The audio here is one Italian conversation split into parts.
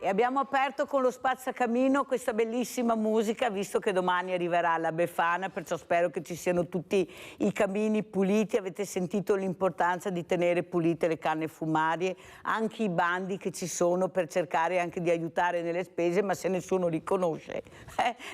E abbiamo aperto con lo spazzacamino questa bellissima musica, visto che domani arriverà la Befana, perciò spero che ci siano tutti i camini puliti. Avete sentito l'importanza di tenere pulite le canne fumarie, anche i bandi che ci sono per cercare anche di aiutare nelle spese, ma se nessuno li conosce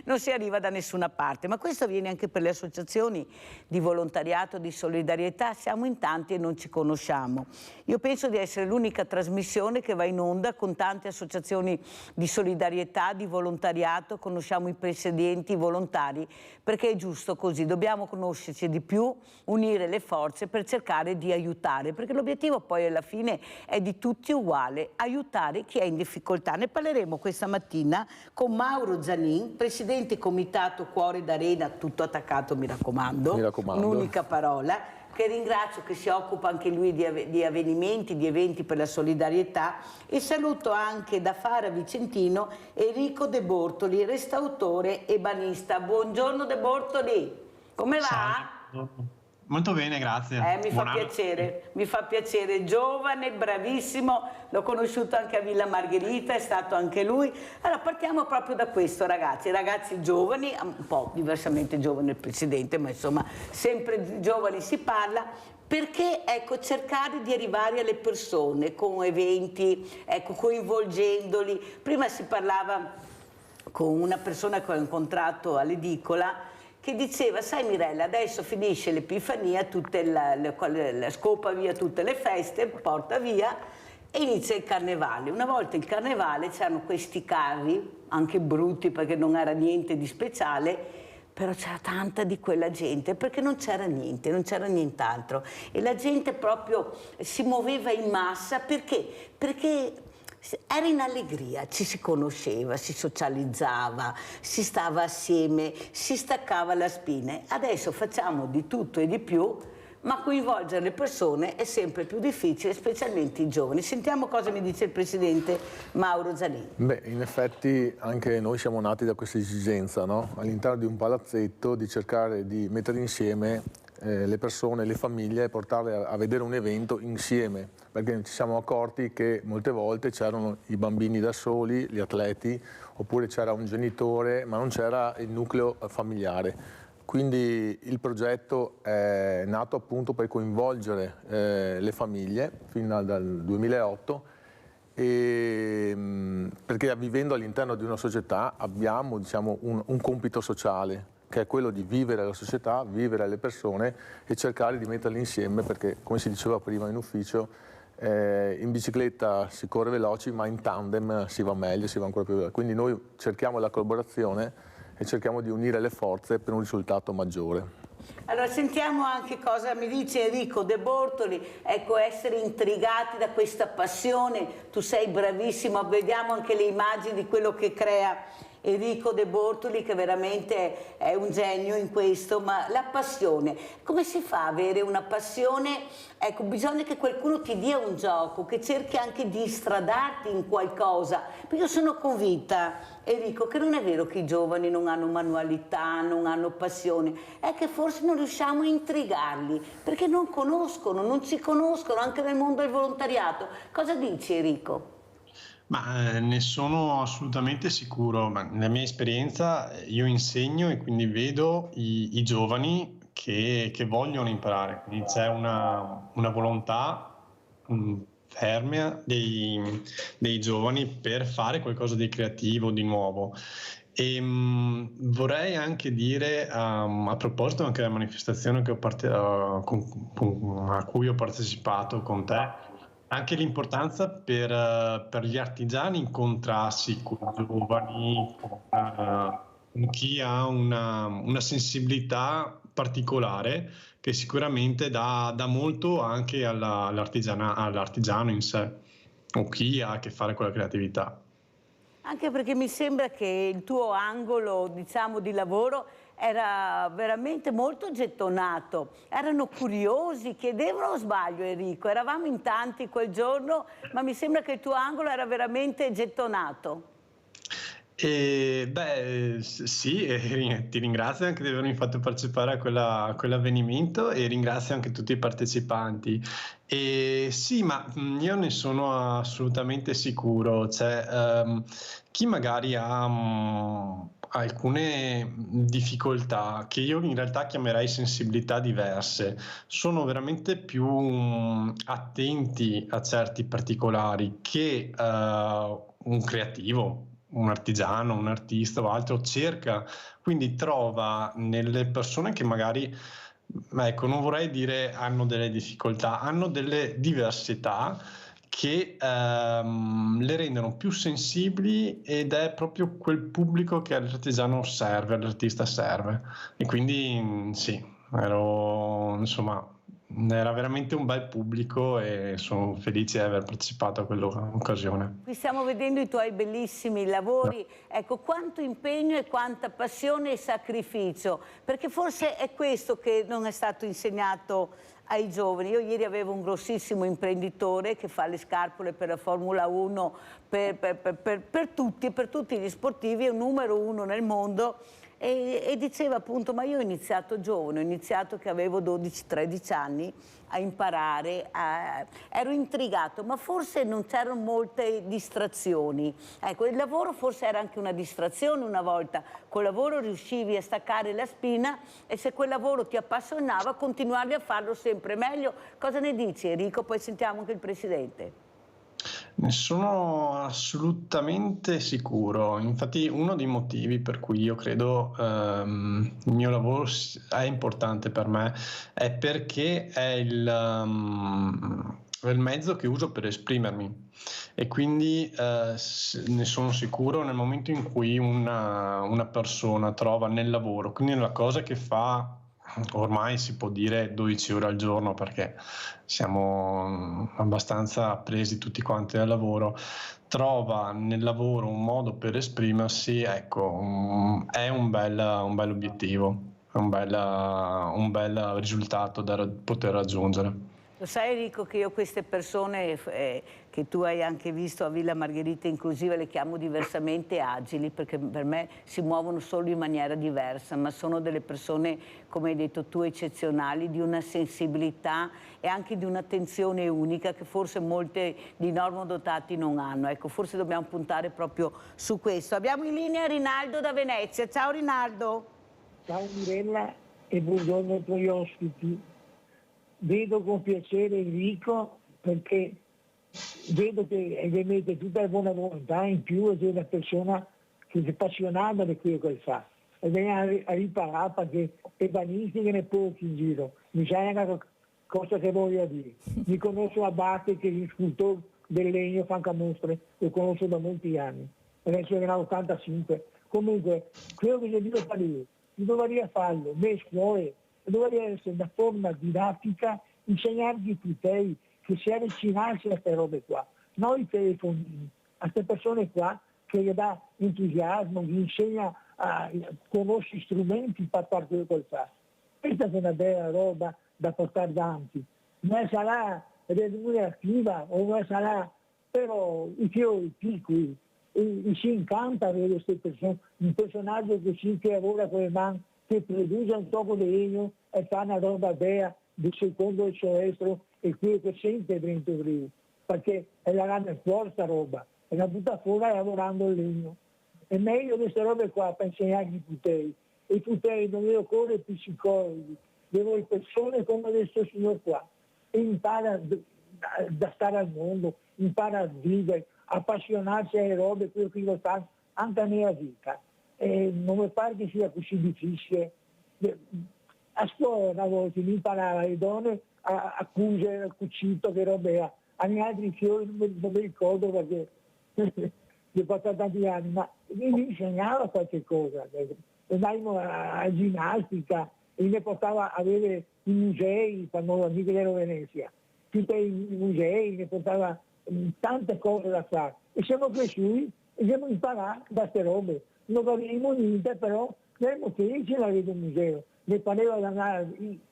non si arriva da nessuna parte. Ma questo avviene anche per le associazioni di volontariato, di solidarietà. Siamo in tanti e non ci conosciamo. Io penso di essere l'unica trasmissione che va in onda con tante associazioni di solidarietà, di volontariato, conosciamo i presidenti, i volontari, perché è giusto così, dobbiamo conoscerci di più, unire le forze per cercare di aiutare, perché l'obiettivo poi alla fine è di tutti uguale, aiutare chi è in difficoltà. Ne parleremo questa mattina con Mauro Zanin, presidente comitato Cuore d'Arena, tutto attaccato mi raccomando, un'unica parola, che ringrazio, che si occupa anche lui di avvenimenti, di eventi per la solidarietà, e saluto anche da Fara Vicentino Enrico De Bortoli, restauratore e banista. Buongiorno De Bortoli, come va? Ciao. Molto bene, grazie. Mi fa piacere, giovane, bravissimo, l'ho conosciuto anche a Villa Margherita, è stato anche lui. Allora partiamo proprio da questo, ragazzi giovani, un po' diversamente giovane il presidente, ma insomma sempre giovani si parla, perché ecco, cercare di arrivare alle persone con eventi, ecco, coinvolgendoli. Prima si parlava con una persona che ho incontrato all'edicola, che diceva, sai Mirella, adesso finisce l'Epifania, la scopa via tutte le feste, porta via, e inizia il carnevale. Una volta il carnevale c'erano questi carri, anche brutti perché non era niente di speciale, però c'era tanta di quella gente, perché non c'era niente, non c'era nient'altro. E la gente proprio si muoveva in massa, perché era in allegria, ci si conosceva, si socializzava, si stava assieme, si staccava la spina. Adesso facciamo di tutto e di più, ma coinvolgere le persone è sempre più difficile, specialmente i giovani. Sentiamo cosa mi dice il presidente Mauro Zanin. Beh, in effetti anche noi siamo nati da questa esigenza, no? All'interno di un palazzetto, di cercare di mettere insieme le persone, le famiglie, e portarle a vedere un evento insieme, perché ci siamo accorti che molte volte c'erano i bambini da soli, gli atleti, oppure c'era un genitore, ma non c'era il nucleo familiare. Quindi il progetto è nato appunto per coinvolgere le famiglie fino dal 2008, perché vivendo all'interno di una società abbiamo, diciamo, un compito sociale, che è quello di vivere la società, vivere le persone e cercare di metterle insieme, perché come si diceva prima in ufficio, in bicicletta si corre veloci, ma in tandem si va meglio, si va ancora più veloci. Quindi noi cerchiamo la collaborazione e cerchiamo di unire le forze per un risultato maggiore. Allora sentiamo anche cosa mi dice Enrico De Bortoli, ecco, essere intrigati da questa passione. Tu sei bravissimo, vediamo anche le immagini di quello che crea Enrico De Bortoli, che veramente è un genio in questo. Ma la passione, come si fa ad avere una passione? Ecco, bisogna che qualcuno ti dia un gioco, che cerchi anche di stradarti in qualcosa, perché io sono convinta, Enrico, che non è vero che i giovani non hanno manualità, non hanno passione, è che forse non riusciamo a intrigarli, perché non conoscono, non ci conoscono, anche nel mondo del volontariato. Cosa dici, Enrico? Ma ne sono assolutamente sicuro. Ma nella mia esperienza io insegno e quindi vedo i giovani che vogliono imparare, quindi c'è una volontà ferma dei giovani per fare qualcosa di creativo, di nuovo. E vorrei anche dire, a proposito anche della manifestazione che a cui ho partecipato con te, anche l'importanza per gli artigiani incontrarsi con i giovani, con chi ha una sensibilità particolare, che sicuramente dà molto anche all'artigiano in sé, o chi ha a che fare con la creatività. Anche perché mi sembra che il tuo angolo, diciamo, di lavoro era veramente molto gettonato, erano curiosi, chiedevano, o sbaglio Enrico? Eravamo in tanti quel giorno, ma mi sembra che il tuo angolo era veramente gettonato. Sì, e ti ringrazio anche di avermi fatto partecipare a quell'avvenimento e ringrazio anche tutti i partecipanti. E sì, ma io ne sono assolutamente sicuro. Cioè, chi magari ha alcune difficoltà, che io in realtà chiamerei sensibilità diverse, sono veramente più attenti a certi particolari che un creativo, un artigiano, un artista o altro cerca, quindi trova nelle persone che magari, ecco, non vorrei dire hanno delle difficoltà, hanno delle diversità che le rendono più sensibili ed è proprio quel pubblico che all'artigiano serve, all'artista serve. E quindi sì, insomma, era veramente un bel pubblico e sono felice di aver partecipato a quell'occasione. Qui stiamo vedendo i tuoi bellissimi lavori, ecco quanto impegno e quanta passione e sacrificio, perché forse è questo che non è stato insegnato ai giovani. Io ieri avevo un grossissimo imprenditore che fa le scarpole per la Formula 1, per tutti gli sportivi, è un numero uno nel mondo. E diceva appunto, ma io ho iniziato giovane, ho iniziato che avevo 12-13 anni a imparare, ero intrigato, ma forse non c'erano molte distrazioni. Ecco, il lavoro forse era anche una distrazione una volta, col lavoro riuscivi a staccare la spina e se quel lavoro ti appassionava continuavi a farlo sempre meglio. Cosa ne dici Enrico? Poi sentiamo anche il Presidente. Ne sono assolutamente sicuro. Infatti, uno dei motivi per cui io credo il mio lavoro è importante per me è perché è il mezzo che uso per esprimermi. E quindi ne sono sicuro nel momento in cui una persona trova nel lavoro, quindi nella cosa che fa. Ormai si può dire 12 ore al giorno perché siamo abbastanza presi tutti quanti dal lavoro, trova nel lavoro un modo per esprimersi, ecco, è un bel obiettivo, è un bel risultato da poter raggiungere. Lo sai Enrico che io queste persone che tu hai anche visto a Villa Margherita Inclusiva le chiamo diversamente agili perché per me si muovono solo in maniera diversa, ma sono delle persone, come hai detto tu, eccezionali, di una sensibilità e anche di un'attenzione unica che forse molte di normodotati non hanno. Ecco, forse dobbiamo puntare proprio su questo. Abbiamo in linea Rinaldo da Venezia. Ciao Rinaldo. Ciao Mirella e buongiorno ai tuoi ospiti. Vedo con piacere Enrico perché vedo che gli mette tutta la buona volontà in più ed è una persona che è appassionata di quello che fa. E viene a riparare perché è banisti che ne pochi in giro. Mi sa una cosa che voglio dire. Mi conosco Abate che è il scultore del legno Franca Mostre, lo conosco da molti anni. Adesso era 85. Comunque, quello che io dico a io, dovrei farlo nelle scuole, dovrebbe essere una forma didattica, insegnargli tutti che si avvicinarsi a queste robe qua, non i telefonini, a queste persone qua che gli dà entusiasmo, gli insegna a conoscere strumenti per fare quello che fa. Questa è una bella roba da portare avanti. Non sarà remunerativa o non sarà, però i fiori piccoli, e si incanta a vedere queste persone, un personaggio che lavora con le mani, che produce un tocco di legno e fa una roba bella del secondo il suo estero e quello che sente dentro lui, perché è la grande forza roba, e la butta fuori lavorando il legno. È meglio queste robe qua per insegnargli i tutei. E i tutei non devono correre psicologi, devono persone come questo signor qua. E impara da stare al mondo, impara a vivere, appassionarsi alle robe, quello che lo fa anche nella vita. Non mi pare che sia così difficile. A scuola una volta mi imparava le donne a cucere, a cucito, che roba era. Agli altri fiori non mi ricordo perché ho passato tanti anni, ma mi insegnava qualche cosa. Andavamo a ginnastica e mi portava a vedere i musei quando ero a Venezia. Tutti i musei, mi portava tante cose da fare. E siamo cresciuti e siamo imparati da queste robe. Non avevamo niente, però eravamo felici di avere un museo. Ne pareva di andare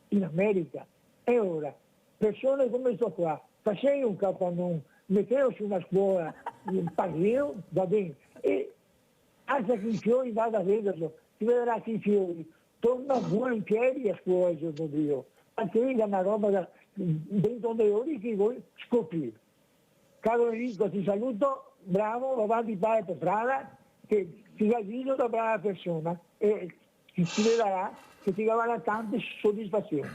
in America. E ora, persone come questo qua, facevi un capannone, mettevo su una scuola, parleo, va bene. E alza i fiori, vada a vederlo, si vedrà che i fiori, torna volentieri a scuola il giorno Dio, anche lì è una roba da dentro dei ore che vuoi scoprire. Caro Enrico, ti saluto, bravo, va avanti pare per strada, che ti dà viso da brava persona e ti vedrà che ti darà tante soddisfazioni.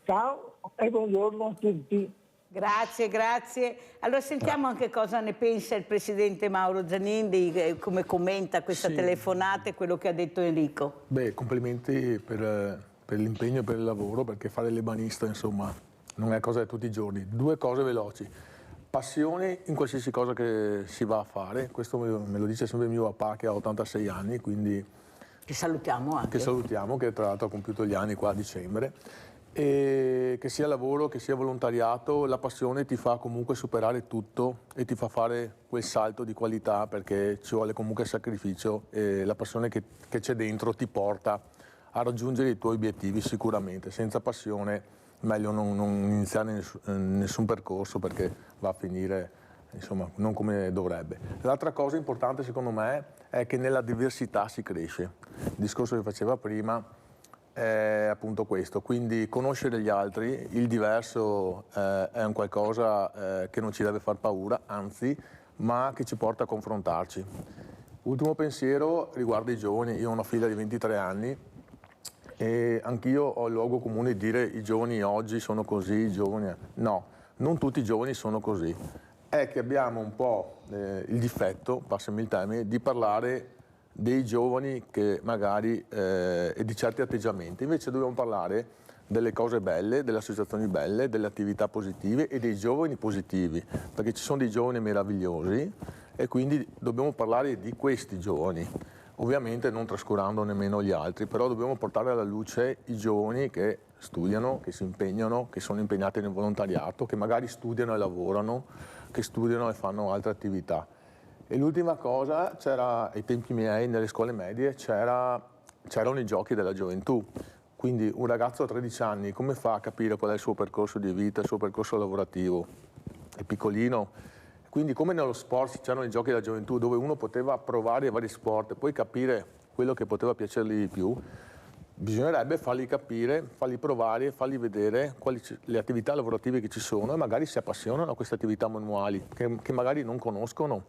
Ciao e buongiorno a tutti. Grazie, grazie. Allora sentiamo anche cosa ne pensa il presidente Mauro Giannin, come commenta questa telefonata e quello che ha detto Enrico. Beh, complimenti per l'impegno e per il lavoro, perché fare l'ebanista, insomma, non è cosa di tutti i giorni. 2 cose veloci. Passione in qualsiasi cosa che si va a fare, questo me lo dice sempre mio papà che ha 86 anni, quindi... Che salutiamo anche. Che salutiamo, che tra l'altro ha compiuto gli anni qua a dicembre. E che sia lavoro, che sia volontariato, la passione ti fa comunque superare tutto e ti fa fare quel salto di qualità, perché ci vuole comunque sacrificio e la passione che c'è dentro ti porta a raggiungere i tuoi obiettivi sicuramente. Senza passione meglio non iniziare nessun percorso, perché va a finire insomma non come dovrebbe. L'altra cosa importante secondo me è che nella diversità si cresce. Il discorso che faceva prima è appunto questo, quindi conoscere gli altri, il diverso è un qualcosa che non ci deve far paura, anzi, ma che ci porta a confrontarci. Ultimo pensiero riguarda i giovani. Io ho una figlia di 23 anni e anch'io ho il luogo comune di dire i giovani oggi sono così, i giovani... No, non tutti i giovani sono così. È che abbiamo un po' il difetto, passami il termine, di parlare dei giovani che magari e di certi atteggiamenti. Invece dobbiamo parlare delle cose belle, delle associazioni belle, delle attività positive e dei giovani positivi, perché ci sono dei giovani meravigliosi e quindi dobbiamo parlare di questi giovani, ovviamente non trascurando nemmeno gli altri, però dobbiamo portare alla luce i giovani che studiano, che si impegnano, che sono impegnati nel volontariato, che magari studiano e lavorano, che studiano e fanno altre attività. E l'ultima cosa, c'era ai tempi miei nelle scuole medie, c'erano i giochi della gioventù, quindi un ragazzo a 13 anni come fa a capire qual è il suo percorso di vita, il suo percorso lavorativo? È piccolino, quindi come nello sport c'erano i giochi della gioventù dove uno poteva provare i vari sport e poi capire quello che poteva piacergli di più, bisognerebbe farli capire, farli provare, farli vedere le attività lavorative che ci sono e magari si appassionano a queste attività manuali che magari non conoscono.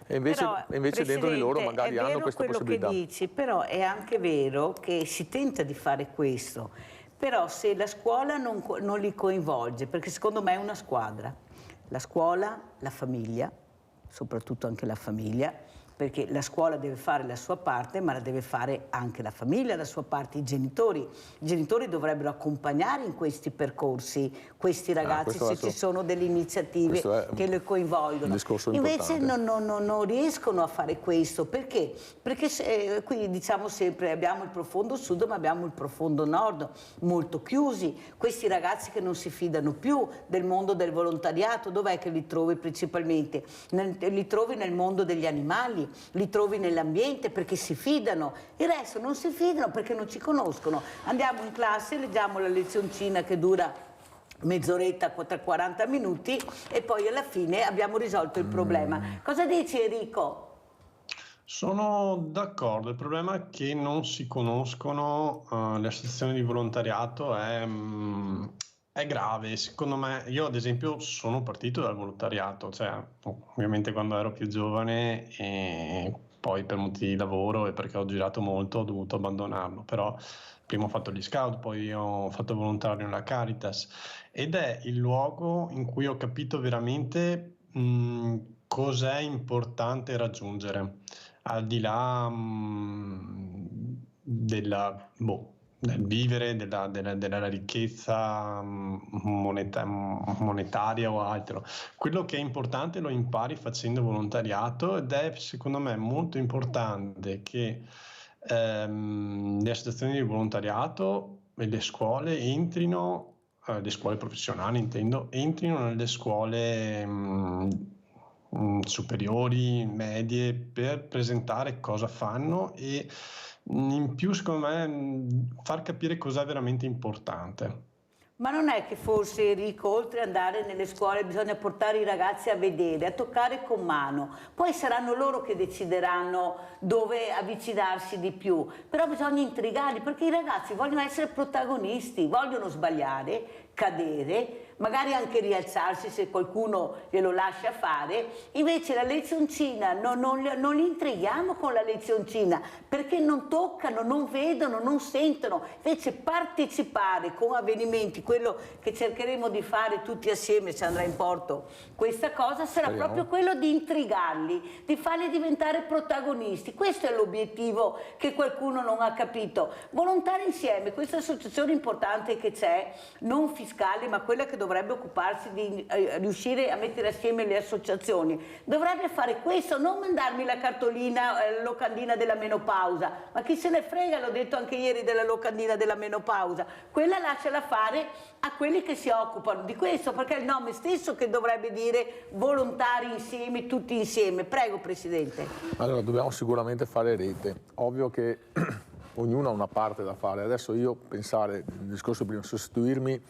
E invece dentro di loro magari hanno questa possibilità. È vero quello che dici, però è anche vero che si tenta di fare questo, però se la scuola non li coinvolge, perché secondo me è una squadra, la scuola, la famiglia, soprattutto anche la famiglia, perché la scuola deve fare la sua parte, ma la deve fare anche la famiglia la sua parte, i genitori dovrebbero accompagnare in questi percorsi questi ragazzi se ci sono delle iniziative che li coinvolgono. Invece non riescono a fare questo, perché? Perché qui diciamo sempre abbiamo il profondo sud ma abbiamo il profondo nord, molto chiusi, questi ragazzi che non si fidano più del mondo del volontariato. Dov'è che li trovi principalmente? Li trovi nel mondo degli animali, li trovi nell'ambiente perché si fidano, il resto non si fidano perché non ci conoscono. Andiamo in classe, leggiamo la lezioncina che dura mezz'oretta, 40 minuti e poi alla fine abbiamo risolto il problema. Cosa dici Enrico? Sono d'accordo, il problema è che non si conoscono le associazioni di volontariato, è grave, secondo me. Io ad esempio sono partito dal volontariato, cioè ovviamente quando ero più giovane e poi per motivi di lavoro e perché ho girato molto ho dovuto abbandonarlo, però prima ho fatto gli scout, poi ho fatto volontario nella Caritas ed è il luogo in cui ho capito veramente cos'è importante raggiungere, al di là del vivere, della ricchezza monetaria o altro. Quello che è importante lo impari facendo volontariato ed è secondo me molto importante che le associazioni di volontariato e le scuole entrino, le scuole professionali intendo, entrino nelle scuole superiori, medie, per presentare cosa fanno e in più secondo me far capire cos'è veramente importante. Ma non è che forse, Enrico, oltre ad andare nelle scuole bisogna portare i ragazzi a vedere, a toccare con mano, poi saranno loro che decideranno dove avvicinarsi di più, però bisogna intrigarli perché i ragazzi vogliono essere protagonisti, vogliono sbagliare, cadere, magari anche rialzarsi se qualcuno glielo lascia fare. Invece la lezioncina non li intrighiamo con la lezioncina perché non toccano, non vedono, non sentono. Invece partecipare con avvenimenti, quello che cercheremo di fare tutti assieme se andrà in porto questa cosa, sarà proprio quello di intrigarli, di farli diventare protagonisti. Questo è l'obiettivo che qualcuno non ha capito. Volontari Insieme, questa associazione importante che c'è, non fiscale ma quella che dovrebbe occuparsi di riuscire a mettere assieme le associazioni, dovrebbe fare questo, non mandarmi la cartolina, locandina della menopausa, ma chi se ne frega, l'ho detto anche ieri della locandina della menopausa, quella lasciala fare a quelli che si occupano di questo, perché è il nome stesso che dovrebbe dire Volontari Insieme, tutti insieme. Prego Presidente. Allora, dobbiamo sicuramente fare rete, ovvio che ognuno ha una parte da fare. Adesso io pensare, il discorso prima, sostituirmi,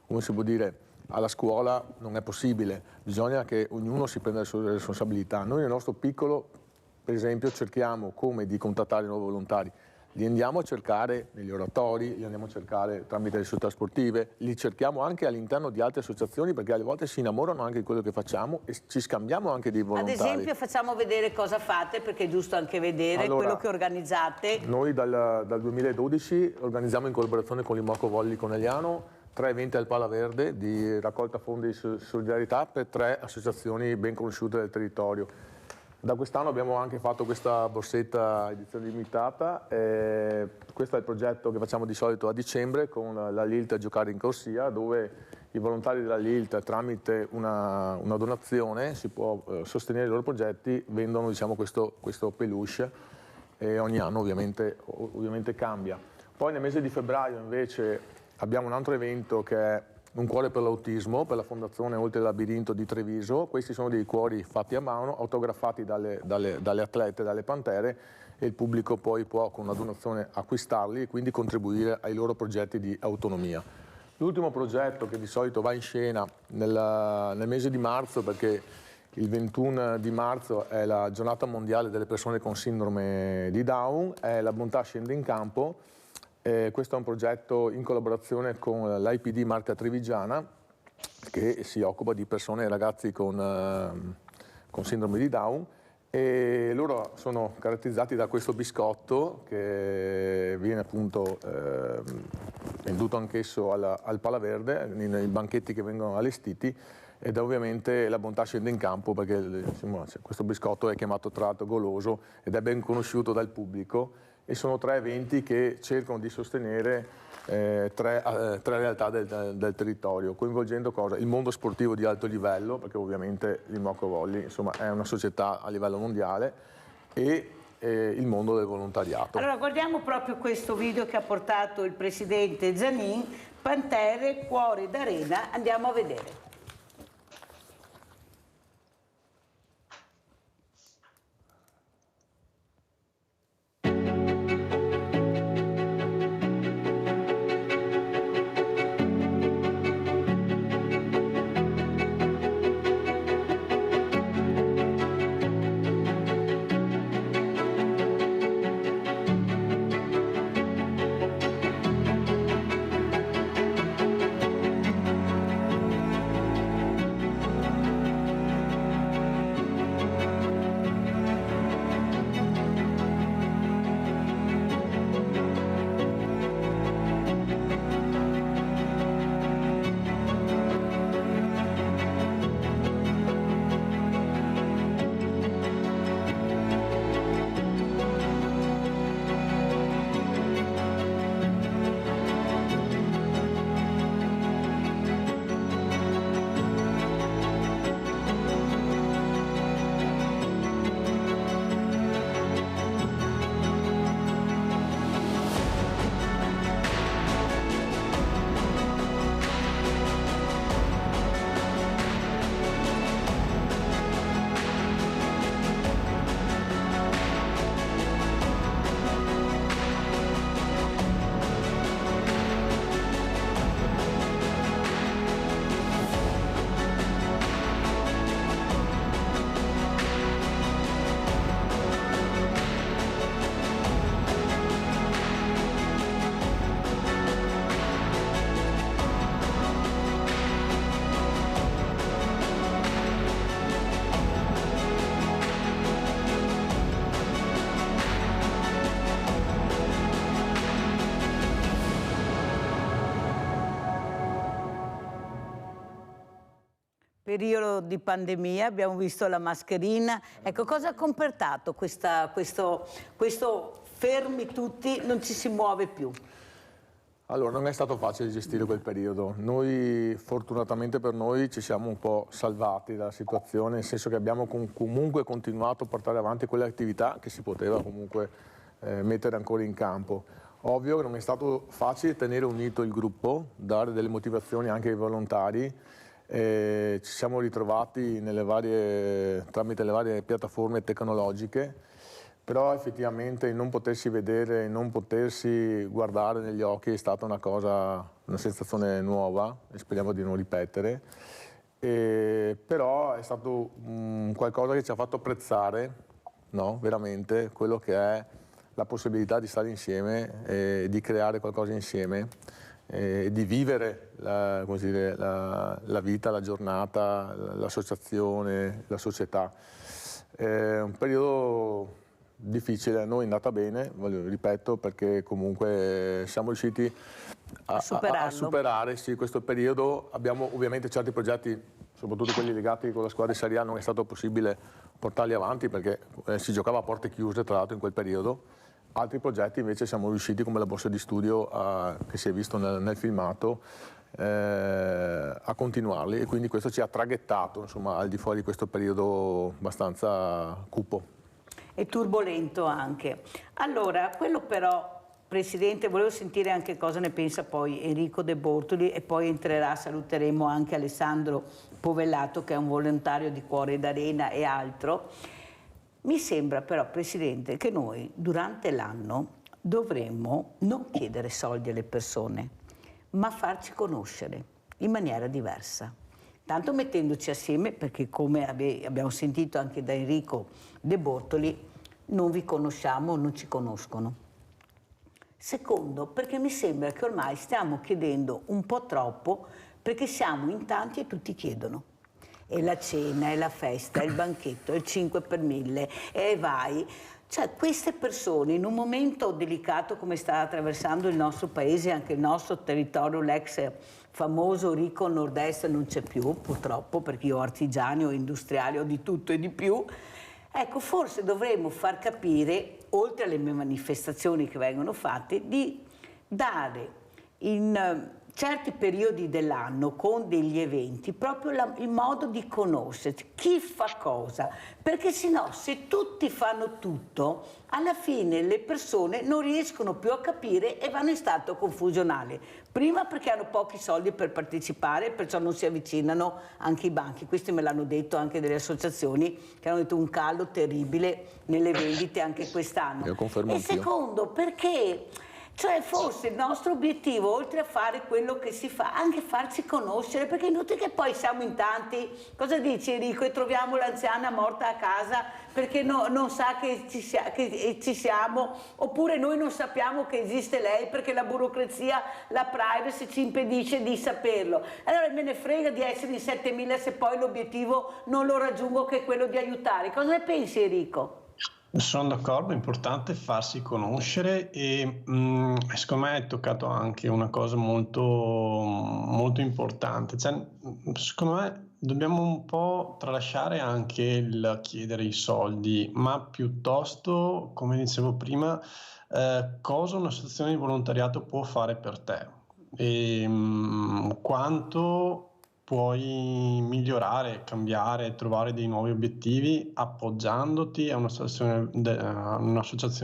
come si può dire, alla scuola non è possibile, bisogna che ognuno si prenda le sue responsabilità. Noi nel nostro piccolo, per esempio, cerchiamo come di contattare i nuovi volontari, li andiamo a cercare negli oratori, li andiamo a cercare tramite le società sportive, li cerchiamo anche all'interno di altre associazioni perché alle volte si innamorano anche di quello che facciamo e ci scambiamo anche di volontari. Ad esempio facciamo vedere cosa fate perché è giusto anche vedere quello che organizzate. Noi dal 2012 organizziamo in collaborazione con l'Imoco Volley Conegliano 3 eventi al Pala Verde di raccolta fondi di solidarietà per 3 associazioni ben conosciute del territorio. Da quest'anno abbiamo anche fatto questa borsetta edizione limitata, questo è il progetto che facciamo di solito a dicembre con la LILT a giocare in corsia, dove i volontari della LILT tramite una donazione si può sostenere i loro progetti, vendono diciamo, questo peluche e ogni anno ovviamente cambia. Poi nel mese di febbraio invece abbiamo un altro evento che è Un cuore per l'autismo, per la Fondazione Oltre il Labirinto di Treviso. Questi sono dei cuori fatti a mano, autografati dalle atlete, dalle pantere, e il pubblico poi può con una donazione acquistarli e quindi contribuire ai loro progetti di autonomia. L'ultimo progetto che di solito va in scena nel mese di marzo, perché il 21 di marzo è la giornata mondiale delle persone con sindrome di Down, è La Bontà Scende in Campo. Questo è un progetto in collaborazione con l'IPD Marca Trevigiana che si occupa di persone e ragazzi con sindrome di Down, e loro sono caratterizzati da questo biscotto che viene appunto venduto anch'esso al Pala Verde nei banchetti che vengono allestiti, ed è ovviamente La Bontà Scende in Campo perché insomma, questo biscotto è chiamato tra l'altro goloso ed è ben conosciuto dal pubblico. E sono 3 eventi che cercano di sostenere 3 realtà del territorio, coinvolgendo il mondo sportivo di alto livello, perché ovviamente l'Imoco Volley insomma, è una società a livello mondiale, e il mondo del volontariato. Allora guardiamo proprio questo video che ha portato il Presidente Zanin, Pantere, Cuore d'Arena, andiamo a vedere. Periodo di pandemia, abbiamo visto la mascherina. Ecco, cosa ha comportato questo fermi tutti, non ci si muove più? Allora, non è stato facile gestire quel periodo. Noi, fortunatamente per noi, ci siamo un po' salvati dalla situazione, nel senso che abbiamo comunque continuato a portare avanti quelle attività che si poteva comunque mettere ancora in campo. Ovvio che non è stato facile tenere unito il gruppo, dare delle motivazioni anche ai volontari. Ci siamo ritrovati tramite le varie piattaforme tecnologiche, però effettivamente non potersi vedere, non potersi guardare negli occhi è stata una sensazione nuova, e speriamo di non ripetere, però è stato qualcosa che ci ha fatto apprezzare, no? Veramente quello che è la possibilità di stare insieme e di creare qualcosa insieme. Di vivere la vita, la giornata, l'associazione, la società. È un periodo difficile, a noi è andata bene, ripeto, perché comunque siamo riusciti a superare sì, questo periodo. Abbiamo ovviamente certi progetti, soprattutto quelli legati con la squadra di Serie A, non è stato possibile portarli avanti perché si giocava a porte chiuse tra l'altro in quel periodo. Altri progetti invece siamo riusciti, come la borsa di studio che si è visto nel filmato, a continuarli, e quindi questo ci ha traghettato, insomma, al di fuori di questo periodo abbastanza cupo. E turbolento anche. Allora, quello però, Presidente, volevo sentire anche cosa ne pensa poi Enrico De Bortoli, e poi entrerà, saluteremo anche Alessandro Povellato, che è un volontario di Cuore d'Arena e altro. Mi sembra però, Presidente, che noi durante l'anno dovremmo non chiedere soldi alle persone, ma farci conoscere in maniera diversa. Tanto mettendoci assieme, perché come abbiamo sentito anche da Enrico De Bortoli, non vi conosciamo, non ci conoscono. Secondo, perché mi sembra che ormai stiamo chiedendo un po' troppo, perché siamo in tanti e tutti chiedono. E la cena, e la festa, e il banchetto, e il 5 per 1000, e vai. Cioè, queste persone, in un momento delicato come sta attraversando il nostro paese, anche il nostro territorio, l'ex famoso ricco nord-est non c'è più, purtroppo, perché io ho artigiani, ho industriali, ho di tutto e di più. Ecco, forse dovremmo far capire, oltre alle manifestazioni che vengono fatte, di dare in certi periodi dell'anno, con degli eventi, proprio il modo di conoscersi, chi fa cosa, perché sennò se tutti fanno tutto, alla fine le persone non riescono più a capire e vanno in stato confusionale. Prima perché hanno pochi soldi per partecipare, perciò non si avvicinano anche i banchi. Questi me l'hanno detto anche delle associazioni, che hanno detto un calo terribile nelle vendite anche quest'anno. Io confermo E secondo, perché... Cioè forse il nostro obiettivo, oltre a fare quello che si fa, anche farci conoscere, perché è inutile che poi siamo in tanti, cosa dici Enrico, e troviamo l'anziana morta a casa perché non sa che ci siamo, oppure noi non sappiamo che esiste lei perché la burocrazia, la privacy ci impedisce di saperlo. Allora me ne frega di essere in 7000 se poi l'obiettivo non lo raggiungo, che è quello di aiutare. Cosa ne pensi Enrico? Sono d'accordo, è importante farsi conoscere e secondo me hai toccato anche una cosa molto, molto importante. Cioè, secondo me dobbiamo un po' tralasciare anche il chiedere i soldi, ma piuttosto, come dicevo prima, cosa un'associazione di volontariato può fare per te e quanto puoi migliorare, cambiare, trovare dei nuovi obiettivi appoggiandoti a un'associazione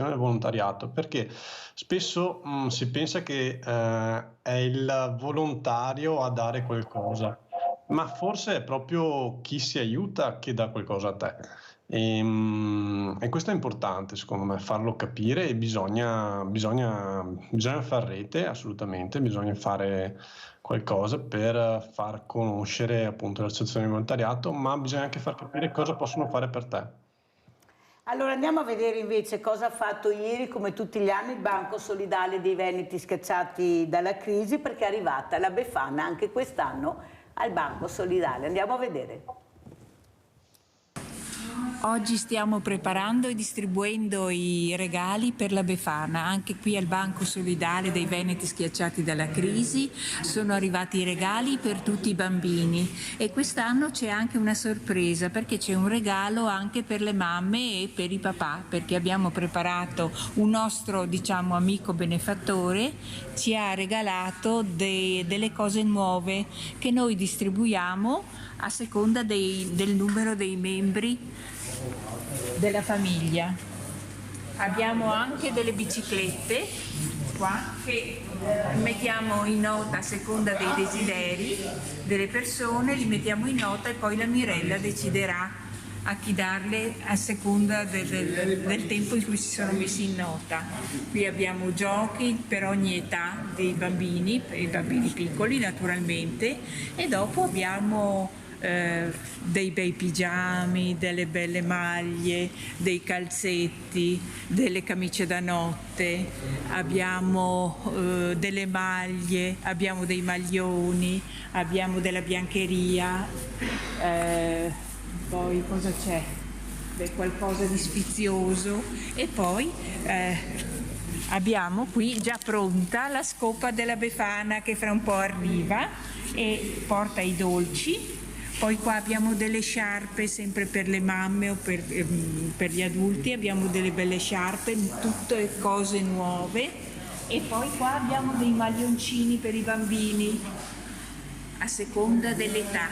del volontariato, perché spesso si pensa che è il volontario a dare qualcosa, ma forse è proprio chi si aiuta che dà qualcosa a te. E questo è importante, secondo me, farlo capire, e bisogna far rete, assolutamente, bisogna fare qualcosa per far conoscere appunto l'associazione di volontariato, ma bisogna anche far capire cosa possono fare per te. Allora andiamo a vedere invece cosa ha fatto ieri, come tutti gli anni, il Banco Solidale dei Veneti Scacciati dalla crisi, perché è arrivata la Befana anche quest'anno al Banco Solidale. Andiamo a vedere. Oggi stiamo preparando e distribuendo i regali per la Befana. Anche qui al Banco Solidale dei Veneti Schiacciati dalla Crisi sono arrivati i regali per tutti i bambini e quest'anno c'è anche una sorpresa perché c'è un regalo anche per le mamme e per i papà, perché abbiamo preparato un nostro, diciamo, amico benefattore, ci ha regalato delle cose nuove che noi distribuiamo a seconda del numero dei membri della famiglia. Abbiamo anche delle biciclette qua che mettiamo in nota a seconda dei desideri delle persone, li mettiamo in nota e poi la Mirella deciderà a chi darle a seconda del tempo in cui si sono messi in nota. Qui abbiamo giochi per ogni età dei bambini, per i bambini piccoli naturalmente, e dopo abbiamo dei bei pigiami, delle belle maglie, dei calzetti, delle camicie da notte, abbiamo delle maglie, abbiamo dei maglioni, abbiamo della biancheria, poi cosa c'è? Qualcosa di sfizioso e poi abbiamo qui già pronta la scopa della Befana che fra un po' arriva e porta i dolci. Poi qua abbiamo delle sciarpe sempre per le mamme o per gli adulti, abbiamo delle belle sciarpe, tutte cose nuove, e poi qua abbiamo dei maglioncini per i bambini a seconda dell'età.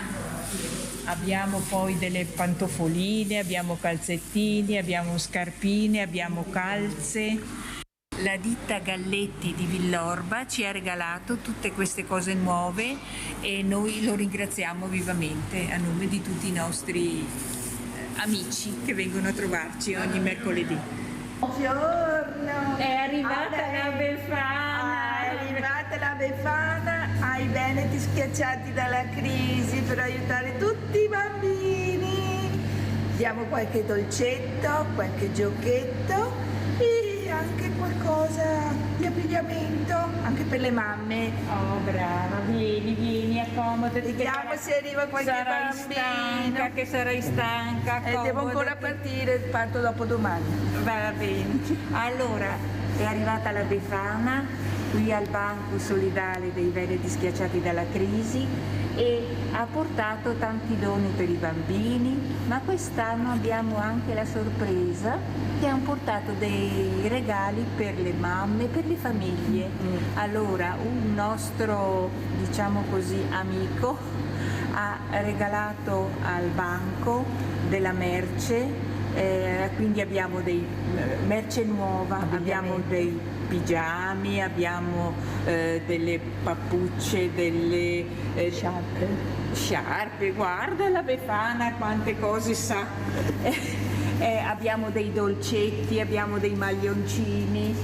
Abbiamo poi delle pantofoline, abbiamo calzettini, abbiamo scarpine, abbiamo calze. La ditta Galletti di Villorba ci ha regalato tutte queste cose nuove e noi lo ringraziamo vivamente a nome di tutti i nostri amici che vengono a trovarci ogni mercoledì. Buongiorno! È arrivata la Befana! È arrivata la Befana ai Veneti Schiacciati dalla Crisi per aiutare tutti i bambini. Diamo qualche dolcetto, qualche giochetto e anche qualcosa di abbigliamento anche per le mamme. Oh brava, vieni, accomodati. Vediamo se arriva qualche bambino. Che sarai stanca, Devo ancora partire, parto dopo domani. Va bene. Allora, è arrivata la Befana qui al Banco Solidale dei Veneti Schiacciati dalla Crisi e ha portato tanti doni per i bambini, ma quest'anno abbiamo anche la sorpresa che hanno portato dei regali per le mamme, per le famiglie. Allora, un nostro, diciamo così, amico ha regalato al banco della merce, quindi abbiamo dei merce nuova, abbiamo dei pigiami, abbiamo delle pappucce, delle sciarpe, guarda la Befana quante cose sa. Abbiamo dei dolcetti, abbiamo dei maglioncini,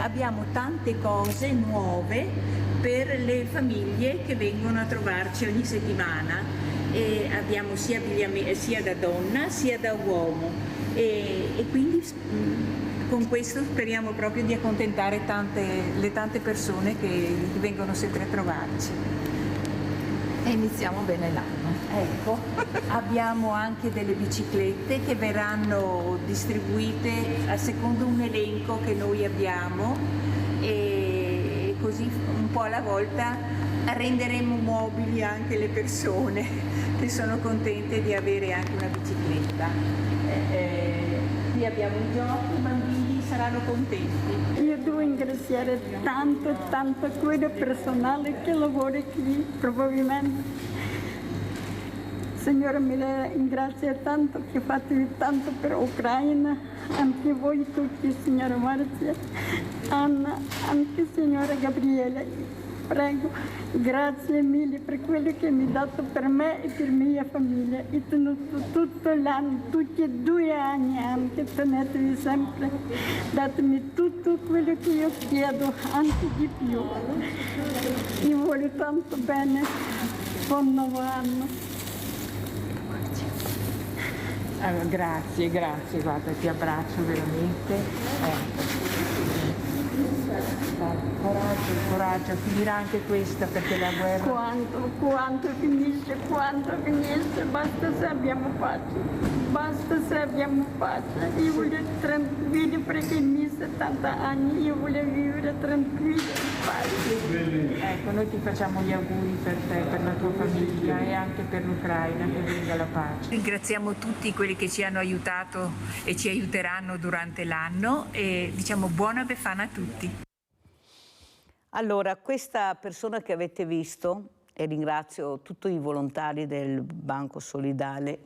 abbiamo tante cose nuove per le famiglie che vengono a trovarci ogni settimana e abbiamo sia da donna sia da uomo e quindi con questo speriamo proprio di accontentare le tante persone che vengono sempre a trovarci. E iniziamo bene l'anno. Ecco, abbiamo anche delle biciclette che verranno distribuite a secondo un elenco che noi abbiamo e così un po' alla volta renderemo mobili anche le persone che sono contente di avere anche una bicicletta. Qui abbiamo i giochi, i bambini saranno contenti. Io devo ringraziare tanto quello personale che lavora qui, probabilmente. Signora, mi ringrazio tanto che fate tanto per l'Ucraina, anche voi tutti, signora Marzia, Anna, anche signora Gabriele. Prego, grazie mille per quello che mi ha dato per me e per la mia famiglia. E tenuto tutto l'anno, tutti e 2 anni anche, tenetevi sempre, datemi tutto quello che io chiedo, anche di più. Io voglio tanto bene, buon nuovo anno. Allora, grazie, guarda, ti abbraccio veramente. Coraggio, coraggio, finirà anche questa perché la guerra... Quanto finisce, basta se abbiamo pace, io voglio tranquillo perché i miei 70 anni, io voglio vivere tranquillo in pace. Ecco, noi ti facciamo gli auguri per te, per la tua famiglia e anche per l'Ucraina, che venga la pace. Ringraziamo tutti quelli che ci hanno aiutato e ci aiuteranno durante l'anno e diciamo buona Befana a tutti. Allora, questa persona che avete visto, e ringrazio tutti i volontari del Banco Solidale,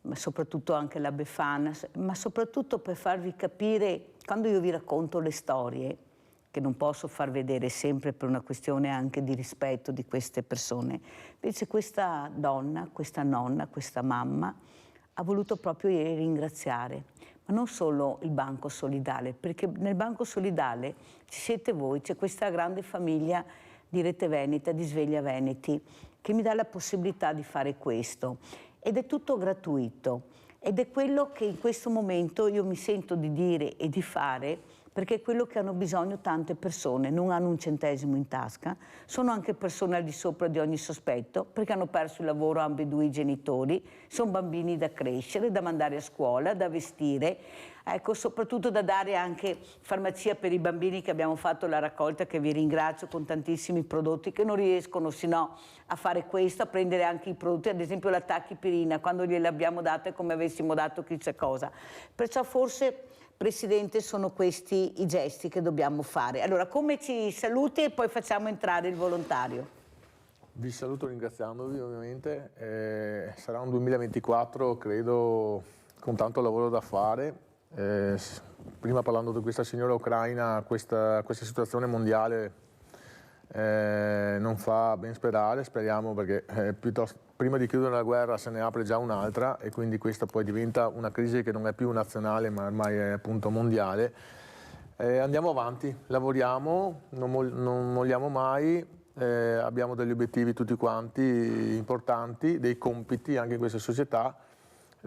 ma soprattutto anche la Befana, ma soprattutto per farvi capire, quando io vi racconto le storie, che non posso far vedere sempre per una questione anche di rispetto di queste persone, invece questa donna, questa nonna, questa mamma, ha voluto proprio ieri ringraziare, ma non solo il Banco Solidale, perché nel Banco Solidale ci siete voi, c'è questa grande famiglia di Rete Veneta, di Sveglia Veneti, che mi dà la possibilità di fare questo. Ed è tutto gratuito, ed è quello che in questo momento io mi sento di dire e di fare, perché è quello che hanno bisogno tante persone, non hanno un centesimo in tasca, sono anche persone al di sopra di ogni sospetto, perché hanno perso il lavoro ambedue i genitori, sono bambini da crescere, da mandare a scuola, da vestire, ecco, soprattutto da dare anche farmacia per i bambini, che abbiamo fatto la raccolta, che vi ringrazio, con tantissimi prodotti che non riescono sino a fare questo, a prendere anche i prodotti, ad esempio la tachipirina, quando gliel'abbiamo data è come avessimo dato chissà cosa. Perciò forse, Presidente, sono questi i gesti che dobbiamo fare. Allora, come ci saluti e poi facciamo entrare il volontario? Vi saluto ringraziandovi ovviamente, sarà un 2024 credo con tanto lavoro da fare. Prima parlando di questa signora ucraina, questa situazione mondiale non fa ben sperare, speriamo, perché prima di chiudere la guerra se ne apre già un'altra e quindi questa poi diventa una crisi che non è più nazionale ma ormai è appunto mondiale. Andiamo avanti, lavoriamo, non molliamo mai, abbiamo degli obiettivi tutti quanti importanti, dei compiti anche in questa società.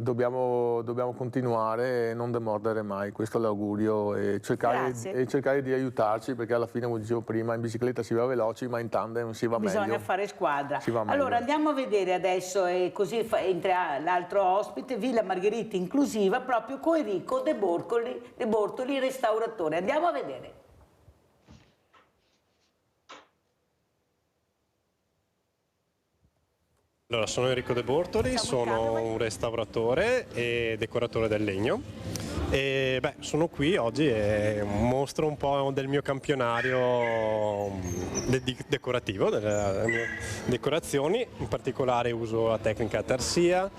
Dobbiamo continuare e non demordere mai, questo è l'augurio, e cercare di aiutarci, perché alla fine, come dicevo prima, in bicicletta si va veloci ma in tandem si va meglio. Bisogna fare squadra. Si va meglio. Allora andiamo a vedere adesso, e così entra l'altro ospite, Villa Margherita Inclusiva, proprio con Enrico De Bortoli, restauratore. Andiamo a vedere. Allora, sono Enrico De Bortoli, sono un restauratore e decoratore del legno e sono qui oggi e mostro un po' del mio campionario decorativo, delle mie decorazioni, in particolare uso la tecnica tarsia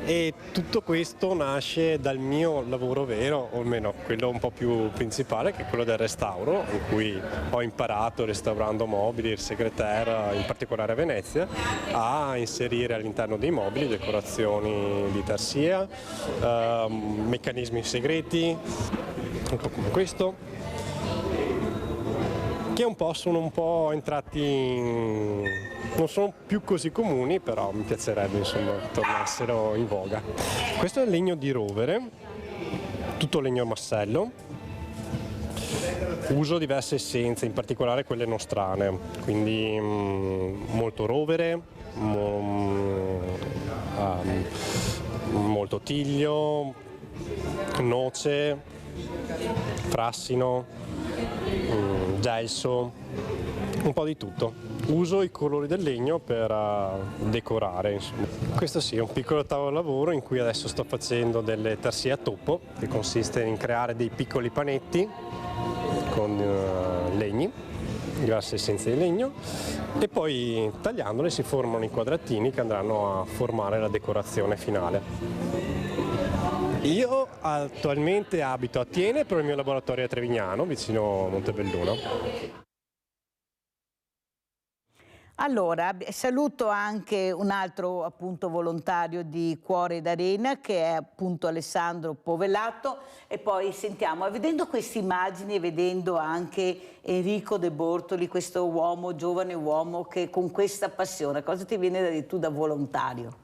e tutto questo nasce dal mio lavoro vero, o almeno quello un po' più principale, che è quello del restauro, in cui ho imparato, restaurando mobili, il secrétaire, in particolare a Venezia, a inserire all'interno dei mobili decorazioni di tarsia, meccanismi segreti, un po' come questo, che sono un po' entrati non sono più così comuni, però mi piacerebbe insomma tornassero in voga. Questo è il legno di rovere, tutto legno a massello. Uso diverse essenze, in particolare quelle nostrane, quindi molto rovere, molto tiglio, noce, frassino, gelso, un po' di tutto. Uso i colori del legno per decorare, insomma. Questo sì, è un piccolo tavolo lavoro in cui adesso sto facendo delle tarsie a toppo, che consiste in creare dei piccoli panetti con legni, diverse essenze di legno, e poi tagliandole si formano i quadratini che andranno a formare la decorazione finale. Io attualmente abito a Thiene, però il mio laboratorio è a Trevignano, vicino a Montebelluno. Allora, saluto anche un altro appunto volontario di Cuore d'Arena, che è appunto Alessandro Povellato, e poi sentiamo, vedendo queste immagini e vedendo anche Enrico De Bortoli, questo uomo, giovane uomo che con questa passione, cosa ti viene da dire tu da volontario?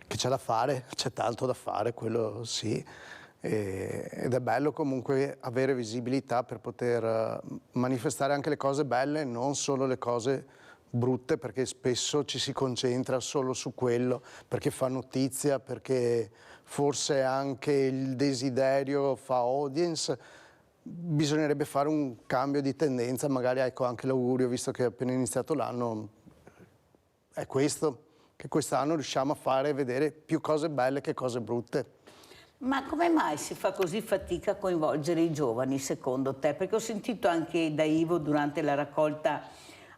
Che c'è da fare, c'è tanto da fare, quello sì. ed è bello comunque avere visibilità per poter manifestare anche le cose belle, non solo le cose brutte, perché spesso ci si concentra solo su quello, perché fa notizia, perché forse anche il desiderio fa audience. Bisognerebbe fare un cambio di tendenza, magari ecco anche l'augurio, visto che è appena iniziato l'anno, è questo, che quest'anno riusciamo a fare vedere più cose belle che cose brutte. Ma come mai si fa così fatica a coinvolgere i giovani, secondo te? Perché ho sentito anche da Ivo durante la raccolta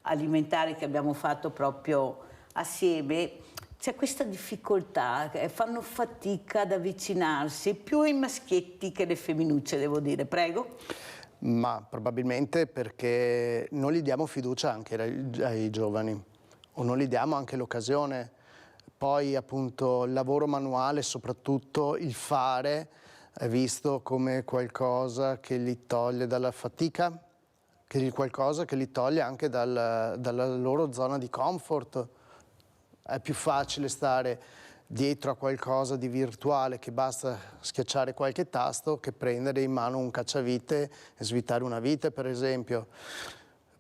alimentare che abbiamo fatto proprio assieme, c'è questa difficoltà, fanno fatica ad avvicinarsi, più i maschietti che le femminucce, devo dire. Prego. Ma probabilmente perché non gli diamo fiducia anche ai giovani, o non gli diamo anche l'occasione. Poi appunto il lavoro manuale, soprattutto il fare, è visto come qualcosa che li toglie dalla fatica, qualcosa che li toglie anche dalla loro zona di comfort. È più facile stare dietro a qualcosa di virtuale che basta schiacciare qualche tasto che prendere in mano un cacciavite e svitare una vite, per esempio.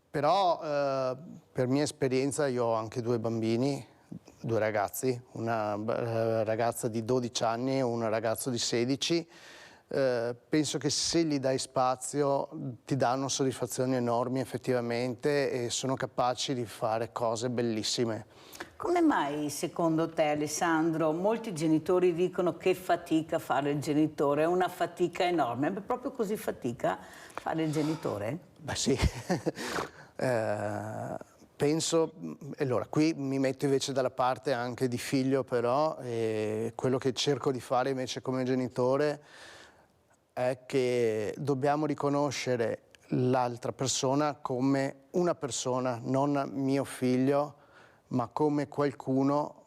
Però per mia esperienza io ho anche 2 bambini, 2 ragazzi, una ragazza di 12 anni e un ragazzo di 16. Penso che se gli dai spazio ti danno soddisfazioni enormi effettivamente e sono capaci di fare cose bellissime. Come mai, secondo te, Alessandro, molti genitori dicono che fatica fare il genitore? È una fatica enorme. È proprio così fatica fare il genitore? Beh sì, penso, allora qui mi metto invece dalla parte anche di figlio però, e quello che cerco di fare invece come genitore è che dobbiamo riconoscere l'altra persona come una persona, non mio figlio, ma come qualcuno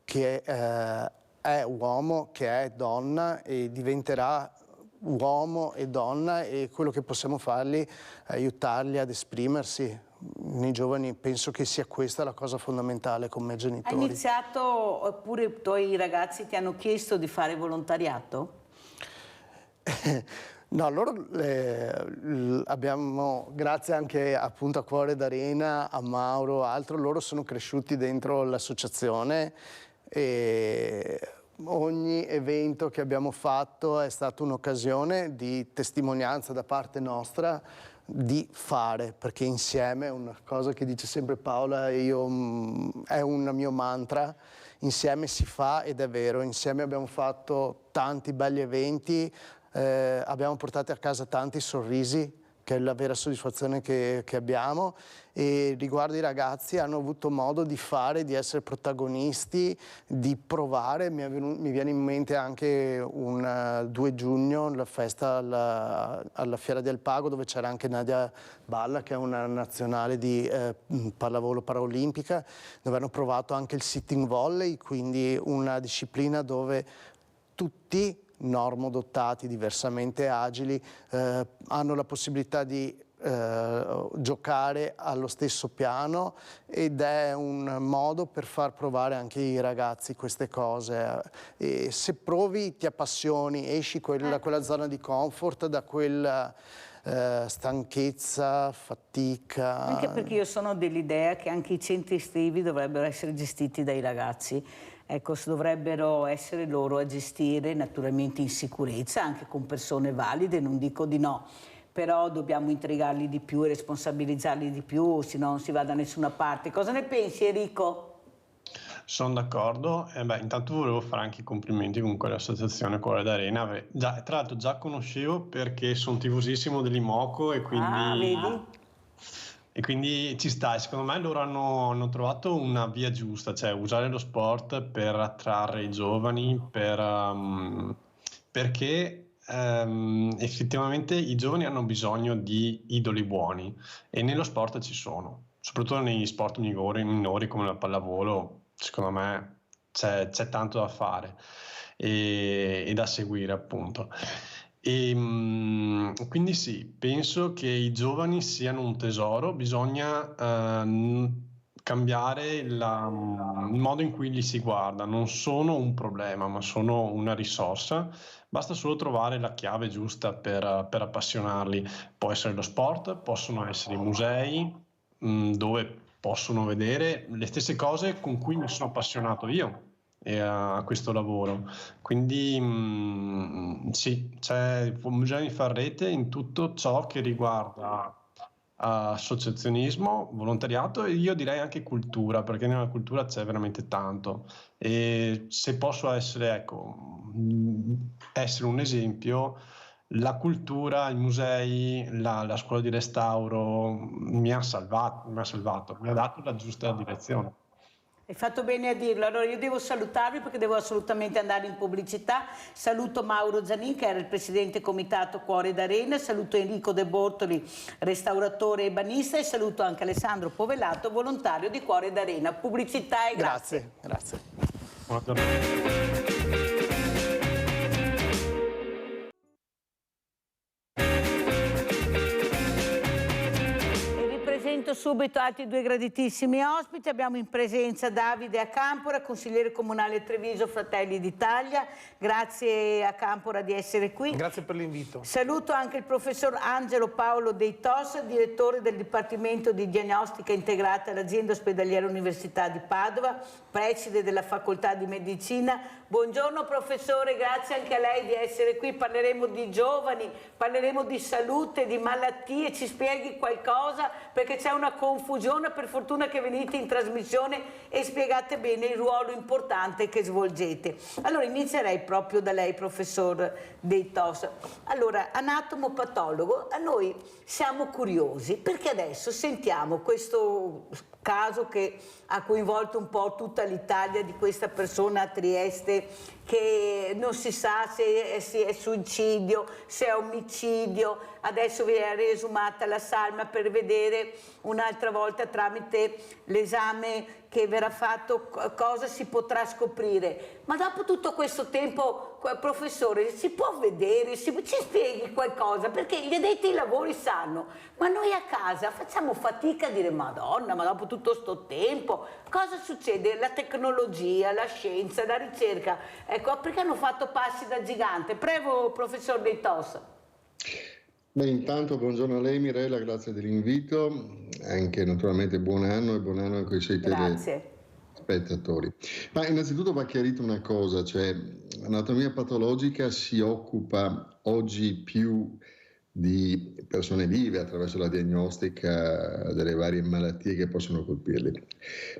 che è uomo, che è donna e diventerà uomo e donna, e quello che possiamo fargli è aiutarli ad esprimersi. Nei giovani penso che sia questa la cosa fondamentale come genitori. Hai iniziato, oppure i tuoi ragazzi ti hanno chiesto di fare volontariato? No, loro abbiamo, grazie anche appunto a Cuore d'Arena, a Mauro, altro, loro sono cresciuti dentro l'associazione e ogni evento che abbiamo fatto è stata un'occasione di testimonianza da parte nostra di fare, perché insieme, una cosa che dice sempre Paola e io, è un mio mantra, insieme si fa ed è vero, insieme abbiamo fatto tanti belli eventi, abbiamo portato a casa tanti sorrisi, che è la vera soddisfazione che abbiamo, e riguardo i ragazzi hanno avuto modo di fare, di essere protagonisti, di provare. Mi viene in mente anche un 2 giugno, la festa alla Fiera del Pago, dove c'era anche Nadia Balla, che è una nazionale di pallavolo paraolimpica, dove hanno provato anche il sitting volley, quindi una disciplina dove tutti normodotati, diversamente agili, hanno la possibilità di giocare allo stesso piano, ed è un modo per far provare anche ai ragazzi queste cose. E se provi, ti appassioni, esci da quella zona di comfort, da quella stanchezza, fatica. Anche perché io sono dell'idea che anche i centri estivi dovrebbero essere gestiti dai ragazzi. Ecco, dovrebbero essere loro a gestire, naturalmente in sicurezza, anche con persone valide, non dico di no, però dobbiamo intrigarli di più e responsabilizzarli di più, se no non si va da nessuna parte. Cosa ne pensi, Enrico? Sono d'accordo. Intanto volevo fare anche i complimenti comunque all'associazione Cuore d'Arena. Tra l'altro già conoscevo perché sono tifosissimo dell'Imoco e quindi... vedi? E quindi ci sta, e secondo me loro hanno trovato una via giusta, cioè usare lo sport per attrarre i giovani, perché effettivamente i giovani hanno bisogno di idoli buoni e nello sport ci sono, soprattutto negli sport minori come la pallavolo, secondo me c'è tanto da fare e da seguire appunto. E quindi sì, penso che i giovani siano un tesoro, bisogna cambiare il modo in cui li si guarda. Non sono un problema, ma sono una risorsa. Basta solo trovare la chiave giusta per appassionarli. Può essere lo sport, possono essere i musei, dove possono vedere le stesse cose con cui mi sono appassionato io a questo lavoro. Quindi sì, bisogna far rete in tutto ciò che riguarda associazionismo, volontariato e io direi anche cultura, perché nella cultura c'è veramente tanto. E se posso essere un esempio, la cultura, i musei, la scuola di restauro mi ha salvato, mi ha dato la giusta direzione. Hai fatto bene a dirlo. Allora io devo salutarvi perché devo assolutamente andare in pubblicità. Saluto Mauro Zanin, che era il presidente comitato Cuore d'Arena, saluto Enrico De Bortoli, restauratore e banista, e saluto anche Alessandro Povellato, volontario di Cuore d'Arena. Pubblicità e grazie. Grazie. Presento subito altri due graditissimi ospiti. Abbiamo in presenza Davide Acampora, consigliere comunale Treviso, Fratelli d'Italia. Grazie Acampora di essere qui. Grazie per l'invito. Saluto anche il professor Angelo Paolo Dei Tossa, direttore del Dipartimento di Diagnostica Integrata all'Azienda Ospedaliera Università di Padova, preside della Facoltà di Medicina. Buongiorno professore, grazie anche a lei di essere qui. Parleremo di giovani, parleremo di salute, di malattie. Ci spieghi qualcosa? Perché c'è una confusione, per fortuna che venite in trasmissione e spiegate bene il ruolo importante che svolgete. Allora inizierei proprio da lei, professor Dei Tossa. Allora, anatomo-patologo, noi siamo curiosi perché adesso sentiamo questo caso che ha coinvolto un po' tutta l'Italia, di questa persona a Trieste che non si sa se è suicidio, se è omicidio. Adesso viene riesumata la salma per vedere un'altra volta tramite l'esame che verrà fatto cosa si potrà scoprire. Ma dopo tutto questo tempo, professore, si può vedere, ci spieghi qualcosa, perché gli addetti ai lavori sanno, ma noi a casa facciamo fatica a dire Madonna, ma dopo tutto sto tempo cosa succede? La tecnologia, la scienza, la ricerca, ecco, perché hanno fatto passi da gigante. Prego, professor Dei Tossa. Beh, intanto buongiorno a lei Mirella, grazie dell'invito, anche naturalmente buon anno e buon anno anche ai suoi telespettatori. Ma innanzitutto va chiarito una cosa, cioè l'anatomia patologica si occupa oggi più di persone vive attraverso la diagnostica delle varie malattie che possono colpirli.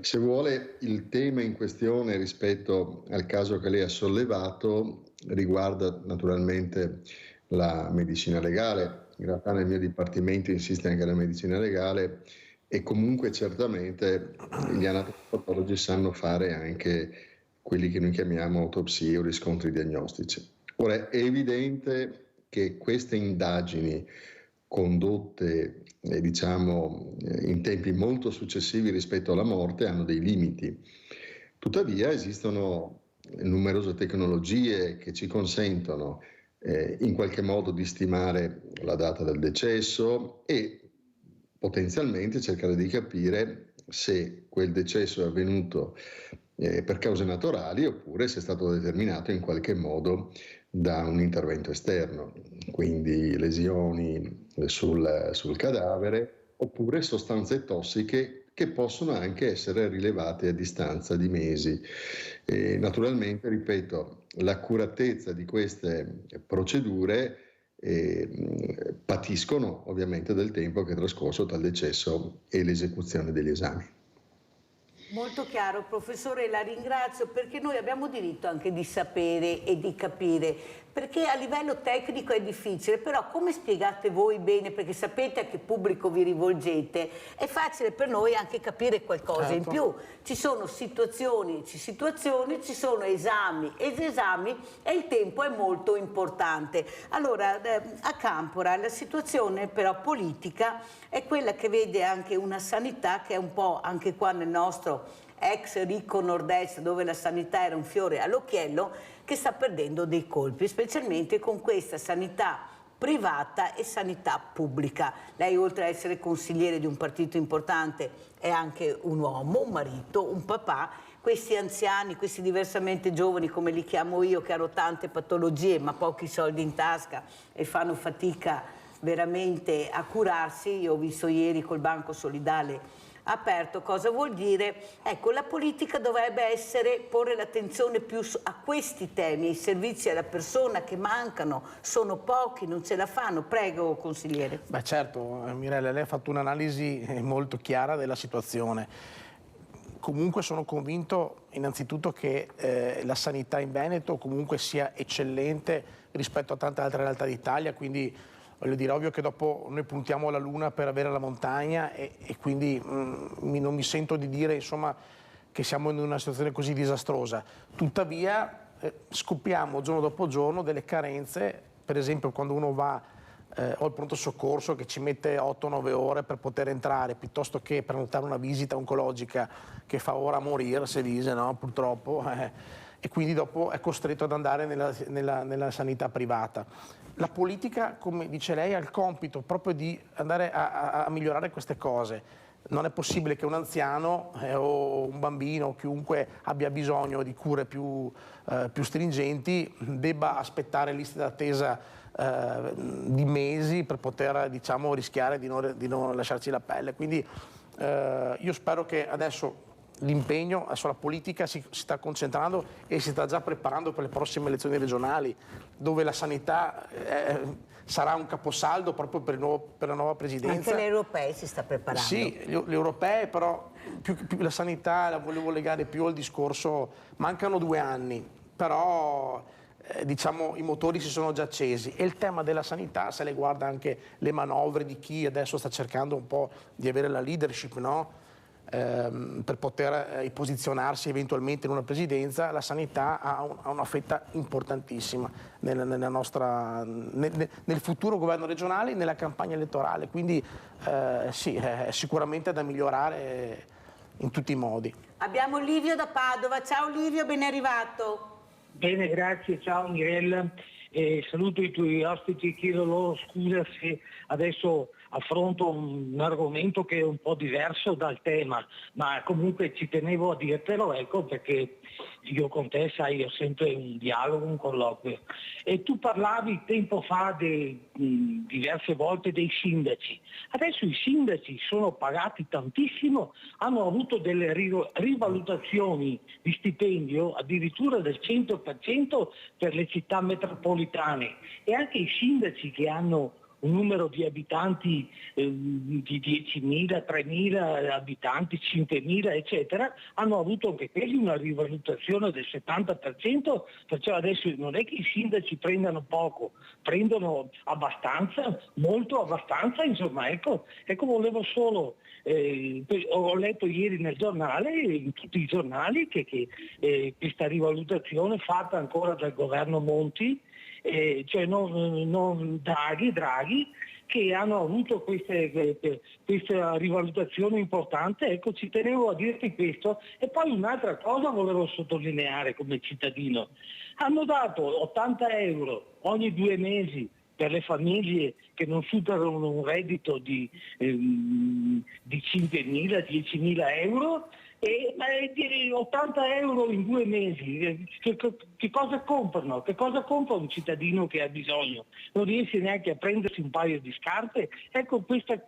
Se vuole, il tema in questione rispetto al caso che lei ha sollevato riguarda naturalmente la medicina legale. In realtà nel mio dipartimento insiste anche la medicina legale e comunque certamente gli anatomopatologi sanno fare anche quelli che noi chiamiamo autopsie o riscontri diagnostici. Ora è evidente che queste indagini condotte in tempi molto successivi rispetto alla morte hanno dei limiti. Tuttavia esistono numerose tecnologie che ci consentono in qualche modo di stimare la data del decesso e potenzialmente cercare di capire se quel decesso è avvenuto per cause naturali oppure se è stato determinato in qualche modo da un intervento esterno, quindi lesioni sul cadavere oppure sostanze tossiche che possono anche essere rilevate a distanza di mesi. E naturalmente, ripeto, l'accuratezza di queste procedure patiscono ovviamente del tempo che è trascorso tra il decesso e l'esecuzione degli esami. Molto chiaro, professore, la ringrazio, perché noi abbiamo diritto anche di sapere e di capire, perché a livello tecnico è difficile, però come spiegate voi bene, perché sapete a che pubblico vi rivolgete, è facile per noi anche capire qualcosa in più. Ci sono situazioni, ci sono esami ed esami e il tempo è molto importante. Allora, a Campora la situazione però politica è quella che vede anche una sanità che è un po' anche qua nel nostro ex ricco nord-est, dove la sanità era un fiore all'occhiello, che sta perdendo dei colpi, specialmente con questa sanità privata e sanità pubblica. Lei, oltre a essere consigliere di un partito importante, è anche un uomo, un marito, un papà. Questi anziani, questi diversamente giovani, come li chiamo io, che hanno tante patologie ma pochi soldi in tasca e fanno fatica veramente a curarsi. Io ho visto ieri col Banco Solidale aperto cosa vuol dire. Ecco, la politica dovrebbe porre l'attenzione più a questi temi, i servizi alla persona che mancano, sono pochi, non ce la fanno. Prego, consigliere. Beh, certo, Mirella, lei ha fatto un'analisi molto chiara della situazione. Comunque sono convinto innanzitutto che la sanità in Veneto comunque sia eccellente rispetto a tante altre realtà d'Italia, quindi voglio dire, ovvio che dopo noi puntiamo alla luna per avere la montagna e quindi non mi sento di dire, insomma, che siamo in una situazione così disastrosa. Tuttavia scopriamo giorno dopo giorno delle carenze, per esempio quando uno va o al pronto soccorso che ci mette 8-9 ore per poter entrare, piuttosto che prenotare una visita oncologica che fa ora morire, si dice, no? Purtroppo, e quindi dopo è costretto ad andare nella sanità privata. La politica, come dice lei, ha il compito proprio di andare a migliorare queste cose. Non è possibile che un anziano o un bambino o chiunque abbia bisogno di cure più stringenti debba aspettare liste d'attesa di mesi per poter, diciamo, rischiare di non lasciarci la pelle. Quindi io spero che adesso l'impegno, adesso la politica si sta concentrando e si sta già preparando per le prossime elezioni regionali, dove la sanità sarà un caposaldo proprio per la nuova presidenza. Anche le europee si sta preparando. Sì, le europee, però più la sanità la volevo legare più al discorso, mancano 2 anni, però diciamo i motori si sono già accesi e il tema della sanità, se le guarda anche le manovre di chi adesso sta cercando un po' di avere la leadership, no? Per poter posizionarsi eventualmente in una presidenza, la sanità ha una fetta importantissima nel futuro governo regionale e nella campagna elettorale, quindi sì, è sicuramente da migliorare in tutti i modi. Abbiamo Livio da Padova. Ciao Livio, ben arrivato. Bene, grazie, ciao Mirella. Saluto i tuoi ospiti, chiedo loro scusa se adesso affronto un argomento che è un po' diverso dal tema, ma comunque ci tenevo a dirtelo, ecco, perché io con te, sai, ho sempre un dialogo, un colloquio. E tu parlavi tempo fa diverse volte dei sindaci. Adesso i sindaci sono pagati tantissimo, hanno avuto delle rivalutazioni di stipendio addirittura del 100% per le città metropolitane, e anche i sindaci che hanno un numero di abitanti di 10.000, 3.000 abitanti, 5.000 eccetera, hanno avuto anche quelli una rivalutazione del 70%, perciò adesso non è che i sindaci prendano poco, prendono abbastanza, molto abbastanza, insomma, ecco volevo solo, ho letto ieri nel giornale, in tutti i giornali, che questa rivalutazione fatta ancora dal governo Monti, cioè non Draghi, che hanno avuto questa rivalutazione importante. Ecco, ci tenevo a dirti questo. E poi un'altra cosa volevo sottolineare come cittadino. Hanno dato 80 euro ogni 2 mesi per le famiglie che non superano un reddito di 5.000, 10.000 euro, e 80 euro in 2 mesi, che cosa comprano? Che cosa compra un cittadino che ha bisogno? Non riesce neanche a prendersi un paio di scarpe? Ecco, queste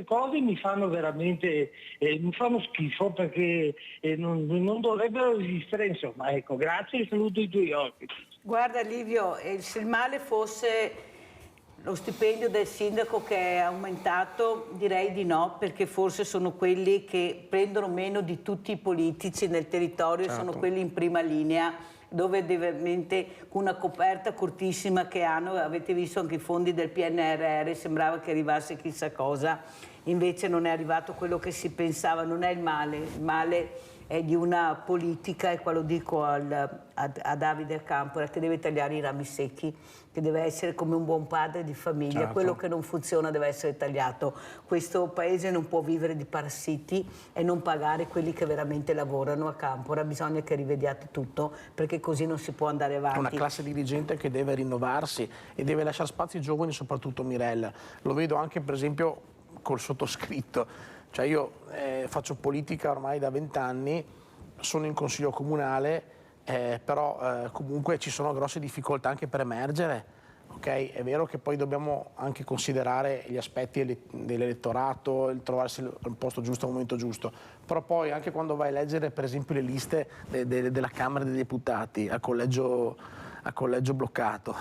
cose mi fanno veramente mi fanno schifo, perché non dovrebbero esistere, insomma. Ecco, grazie e saluto i tuoi ospiti. Guarda Livio, se il male fosse lo stipendio del sindaco che è aumentato, direi di no, perché forse sono quelli che prendono meno di tutti i politici nel territorio, certo. Sono quelli in prima linea, dove ovviamente con una coperta cortissima che hanno, avete visto anche i fondi del PNRR, sembrava che arrivasse chissà cosa, invece non è arrivato quello che si pensava. Non è il male è di una politica, e qua lo dico a Davide Campora, che deve tagliare i rami secchi, che deve essere come un buon padre di famiglia, certo. Quello che non funziona deve essere tagliato. Questo paese non può vivere di parassiti e non pagare quelli che veramente lavorano a Campora, bisogna che rivediate tutto, perché così non si può andare avanti. È una classe dirigente che deve rinnovarsi e deve lasciare spazio ai giovani, soprattutto Mirella. Lo vedo anche per esempio col sottoscritto. Cioè io faccio politica ormai da 20 anni, sono in consiglio comunale, però comunque ci sono grosse difficoltà anche per emergere. Okay? È vero che poi dobbiamo anche considerare gli aspetti dell'elettorato, il trovarsi al posto giusto al momento giusto, però poi anche quando vai a leggere per esempio le liste della Camera dei Deputati a collegio bloccato,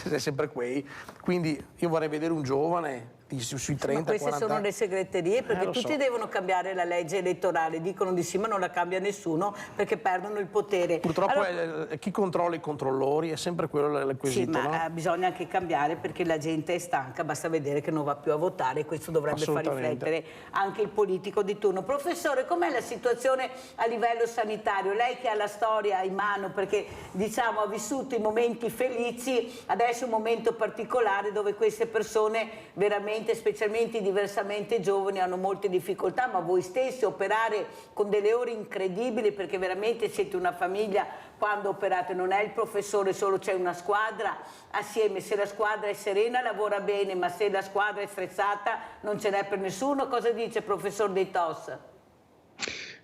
è sempre quei. Quindi io vorrei vedere un giovane sui 30, ma queste 40 sono le segreterie, perché tutti devono cambiare la legge elettorale, dicono di sì ma non la cambia nessuno perché perdono il potere. Purtroppo allora, chi controlla i controllori è sempre quello il quesito. Sì, ma no? Bisogna anche cambiare perché la gente è stanca, basta vedere che non va più a votare e questo dovrebbe far riflettere anche il politico di turno. Professore, com'è la situazione a livello sanitario? Lei che ha la storia in mano, perché diciamo ha vissuto i momenti felici, adesso è un momento particolare dove queste persone veramente, specialmente i diversamente giovani, hanno molte difficoltà, ma voi stessi operare con delle ore incredibili, perché veramente siete una famiglia quando operate, non è il professore solo, c'è una squadra assieme, se la squadra è serena lavora bene, ma se la squadra è stressata non ce n'è per nessuno. Cosa dice professor De Tos?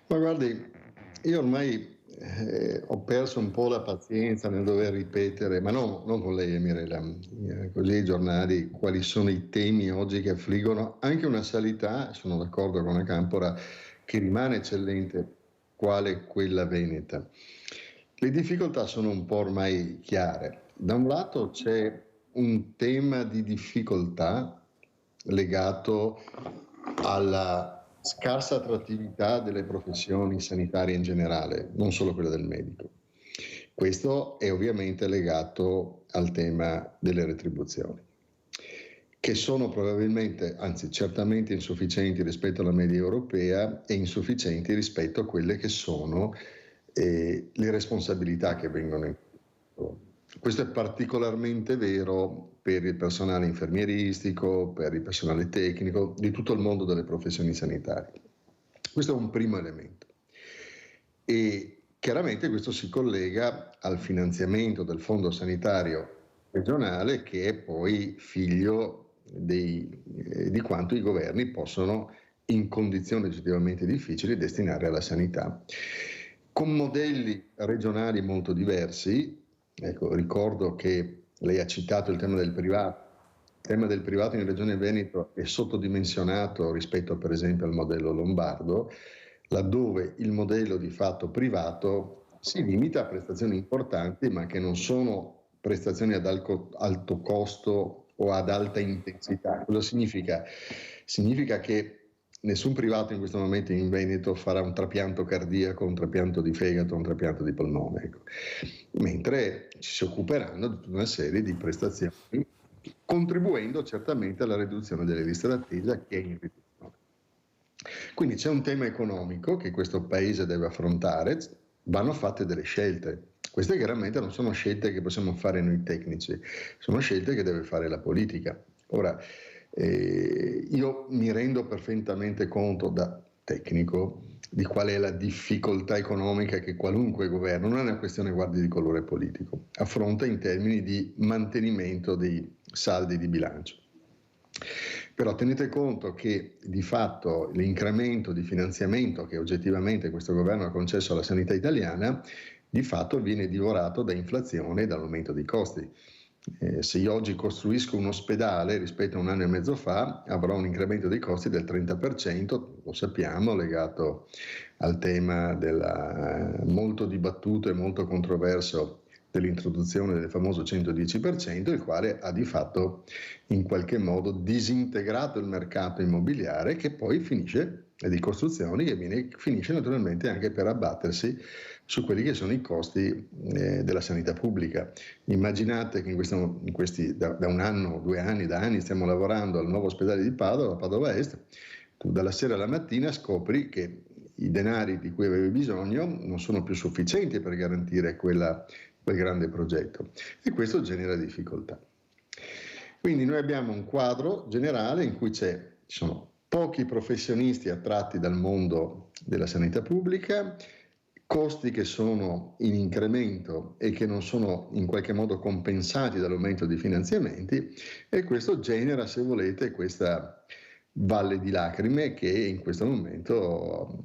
Ma guardi, io ormai ho perso un po' la pazienza nel dover ripetere, ma non con lei Mirella, così i giornali, quali sono i temi oggi che affliggono anche una sanità, sono d'accordo con la Campora, che rimane eccellente, quale quella veneta. Le difficoltà sono un po' ormai chiare. Da un lato c'è un tema di difficoltà legato alla scarsa attrattività delle professioni sanitarie in generale, non solo quella del medico. Questo è ovviamente legato al tema delle retribuzioni, che sono probabilmente, anzi certamente insufficienti rispetto alla media europea e insufficienti rispetto a quelle che sono le responsabilità che vengono in conto. Questo è particolarmente vero per il personale infermieristico, per il personale tecnico, di tutto il mondo delle professioni sanitarie. Questo è un primo elemento. E chiaramente questo si collega al finanziamento del Fondo Sanitario regionale, che è poi figlio di quanto i governi possono, in condizioni oggettivamente difficili, destinare alla sanità. Con modelli regionali molto diversi. Ecco, ricordo che lei ha citato il tema del privato. Il tema del privato in Regione Veneto è sottodimensionato rispetto per esempio al modello lombardo, laddove il modello di fatto privato si limita a prestazioni importanti, ma che non sono prestazioni ad alto costo o ad alta intensità. Cosa significa? Significa che nessun privato in questo momento in Veneto farà un trapianto cardiaco, un trapianto di fegato, un trapianto di polmone, ecco. Mentre ci si occuperanno di tutta una serie di prestazioni, contribuendo certamente alla riduzione delle liste d'attesa che è in riduzione. Quindi c'è un tema economico che questo Paese deve affrontare, vanno fatte delle scelte. Queste chiaramente non sono scelte che possiamo fare noi tecnici, sono scelte che deve fare la politica. Ora, io mi rendo perfettamente conto da tecnico di qual è la difficoltà economica che qualunque governo, non è una questione guardi di colore politico, affronta in termini di mantenimento dei saldi di bilancio. Però tenete conto che di fatto l'incremento di finanziamento che oggettivamente questo governo ha concesso alla sanità italiana di fatto viene divorato da inflazione e dall'aumento dei costi. Se io oggi costruisco un ospedale rispetto a un anno e mezzo fa avrò un incremento dei costi del 30%, lo sappiamo, legato al tema molto dibattuto e molto controverso dell'introduzione del famoso 110%, il quale ha di fatto in qualche modo disintegrato il mercato immobiliare, che poi finisce, di costruzioni, che finisce naturalmente anche per abbattersi su quelli che sono i costi della sanità pubblica. Immaginate che da un anno, 2 anni, da anni stiamo lavorando al nuovo ospedale di Padova, Padova Est. Tu dalla sera alla mattina scopri che i denari di cui avevi bisogno non sono più sufficienti per garantire quel grande progetto, e questo genera difficoltà. Quindi noi abbiamo un quadro generale in cui ci sono pochi professionisti attratti dal mondo della sanità pubblica, costi che sono in incremento e che non sono in qualche modo compensati dall'aumento di finanziamenti, e questo genera, se volete, questa valle di lacrime che in questo momento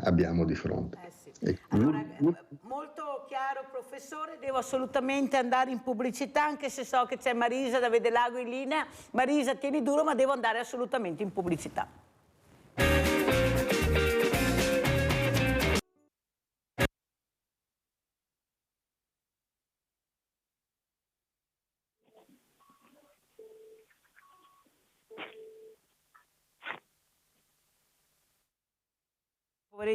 abbiamo di fronte. Sì. Allora, molto chiaro professore, devo assolutamente andare in pubblicità, anche se so che c'è Marisa da Vedelago in linea. Marisa, tieni duro, ma devo andare assolutamente in pubblicità.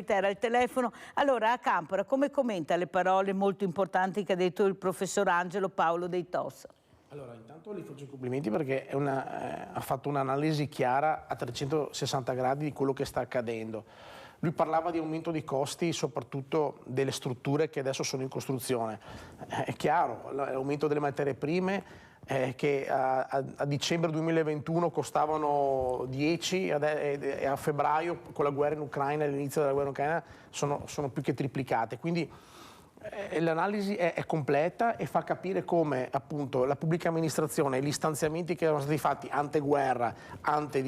Era il telefono. Allora, a Campora, come commenta le parole molto importanti che ha detto il professor Angelo Paolo Dei Tos? Allora, intanto gli faccio i complimenti perché ha fatto un'analisi chiara a 360 gradi di quello che sta accadendo. Lui parlava di aumento di costi, soprattutto delle strutture che adesso sono in costruzione. È chiaro, l'aumento delle materie prime, che a dicembre 2021 costavano 10 e a febbraio con la guerra in Ucraina, all'inizio della guerra in Ucraina, sono più che triplicate. Quindi l'analisi è completa e fa capire come appunto la pubblica amministrazione e gli stanziamenti che erano stati fatti ante guerra, ante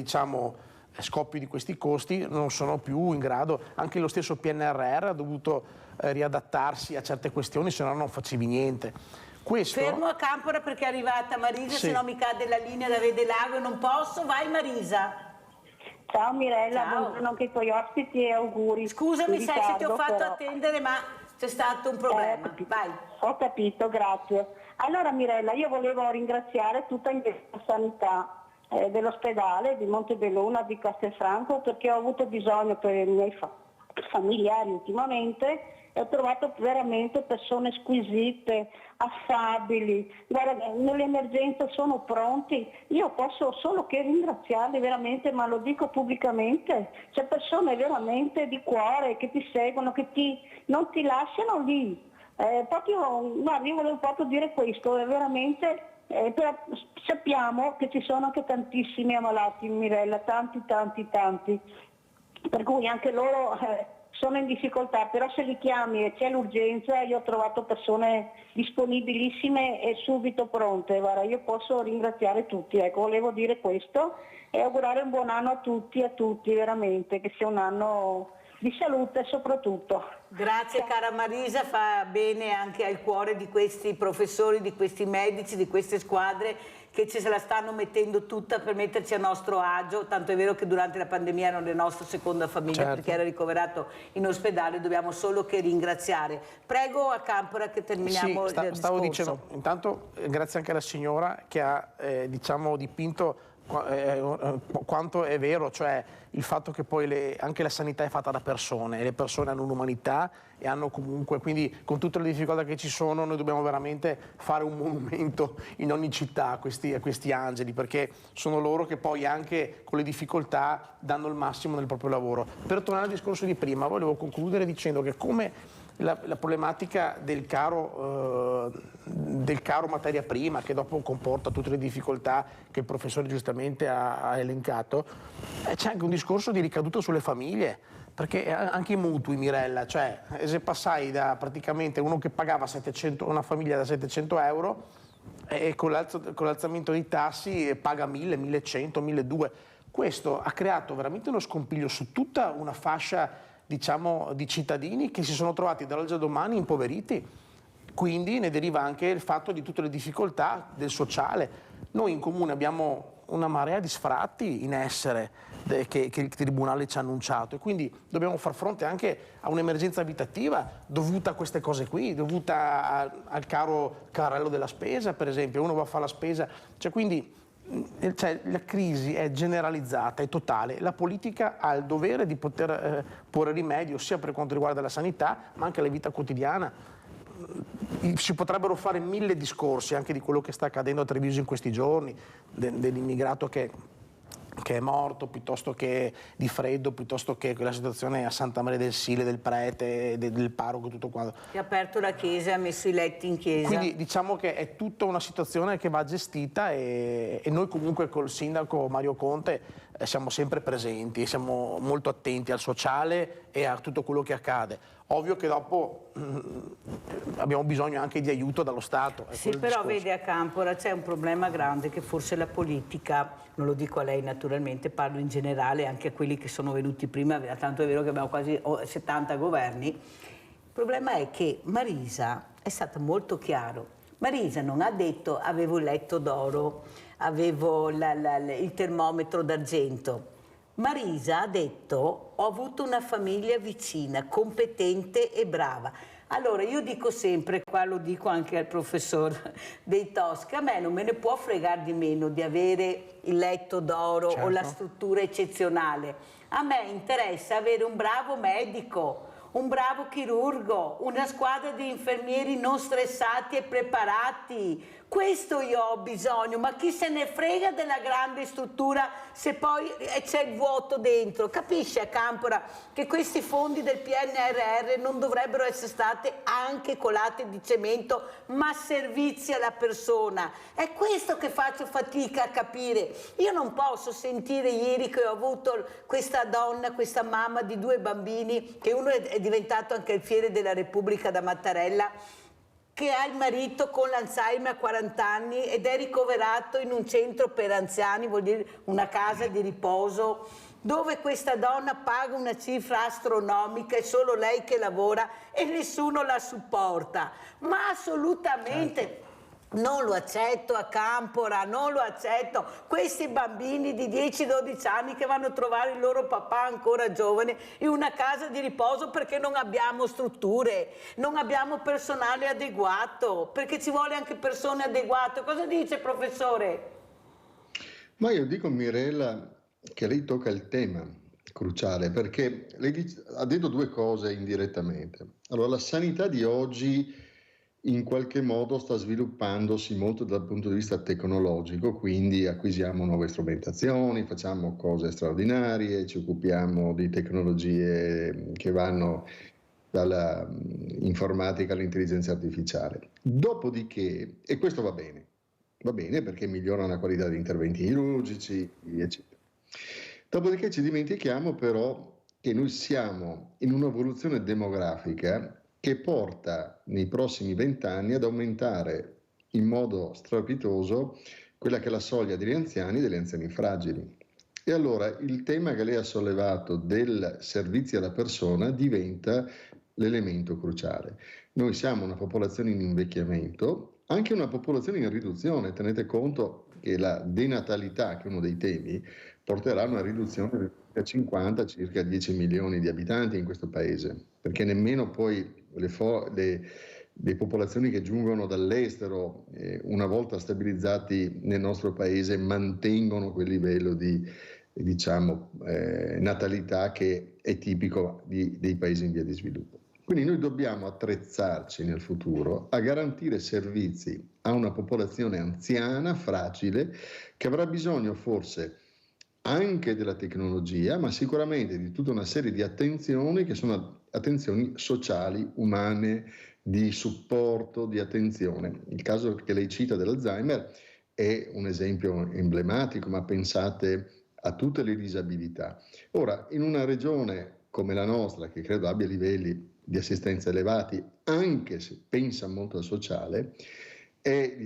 scoppio di questi costi, non sono più in grado. Anche lo stesso PNRR ha dovuto riadattarsi a certe questioni, se no non facevi niente. Fermo a Campora perché è arrivata Marisa, sì. Se no mi cade la linea da Vedelago e non posso. Vai Marisa. Ciao Mirella, Ciao. Buongiorno anche ai tuoi ospiti e auguri. Scusami se ti ho fatto attendere, ma c'è stato un problema. Vai. Ho capito, grazie. Allora Mirella, io volevo ringraziare tutta la sanità dell'ospedale di Montebelluna di Castelfranco, perché ho avuto bisogno per i miei familiari ultimamente. Ho trovato veramente persone squisite, affabili, guarda, nell'emergenza sono pronti. Io posso solo che ringraziarli veramente, ma lo dico pubblicamente. C'è persone veramente di cuore che ti seguono, che non ti lasciano lì. Guarda, io volevo proprio dire questo, veramente. Sappiamo che ci sono anche tantissimi ammalati in Mirella, tanti, per cui anche loro sono in difficoltà, però se li chiami e c'è l'urgenza, io ho trovato persone disponibilissime e subito pronte. Guarda, io posso ringraziare tutti, ecco, volevo dire questo e augurare un buon anno a tutti, veramente, che sia un anno di salute soprattutto. Grazie cara Marisa, fa bene anche al cuore di questi professori, di questi medici, di queste squadre che ce la stanno mettendo tutta per metterci a nostro agio, tanto è vero che durante la pandemia erano la nostra seconda famiglia, certo, perché era ricoverato in ospedale, dobbiamo solo che ringraziare. Prego a Campora che terminiamo il discorso. Stavo dicendo, intanto grazie anche alla signora che ha dipinto quanto è vero, cioè il fatto che poi anche la sanità è fatta da persone e le persone hanno un'umanità e hanno comunque, quindi con tutte le difficoltà che ci sono, noi dobbiamo veramente fare un monumento in ogni città a questi angeli, perché sono loro che poi anche con le difficoltà danno il massimo nel proprio lavoro. Per tornare al discorso di prima, volevo concludere dicendo che come la problematica del caro materia prima, che dopo comporta tutte le difficoltà che il professore giustamente ha elencato, c'è anche un discorso di ricaduta sulle famiglie, perché anche i mutui, Mirella, cioè se passai da praticamente uno che pagava una famiglia da 700 euro e con l'alzamento dei tassi paga 1000, 1100, 1200, questo ha creato veramente uno scompiglio su tutta una fascia, diciamo, di cittadini che si sono trovati dall'oggi al domani impoveriti. Quindi ne deriva anche il fatto di tutte le difficoltà del sociale. Noi in comune abbiamo una marea di sfratti in essere che il Tribunale ci ha annunciato, e quindi dobbiamo far fronte anche a un'emergenza abitativa dovuta a queste cose qui, dovuta al caro carrello della spesa, per esempio. Uno va a fare la spesa, quindi la crisi è generalizzata, è totale. La politica ha il dovere di poter porre rimedio sia per quanto riguarda la sanità ma anche la vita quotidiana. Si potrebbero fare 1000 discorsi anche di quello che sta accadendo a Treviso in questi giorni, dell'immigrato che è morto, piuttosto che di freddo, piuttosto che quella situazione a Santa Maria del Sile, del prete, del parroco, tutto quanto. Che ha aperto la chiesa e ha messo i letti in chiesa. Quindi diciamo che è tutta una situazione che va gestita e noi comunque col sindaco Mario Conte siamo sempre presenti, siamo molto attenti al sociale e a tutto quello che accade. Ovvio che dopo abbiamo bisogno anche di aiuto dallo Stato. Sì, però vede a Campora c'è un problema grande che forse la politica, non lo dico a lei naturalmente, parlo in generale anche a quelli che sono venuti prima, tanto è vero che abbiamo quasi 70 governi. Il problema è che Marisa è stata molto chiaro. Marisa non ha detto avevo il letto d'oro, avevo il termometro d'argento. Marisa ha detto ho avuto una famiglia vicina, competente e brava. Allora io dico sempre, qua lo dico anche al professor Dei Toschi, a me non me ne può fregare di meno di avere il letto d'oro o la struttura eccezionale. A me interessa avere un bravo medico, un bravo chirurgo, una squadra di infermieri non stressati e preparati. Questo io ho bisogno, ma chi se ne frega della grande struttura se poi c'è il vuoto dentro? Capisce a Campora che questi fondi del PNRR non dovrebbero essere stati anche colate di cemento, ma servizi alla persona? È questo che faccio fatica a capire. Io non posso sentire ieri che ho avuto questa donna, questa mamma di 2 bambini, che uno è diventato anche il fiere della Repubblica da Mattarella, che ha il marito con l'Alzheimer a 40 anni ed è ricoverato in un centro per anziani, vuol dire una casa di riposo, dove questa donna paga una cifra astronomica, è solo lei che lavora e nessuno la supporta. Ma assolutamente... Non lo accetto a Campora, non lo accetto. Questi bambini di 10-12 anni che vanno a trovare il loro papà ancora giovane in una casa di riposo perché non abbiamo strutture, non abbiamo personale adeguato, perché ci vuole anche persone adeguate. Cosa dice, professore? Ma io dico, Mirella, che lei tocca il tema cruciale, perché lei ha detto 2 cose indirettamente. Allora, la sanità di oggi in qualche modo sta sviluppandosi molto dal punto di vista tecnologico, quindi acquisiamo nuove strumentazioni, facciamo cose straordinarie, ci occupiamo di tecnologie che vanno dalla informatica all'intelligenza artificiale. Dopodiché, e questo va bene perché migliora la qualità degli interventi chirurgici, eccetera. Dopodiché ci dimentichiamo però che noi siamo in un'evoluzione demografica che porta nei prossimi 20 anni ad aumentare in modo strepitoso quella che è la soglia degli anziani e degli anziani fragili. E allora il tema che lei ha sollevato del servizio alla persona diventa l'elemento cruciale. Noi siamo una popolazione in invecchiamento, anche una popolazione in riduzione. Tenete conto che la denatalità, che è uno dei temi, porterà a una riduzione del 2050 circa 10 milioni di abitanti in questo paese, perché nemmeno poi le popolazioni che giungono dall'estero, una volta stabilizzati nel nostro paese, mantengono quel livello di natalità che è tipico dei paesi in via di sviluppo. Quindi noi dobbiamo attrezzarci nel futuro a garantire servizi a una popolazione anziana, fragile, che avrà bisogno forse anche della tecnologia, ma sicuramente di tutta una serie di attenzioni che sono attenzioni sociali, umane, di supporto, di attenzione. Il caso che lei cita dell'Alzheimer è un esempio emblematico, ma pensate a tutte le disabilità. Ora, in una regione come la nostra, che credo abbia livelli di assistenza elevati, anche se pensa molto al sociale, è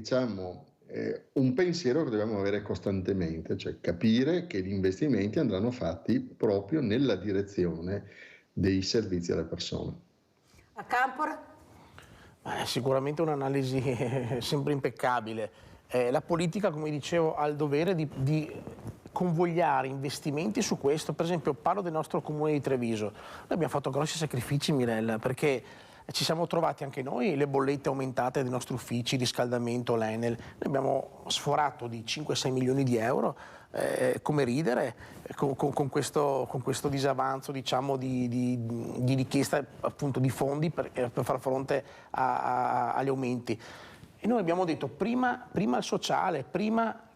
un pensiero che dobbiamo avere costantemente, cioè capire che gli investimenti andranno fatti proprio nella direzione dei servizi alle persone. A Campora? È sicuramente un'analisi sempre impeccabile. La politica, come dicevo, ha il dovere di convogliare investimenti su questo. Per esempio, parlo del nostro comune di Treviso. Noi abbiamo fatto grossi sacrifici, Mirella, perché ci siamo trovati anche noi le bollette aumentate dei nostri uffici, riscaldamento, l'Enel. Noi abbiamo sforato di 5-6 milioni di euro, come ridere, con questo disavanzo, diciamo, di richiesta appunto di fondi per far fronte agli aumenti. E noi abbiamo detto prima il sociale, prima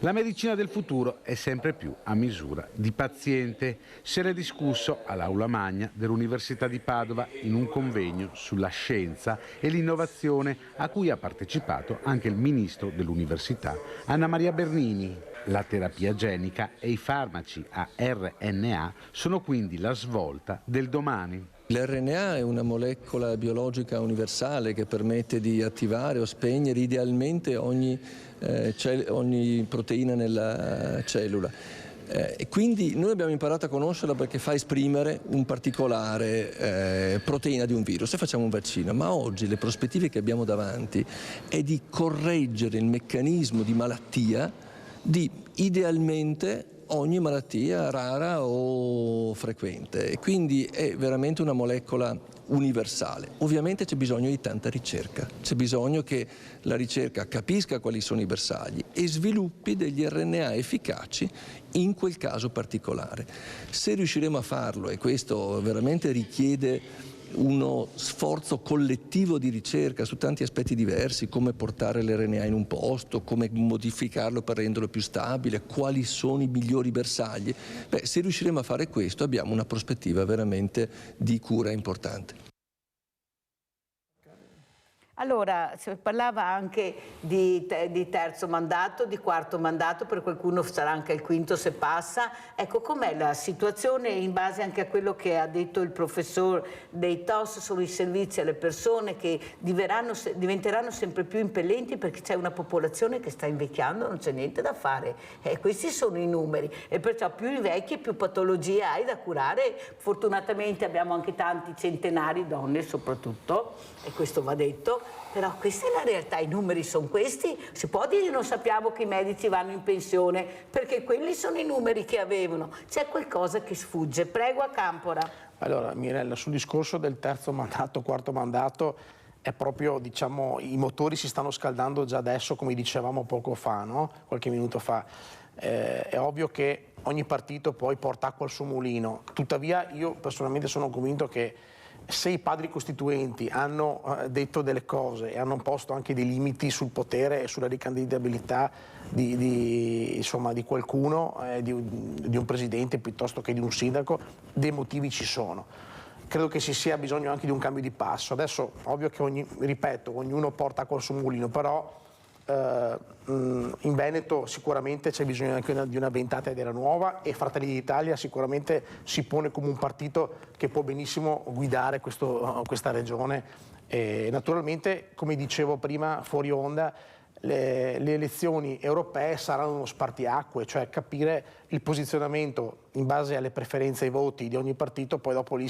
La medicina del futuro è sempre più a misura di paziente. Se ne è discusso all'Aula Magna dell'Università di Padova in un convegno sulla scienza e l'innovazione a cui ha partecipato anche il ministro dell'Università, Anna Maria Bernini. La terapia genica e i farmaci a RNA sono quindi la svolta del domani. L'RNA è una molecola biologica universale che permette di attivare o spegnere idealmente ogni proteina nella cellula. E quindi noi abbiamo imparato a conoscerla perché fa esprimere un particolare proteina di un virus e facciamo un vaccino, ma oggi le prospettive che abbiamo davanti è di correggere il meccanismo di malattia di idealmente ogni malattia rara o frequente, e quindi è veramente una molecola universale. Ovviamente c'è bisogno di tanta ricerca, c'è bisogno che la ricerca capisca quali sono i bersagli e sviluppi degli RNA efficaci in quel caso particolare. Se riusciremo a farlo, e questo veramente richiede uno sforzo collettivo di ricerca su tanti aspetti diversi, come portare l'RNA in un posto, come modificarlo per renderlo più stabile, quali sono i migliori bersagli. Se riusciremo a fare questo abbiamo una prospettiva veramente di cura importante. Allora, si parlava anche di terzo mandato, di quarto mandato, per qualcuno sarà anche il quinto se passa. Ecco, com'è la situazione in base anche a quello che ha detto il professor dei TOS sui servizi alle persone che diventeranno sempre più impellenti perché c'è una popolazione che sta invecchiando, non c'è niente da fare. Questi sono i numeri e perciò più invecchi più patologie hai da curare. Fortunatamente abbiamo anche tanti centenari, donne soprattutto, e questo va detto. Però questa è la realtà, i numeri sono questi, si può dire non sappiamo che i medici vanno in pensione perché quelli sono i numeri che avevano, c'è qualcosa che sfugge. Prego a Campora. Allora Mirella, sul discorso del terzo mandato, quarto mandato, è proprio, diciamo, i motori si stanno scaldando già adesso, come dicevamo poco fa, no? Qualche minuto fa. È ovvio che ogni partito poi porta acqua al suo mulino, tuttavia io personalmente sono convinto che se i padri costituenti hanno detto delle cose e hanno posto anche dei limiti sul potere e sulla ricandidabilità di qualcuno, di un presidente piuttosto che di un sindaco, dei motivi ci sono. Credo che ci sia bisogno anche di un cambio di passo. Adesso, ovvio che ognuno porta acqua al suo mulino, però in Veneto sicuramente c'è bisogno anche di una ventata idea nuova e Fratelli d'Italia sicuramente si pone come un partito che può benissimo guidare questa regione. E naturalmente, come dicevo prima fuori onda, le elezioni europee saranno uno spartiacque, cioè capire il posizionamento in base alle preferenze e ai voti di ogni partito, poi dopo lì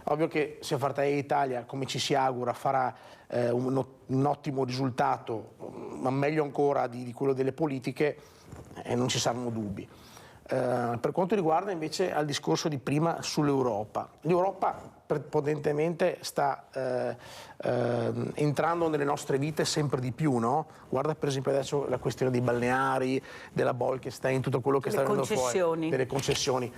ovvio che se Fratelli d'Italia, come ci si augura, farà un ottimo risultato, ma meglio ancora di quello delle politiche, non ci saranno dubbi. Per quanto riguarda invece al discorso di prima sull'Europa, l'Europa prepotentemente sta entrando nelle nostre vite sempre di più, no? Guarda per esempio adesso la questione dei balneari, della Bolkestein, tutto quello che sta venendo fuori, delle concessioni.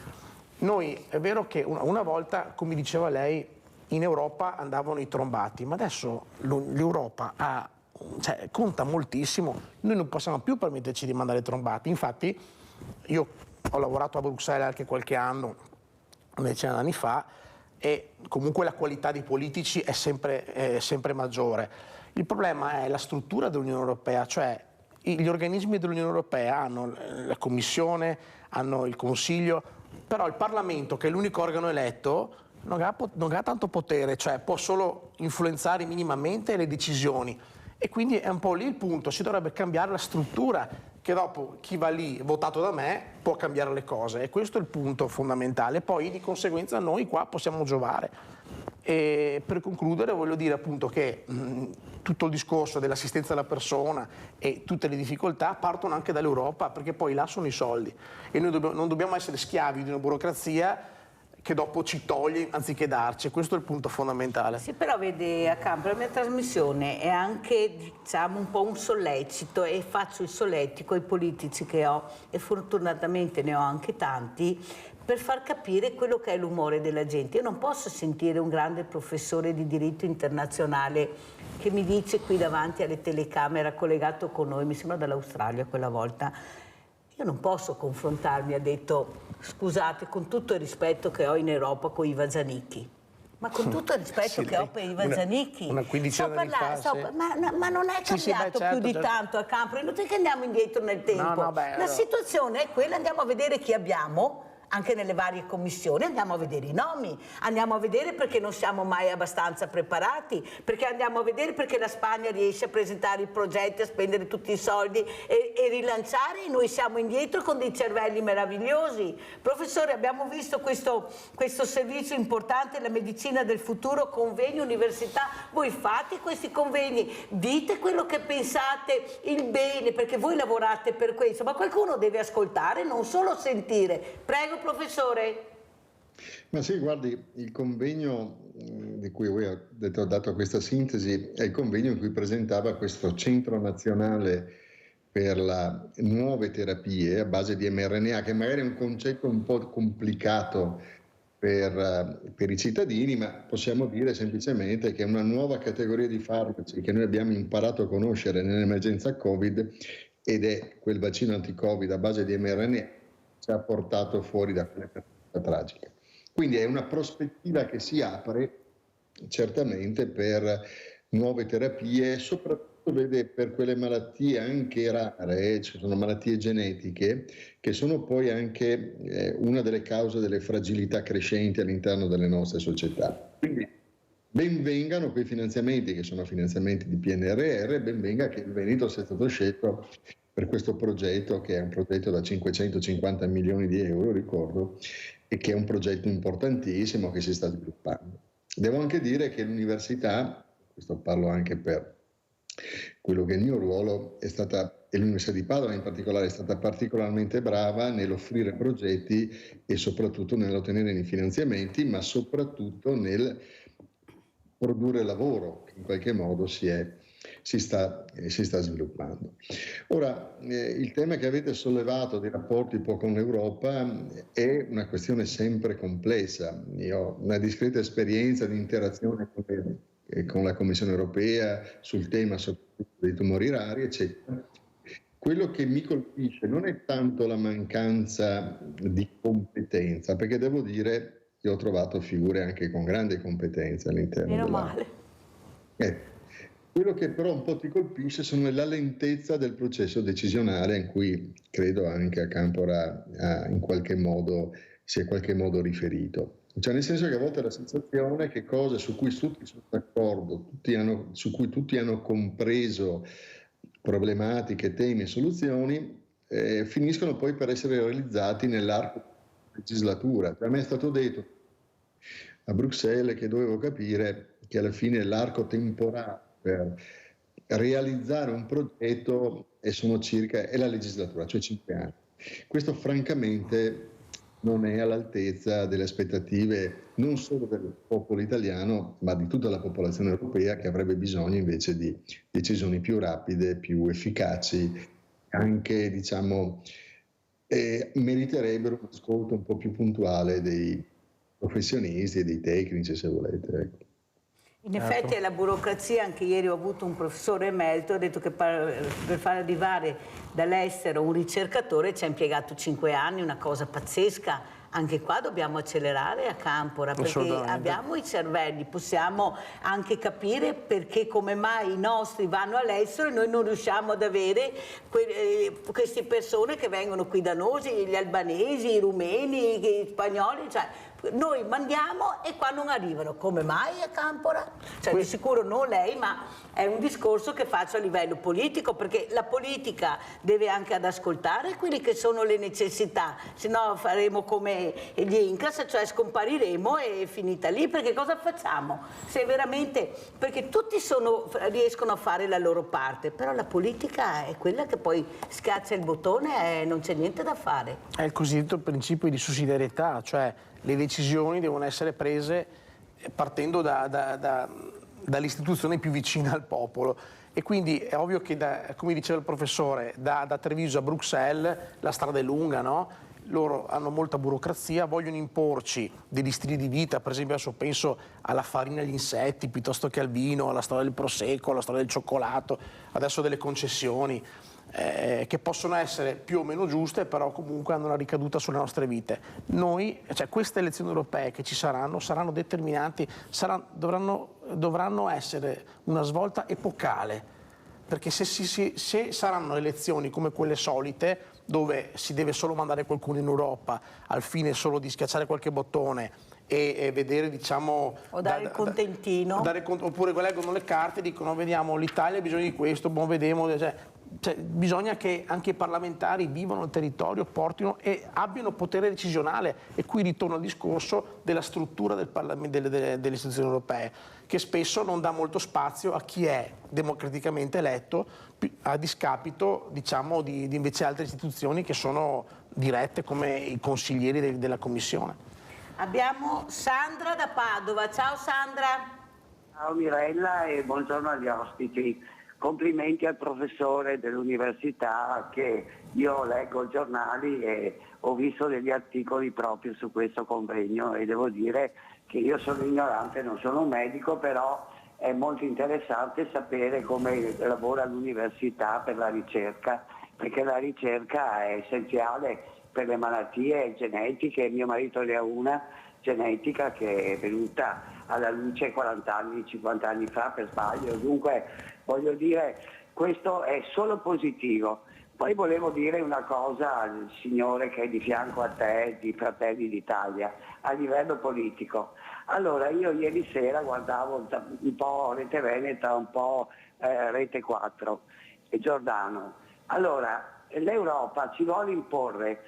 Noi è vero che una volta, come diceva lei, in Europa andavano i trombati, ma adesso l'Europa conta moltissimo, noi non possiamo più permetterci di mandare trombati. Infatti io ho lavorato a Bruxelles anche qualche anno, una decina di anni fa, e comunque la qualità dei politici è sempre maggiore. Il problema è la struttura dell'Unione Europea, cioè gli organismi dell'Unione Europea hanno la Commissione, hanno il Consiglio, però il Parlamento, che è l'unico organo eletto, non ha tanto potere, cioè può solo influenzare minimamente le decisioni. E quindi è un po' lì il punto, si dovrebbe cambiare la struttura, che dopo chi va lì votato da me può cambiare le cose, e questo è il punto fondamentale. Poi di conseguenza noi qua possiamo giovare. E per concludere voglio dire appunto che tutto il discorso dell'assistenza alla persona e tutte le difficoltà partono anche dall'Europa, perché poi là sono i soldi e noi non dobbiamo essere schiavi di una burocrazia che dopo ci toglie anziché darci, questo è il punto fondamentale. Sì, però vede a Campo, la mia trasmissione è anche, diciamo, un po' un sollecito, e faccio il solletico ai politici che ho, e fortunatamente ne ho anche tanti, per far capire quello che è l'umore della gente. Io non posso sentire un grande professore di diritto internazionale che mi dice qui davanti alle telecamere, collegato con noi, mi sembra dall'Australia quella volta, io non posso confrontarmi, ha detto, scusate, con tutto il rispetto che ho in Europa con i Vazanicchi. Ma con tutto il rispetto che ho per i Vazanicchi, una quindicina di fa, ma non è cambiato più di tanto a Campora, non è che andiamo indietro nel tempo. La situazione è quella, andiamo a vedere chi abbiamo, anche nelle varie commissioni, andiamo a vedere i nomi, andiamo a vedere perché non siamo mai abbastanza preparati, perché andiamo a vedere perché la Spagna riesce a presentare i progetti, a spendere tutti i soldi e rilanciare, e noi siamo indietro con dei cervelli meravigliosi. Professore, abbiamo visto questo servizio importante, la medicina del futuro, convegni, università, voi fate questi convegni, dite quello che pensate, il bene, perché voi lavorate per questo, ma qualcuno deve ascoltare, non solo sentire. Prego, professore. Ma sì, guardi, il convegno di cui voi avete dato questa sintesi è il convegno in cui presentava questo Centro Nazionale per le nuove terapie a base di mRNA, che magari è un concetto un po' complicato per i cittadini, ma possiamo dire semplicemente che è una nuova categoria di farmaci che noi abbiamo imparato a conoscere nell'emergenza Covid, ed è quel vaccino anti-Covid a base di mRNA ci ha portato fuori da quella tragica. Quindi è una prospettiva che si apre certamente per nuove terapie, soprattutto vede per quelle malattie anche rare, ci sono malattie genetiche che sono poi anche una delle cause delle fragilità crescenti all'interno delle nostre società. Quindi ben vengano quei finanziamenti che sono finanziamenti di PNRR, ben venga che il Veneto sia stato scelto per questo progetto, che è un progetto da 550 milioni di euro, ricordo, e che è un progetto importantissimo che si sta sviluppando. Devo anche dire che l'università, questo parlo anche per quello che è il mio ruolo, è stata, e l'Università di Padova in particolare, è stata particolarmente brava nell'offrire progetti e soprattutto nell'ottenere i finanziamenti, ma soprattutto nel produrre lavoro, che in qualche modo si sta sviluppando. Ora, il tema che avete sollevato dei rapporti poi con l'Europa è una questione sempre complessa. Io ho una discreta esperienza di interazione con la Commissione europea sul tema soprattutto dei tumori rari, eccetera. Quello che mi colpisce non è tanto la mancanza di competenza, perché devo dire che ho trovato figure anche con grande competenza all'interno Meno male. Quello che però un po' ti colpisce sono la lentezza del processo decisionale, in cui credo anche a Campora si è in qualche modo riferito. Cioè, nel senso che a volte la sensazione è che cose su cui tutti sono d'accordo, su cui tutti hanno compreso problematiche, temi e soluzioni, finiscono poi per essere realizzati nell'arco della legislatura. A me è stato detto a Bruxelles che dovevo capire che alla fine l'arco temporale per realizzare un progetto è la legislatura, cioè 5 anni. Questo francamente non è all'altezza delle aspettative non solo del popolo italiano, ma di tutta la popolazione europea, che avrebbe bisogno invece di decisioni più rapide, più efficaci, anche meriterebbero un ascolto un po' più puntuale dei professionisti e dei tecnici, se volete. Ecco. In effetti è la burocrazia. Anche ieri ho avuto un professore emerito, ha detto che per far arrivare dall'estero un ricercatore ci ha impiegato 5 anni, una cosa pazzesca. Anche qua dobbiamo accelerare a Campora, perché abbiamo i cervelli, possiamo anche capire perché, come mai i nostri vanno all'estero e noi non riusciamo ad avere queste persone che vengono qui da noi, gli albanesi, i rumeni, gli spagnoli, cioè noi mandiamo e qua non arrivano. Come mai a Campora? Cioè, di sicuro non lei, ma è un discorso che faccio a livello politico, perché la politica deve anche ad ascoltare quelle che sono le necessità, se no faremo come gli Incas, cioè scompariremo e è finita lì. Perché cosa facciamo? Se veramente, perché tutti riescono a fare la loro parte, però la politica è quella che poi schiaccia il bottone e non c'è niente da fare. È il cosiddetto principio di sussidiarietà, cioè le decisioni devono essere prese partendo dall'istituzione più vicina al popolo. E quindi è ovvio che, come diceva il professore, da Treviso a Bruxelles la strada è lunga, no? Loro hanno molta burocrazia, vogliono imporci degli stili di vita, per esempio adesso penso alla farina agli insetti piuttosto che al vino, alla storia del prosecco, alla storia del cioccolato, adesso delle concessioni. che possono essere più o meno giuste, però comunque hanno una ricaduta sulle nostre vite. Queste elezioni europee che ci saranno determinanti, dovranno essere una svolta epocale, perché se saranno elezioni come quelle solite, dove si deve solo mandare qualcuno in Europa al fine solo di schiacciare qualche bottone e vedere, diciamo, o dare il contentino, oppure leggono le carte e dicono vediamo l'Italia ha bisogno di questo, vedremo, cioè, bisogna che anche i parlamentari vivano il territorio, portino e abbiano potere decisionale, e qui ritorno al discorso della struttura delle istituzioni europee, che spesso non dà molto spazio a chi è democraticamente eletto, a discapito, diciamo, di invece altre istituzioni che sono dirette, come i consiglieri della Commissione. Abbiamo Sandra da Padova. Ciao Sandra. Ciao Mirella e buongiorno agli ospiti. Complimenti al professore dell'università, che io leggo giornali e ho visto degli articoli proprio su questo convegno, e devo dire che io sono ignorante, non sono un medico, però è molto interessante sapere come lavora l'università per la ricerca, perché la ricerca è essenziale per le malattie genetiche. Mio marito ne ha una genetica che è venuta alla luce 40 anni, 50 anni fa per sbaglio, dunque voglio dire, questo è solo positivo. Poi volevo dire una cosa al signore che è di fianco a te, di Fratelli d'Italia, a livello politico. Allora, io ieri sera guardavo un po' Rete Veneta, un po' Rete 4 e Giordano. Allora, l'Europa ci vuole imporre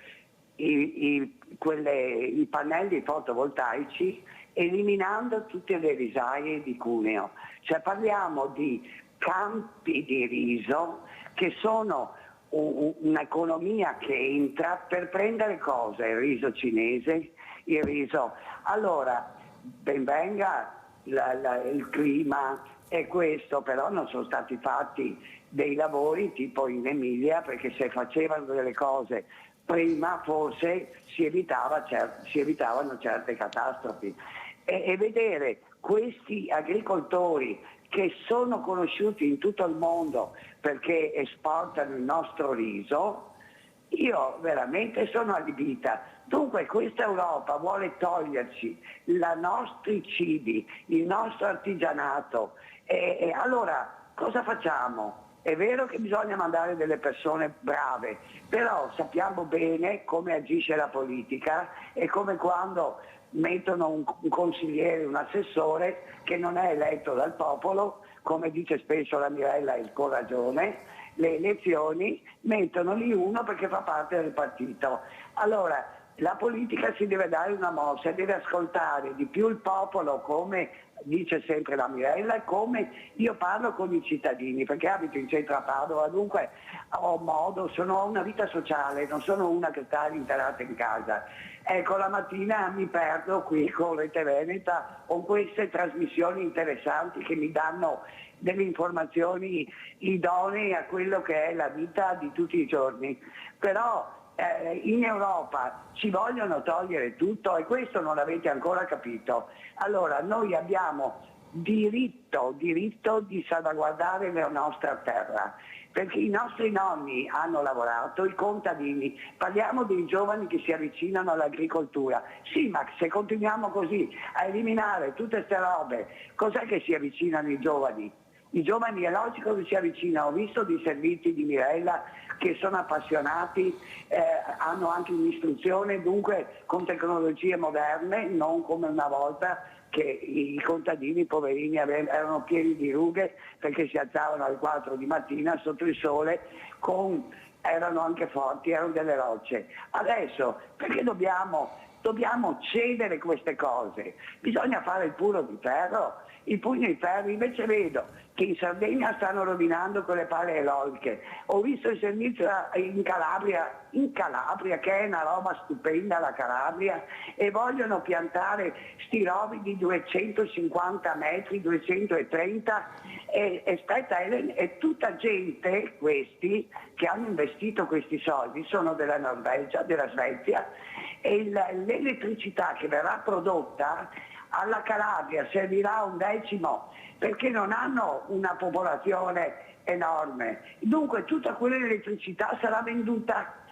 i pannelli fotovoltaici eliminando tutte le risaie di Cuneo. Cioè parliamo di campi di riso che sono un'economia che entra per prendere cose, il riso cinese, il riso. Allora, ben venga il clima e questo, però non sono stati fatti dei lavori tipo in Emilia, perché se facevano delle cose prima forse si evitavano certe catastrofi. E vedere questi agricoltori che sono conosciuti in tutto il mondo perché esportano il nostro riso, io veramente sono allibita. Dunque questa Europa vuole toglierci i nostri cibi, il nostro artigianato, e allora cosa facciamo? È vero che bisogna mandare delle persone brave, però sappiamo bene come agisce la politica, e come quando mettono un consigliere, un assessore che non è eletto dal popolo, come dice spesso la Mirella e con ragione, le elezioni mettono lì uno perché fa parte del partito. Allora la politica si deve dare una mossa, deve ascoltare di più il popolo, come dice sempre la Mirella, e come io parlo con i cittadini, perché abito in centro a Padova, dunque ho una vita sociale, non sono una che sta interata in casa. Ecco, la mattina mi perdo qui con Rete Veneta, con queste trasmissioni interessanti che mi danno delle informazioni idonee a quello che è la vita di tutti i giorni. Però in Europa ci vogliono togliere tutto, e questo non l'avete ancora capito. Allora noi abbiamo diritto di salvaguardare la nostra terra, perché i nostri nonni hanno lavorato, i contadini, parliamo dei giovani che si avvicinano all'agricoltura. Sì, ma se continuiamo così a eliminare tutte queste robe, cos'è che si avvicinano i giovani? I giovani è logico che si avvicinano. Ho visto dei servizi di Mirella che sono appassionati, hanno anche un'istruzione, dunque con tecnologie moderne, non come una volta che i contadini poverini erano pieni di rughe perché si alzavano alle 4 di mattina sotto il sole, erano anche forti, erano delle rocce. Adesso perché dobbiamo cedere queste cose? Bisogna fare il pugno di ferro. Il pugno di ferro, invece vedo che in Sardegna stanno rovinando con le pale eoliche. Ho visto il servizio in Calabria, che è una roba stupenda la Calabria, e vogliono piantare sti rovi di 250 metri, 230, e è tutta gente, questi, che hanno investito questi soldi, sono della Norvegia, della Svezia, e l'elettricità che verrà prodotta alla Calabria servirà un decimo, perché non hanno una popolazione enorme. Dunque tutta quell'elettricità sarà venduta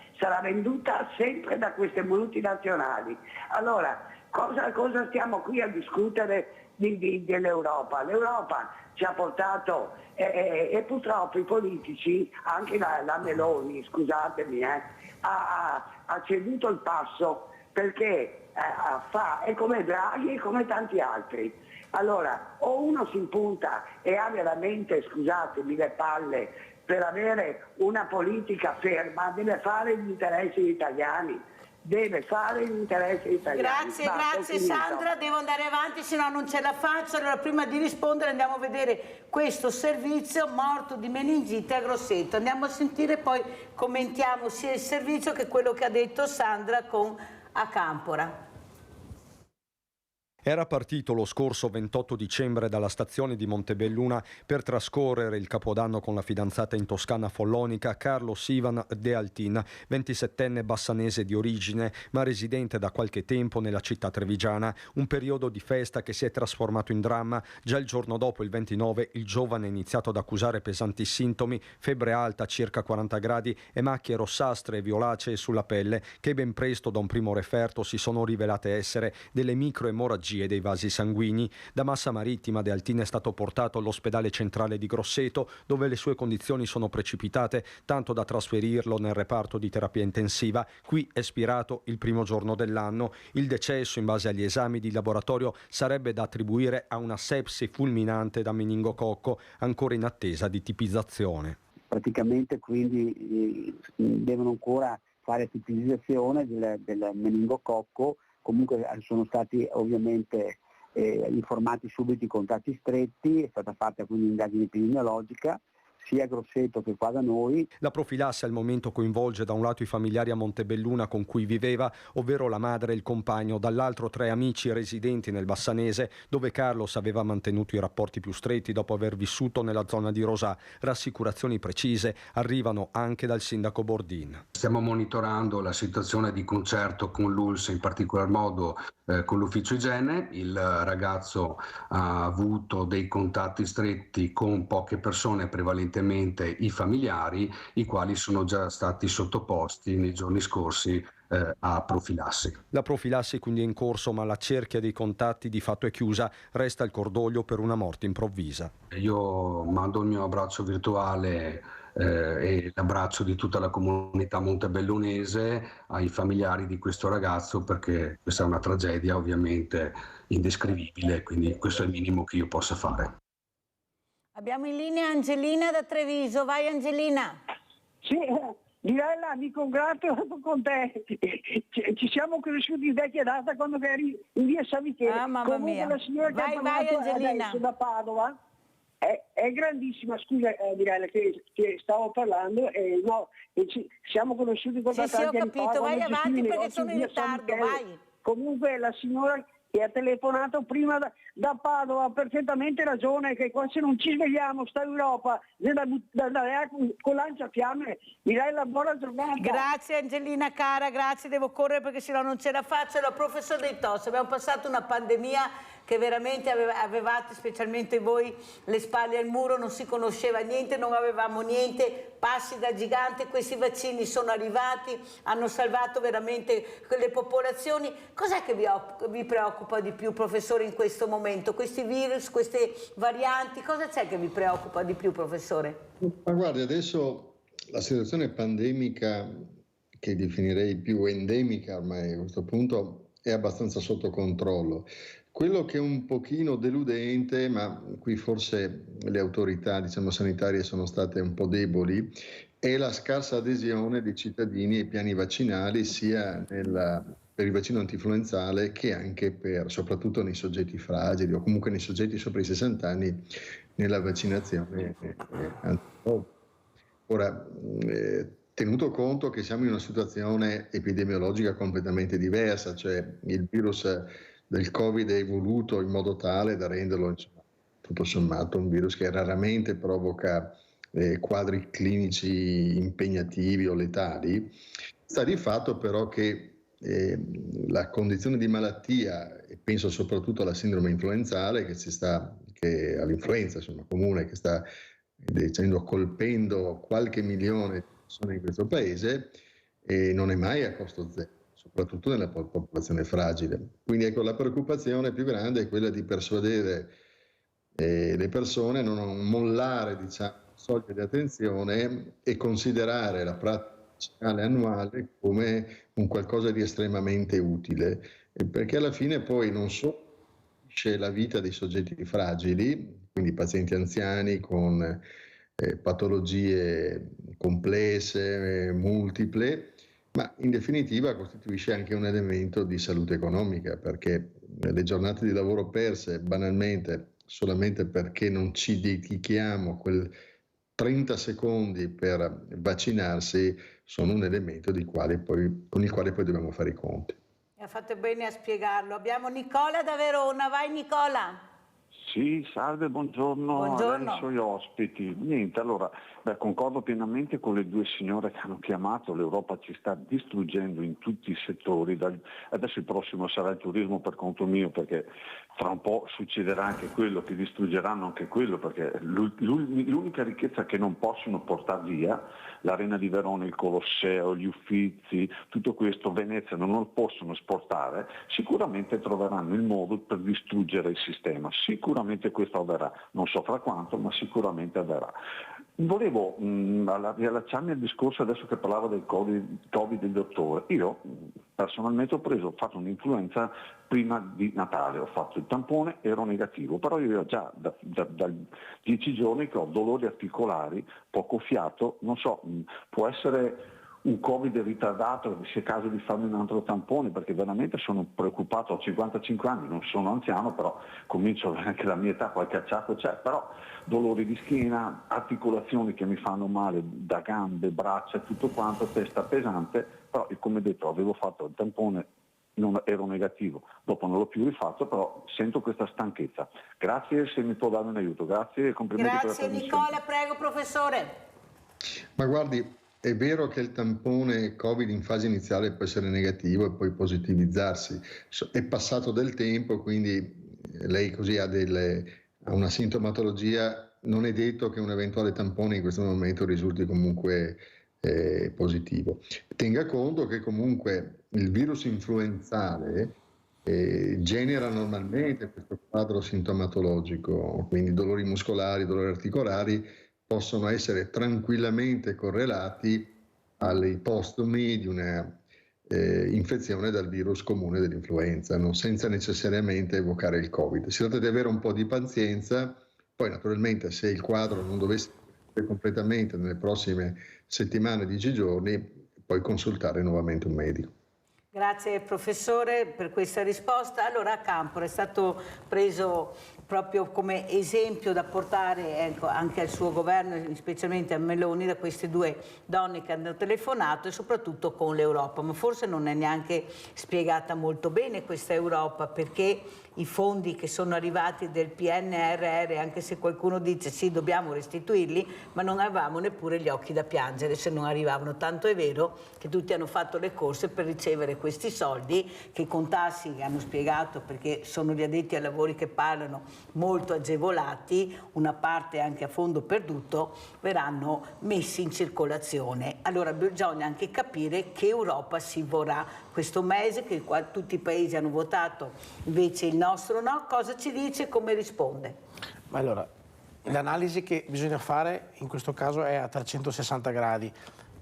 sempre da queste multinazionali. Allora, cosa stiamo qui a discutere dell'Europa? L'Europa ci ha portato e purtroppo i politici, anche la Meloni, scusatemi, ha ceduto il passo perché è come Draghi e come tanti altri. Allora, o uno si impunta e ha veramente, scusatemi, le palle per avere una politica ferma, deve fare gli interessi italiani. Grazie Sandra, devo andare avanti, se no non ce la faccio. Allora prima di rispondere andiamo a vedere questo servizio, morto di meningite a Grosseto. Andiamo a sentire, poi commentiamo sia il servizio che quello che ha detto Sandra con Acampora. Era partito lo scorso 28 dicembre dalla stazione di Montebelluna per trascorrere il Capodanno con la fidanzata in Toscana follonica Carlo Sivan De Altin, 27enne bassanese di origine ma residente da qualche tempo nella città trevigiana. Un periodo di festa che si è trasformato in dramma. Già il giorno dopo, il 29, il giovane ha iniziato ad accusare pesanti sintomi, febbre alta circa 40 gradi e macchie rossastre e violacee sulla pelle che ben presto da un primo referto si sono rivelate essere delle microemorragie dei vasi sanguigni. Da Massa Marittima De Altin è stato portato all'ospedale centrale di Grosseto, dove le sue condizioni sono precipitate, tanto da trasferirlo nel reparto di terapia intensiva. Qui è spirato il primo giorno dell'anno. Il decesso, in base agli esami di laboratorio, sarebbe da attribuire a una sepsi fulminante da meningococco, ancora in attesa di tipizzazione. Praticamente quindi devono ancora fare tipizzazione del meningococco. Comunque sono stati ovviamente informati subito i contatti stretti, è stata fatta quindi un'indagine epidemiologica sia a Grosseto che qua da noi. La profilassi al momento coinvolge da un lato i familiari a Montebelluna con cui viveva, ovvero la madre e il compagno, dall'altro 3 amici residenti nel Bassanese, dove Carlos aveva mantenuto i rapporti più stretti dopo aver vissuto nella zona di Rosà. Rassicurazioni precise arrivano anche dal sindaco Bordin. Stiamo monitorando la situazione di concerto con l'ULSS, in particolar modo con l'ufficio igiene. Il ragazzo ha avuto dei contatti stretti con poche persone, prevalentemente i familiari, i quali sono già stati sottoposti nei giorni scorsi a profilassi. La profilassi quindi è in corso, ma la cerchia dei contatti di fatto è chiusa. Resta il cordoglio per una morte improvvisa. Io mando il mio abbraccio virtuale e l'abbraccio di tutta la comunità montebellunese ai familiari di questo ragazzo, perché questa è una tragedia ovviamente indescrivibile, quindi questo è il minimo che io possa fare. Abbiamo in linea Angelina da Treviso. Vai Angelina. Sì, Mirella, mi congratulo con te. Ci siamo cresciuti in vecchia data quando eri in via Savichele. Ah, mamma mia. La signora che ha parlato adesso da Padova è grandissima. Scusa Mirella che stavo parlando. Siamo conosciuti con tanti anni fa. Sì, ho capito. Vai avanti perché sono in ritardo. Vai. Comunque la signora che ha telefonato prima da Padova ha perfettamente ragione, che qua se non ci svegliamo sta Europa con lanciafiamme. Mirella, buona giornata. Grazie Angelina cara, grazie, devo correre perché sennò non ce la faccio. Allora, professor Dei Tossi, abbiamo passato una pandemia che veramente avevate, specialmente voi, le spalle al muro, non si conosceva niente, non avevamo niente, passi da gigante, questi vaccini sono arrivati, hanno salvato veramente le popolazioni. Cos'è che vi preoccupa di più, professore, in questo momento? Questi virus, queste varianti, cosa c'è che vi preoccupa di più, professore? Ma guardi, adesso la situazione pandemica, che definirei più endemica ormai a questo punto, è abbastanza sotto controllo. Quello che è un pochino deludente, ma qui forse le autorità, diciamo, sanitarie sono state un po' deboli, è la scarsa adesione dei cittadini ai piani vaccinali, sia per il vaccino antinfluenzale che anche soprattutto nei soggetti fragili o comunque nei soggetti sopra i 60 anni nella vaccinazione anti-Covid. Ora, tenuto conto che siamo in una situazione epidemiologica completamente diversa, cioè il virus del Covid è evoluto in modo tale da renderlo, insomma, tutto sommato un virus che raramente provoca quadri clinici impegnativi o letali. Sta di fatto però che la condizione di malattia, e penso soprattutto alla sindrome influenzale che all'influenza insomma comune che sta dicendo colpendo qualche milione di persone in questo paese, e non è mai a costo zero, soprattutto nella popolazione fragile. Quindi ecco, la preoccupazione più grande è quella di persuadere le persone a non mollare, diciamo, soglia di attenzione e considerare la pratica vaccinale annuale come un qualcosa di estremamente utile, perché alla fine poi non solo c'è la vita dei soggetti fragili, quindi pazienti anziani con patologie complesse, multiple, ma in definitiva costituisce anche un elemento di salute economica, perché le giornate di lavoro perse banalmente solamente perché non ci dedichiamo quel 30 secondi per vaccinarsi sono un elemento con il quale poi dobbiamo fare i conti. Ha fatto bene a spiegarlo. Abbiamo Nicola da Verona. Vai Nicola. Sì, salve, buongiorno. Buongiorno. Ai suoi ospiti. Niente, allora, concordo pienamente con le due signore che hanno chiamato, l'Europa ci sta distruggendo in tutti i settori, adesso il prossimo sarà il turismo per conto mio, perché fra un po' succederà anche quello, che distruggeranno anche quello, perché l'unica ricchezza che non possono portare via, l'Arena di Verona, il Colosseo, gli Uffizi, tutto questo, Venezia non lo possono esportare, sicuramente troveranno il modo per distruggere il sistema, sicuramente questo avverrà, non so fra quanto, ma sicuramente avverrà. Volevo riallacciarmi al discorso adesso che parlava del Covid del dottore. Io personalmente ho fatto un'influenza prima di Natale, ho fatto il tampone, ero negativo, però io già da 10 giorni che ho dolori articolari, poco fiato, non so, può essere un Covid ritardato, se è caso di farmi un altro tampone, perché veramente sono preoccupato, ho 55 anni, non sono anziano, però comincio anche la mia età, qualche acciacco c'è, però dolori di schiena, articolazioni che mi fanno male da gambe, braccia, tutto quanto, testa pesante, però come detto avevo fatto il tampone, non ero negativo, dopo non l'ho più rifatto, però sento questa stanchezza. Grazie, se mi può dare un aiuto, grazie e complimenti per la trasmissione. Grazie Nicola, prego professore. Ma guardi, è vero che il tampone Covid in fase iniziale può essere negativo e poi positivizzarsi. È passato del tempo, quindi lei così ha una sintomatologia, non è detto che un eventuale tampone in questo momento risulti comunque positivo. Tenga conto che comunque il virus influenzale genera normalmente questo quadro sintomatologico, quindi dolori muscolari, dolori articolari, possono essere tranquillamente correlati alle postumi di una infezione dal virus comune dell'influenza, senza necessariamente evocare il Covid. Si tratta di avere un po' di pazienza, poi naturalmente se il quadro non dovesse essere completamente nelle prossime settimane, 10 giorni, poi consultare nuovamente un medico. Grazie professore per questa risposta. Allora Campora è stato preso proprio come esempio da portare anche al suo governo, specialmente a Meloni, da queste due donne che hanno telefonato, e soprattutto con l'Europa. Ma forse non è neanche spiegata molto bene questa Europa, perché i fondi che sono arrivati del PNRR, anche se qualcuno dice sì, dobbiamo restituirli, ma non avevamo neppure gli occhi da piangere se non arrivavano. Tanto è vero che tutti hanno fatto le corse per ricevere questi soldi, che con tassi, che hanno spiegato, perché sono gli addetti ai lavori che parlano, molto agevolati, una parte anche a fondo perduto, verranno messi in circolazione. Allora bisogna anche capire che Europa si vorrà questo mese, che tutti i paesi hanno votato, invece il nostro no. Cosa ci dice, come risponde? Allora, l'analisi che bisogna fare in questo caso è a 360 gradi.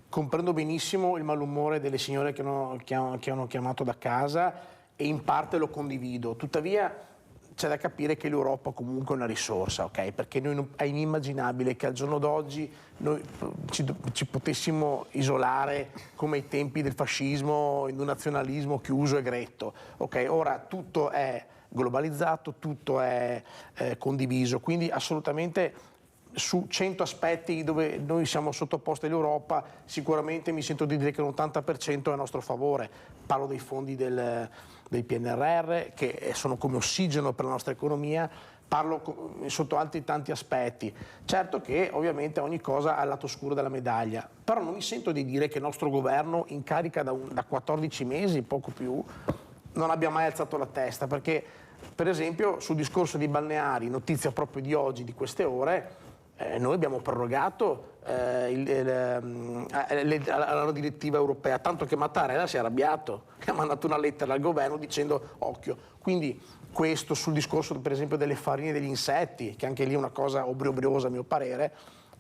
Comprendo benissimo il malumore delle signore che hanno chiamato da casa e in parte lo condivido, tuttavia c'è da capire che l'Europa comunque è una risorsa, ok? Perché è inimmaginabile che al giorno d'oggi noi ci potessimo isolare come ai tempi del fascismo in un nazionalismo chiuso e gretto, ok? Ora tutto è globalizzato, tutto è condiviso, quindi assolutamente su 100 aspetti dove noi siamo sottoposti all'Europa, sicuramente mi sento di dire che l'80% è a nostro favore. Parlo dei fondi del PNRR, che sono come ossigeno per la nostra economia, parlo sotto altri tanti aspetti. Certo che ovviamente ogni cosa ha il lato oscuro della medaglia, però non mi sento di dire che il nostro governo, in carica da 14 mesi, poco più, non abbia mai alzato la testa, perché per esempio sul discorso dei balneari, notizia proprio di oggi, di queste ore, noi abbiamo prorogato la direttiva europea, tanto che Mattarella si è arrabbiato e ha mandato una lettera al governo dicendo occhio. Quindi questo sul discorso per esempio delle farine degli insetti, che anche lì è una cosa obbrobriosa a mio parere,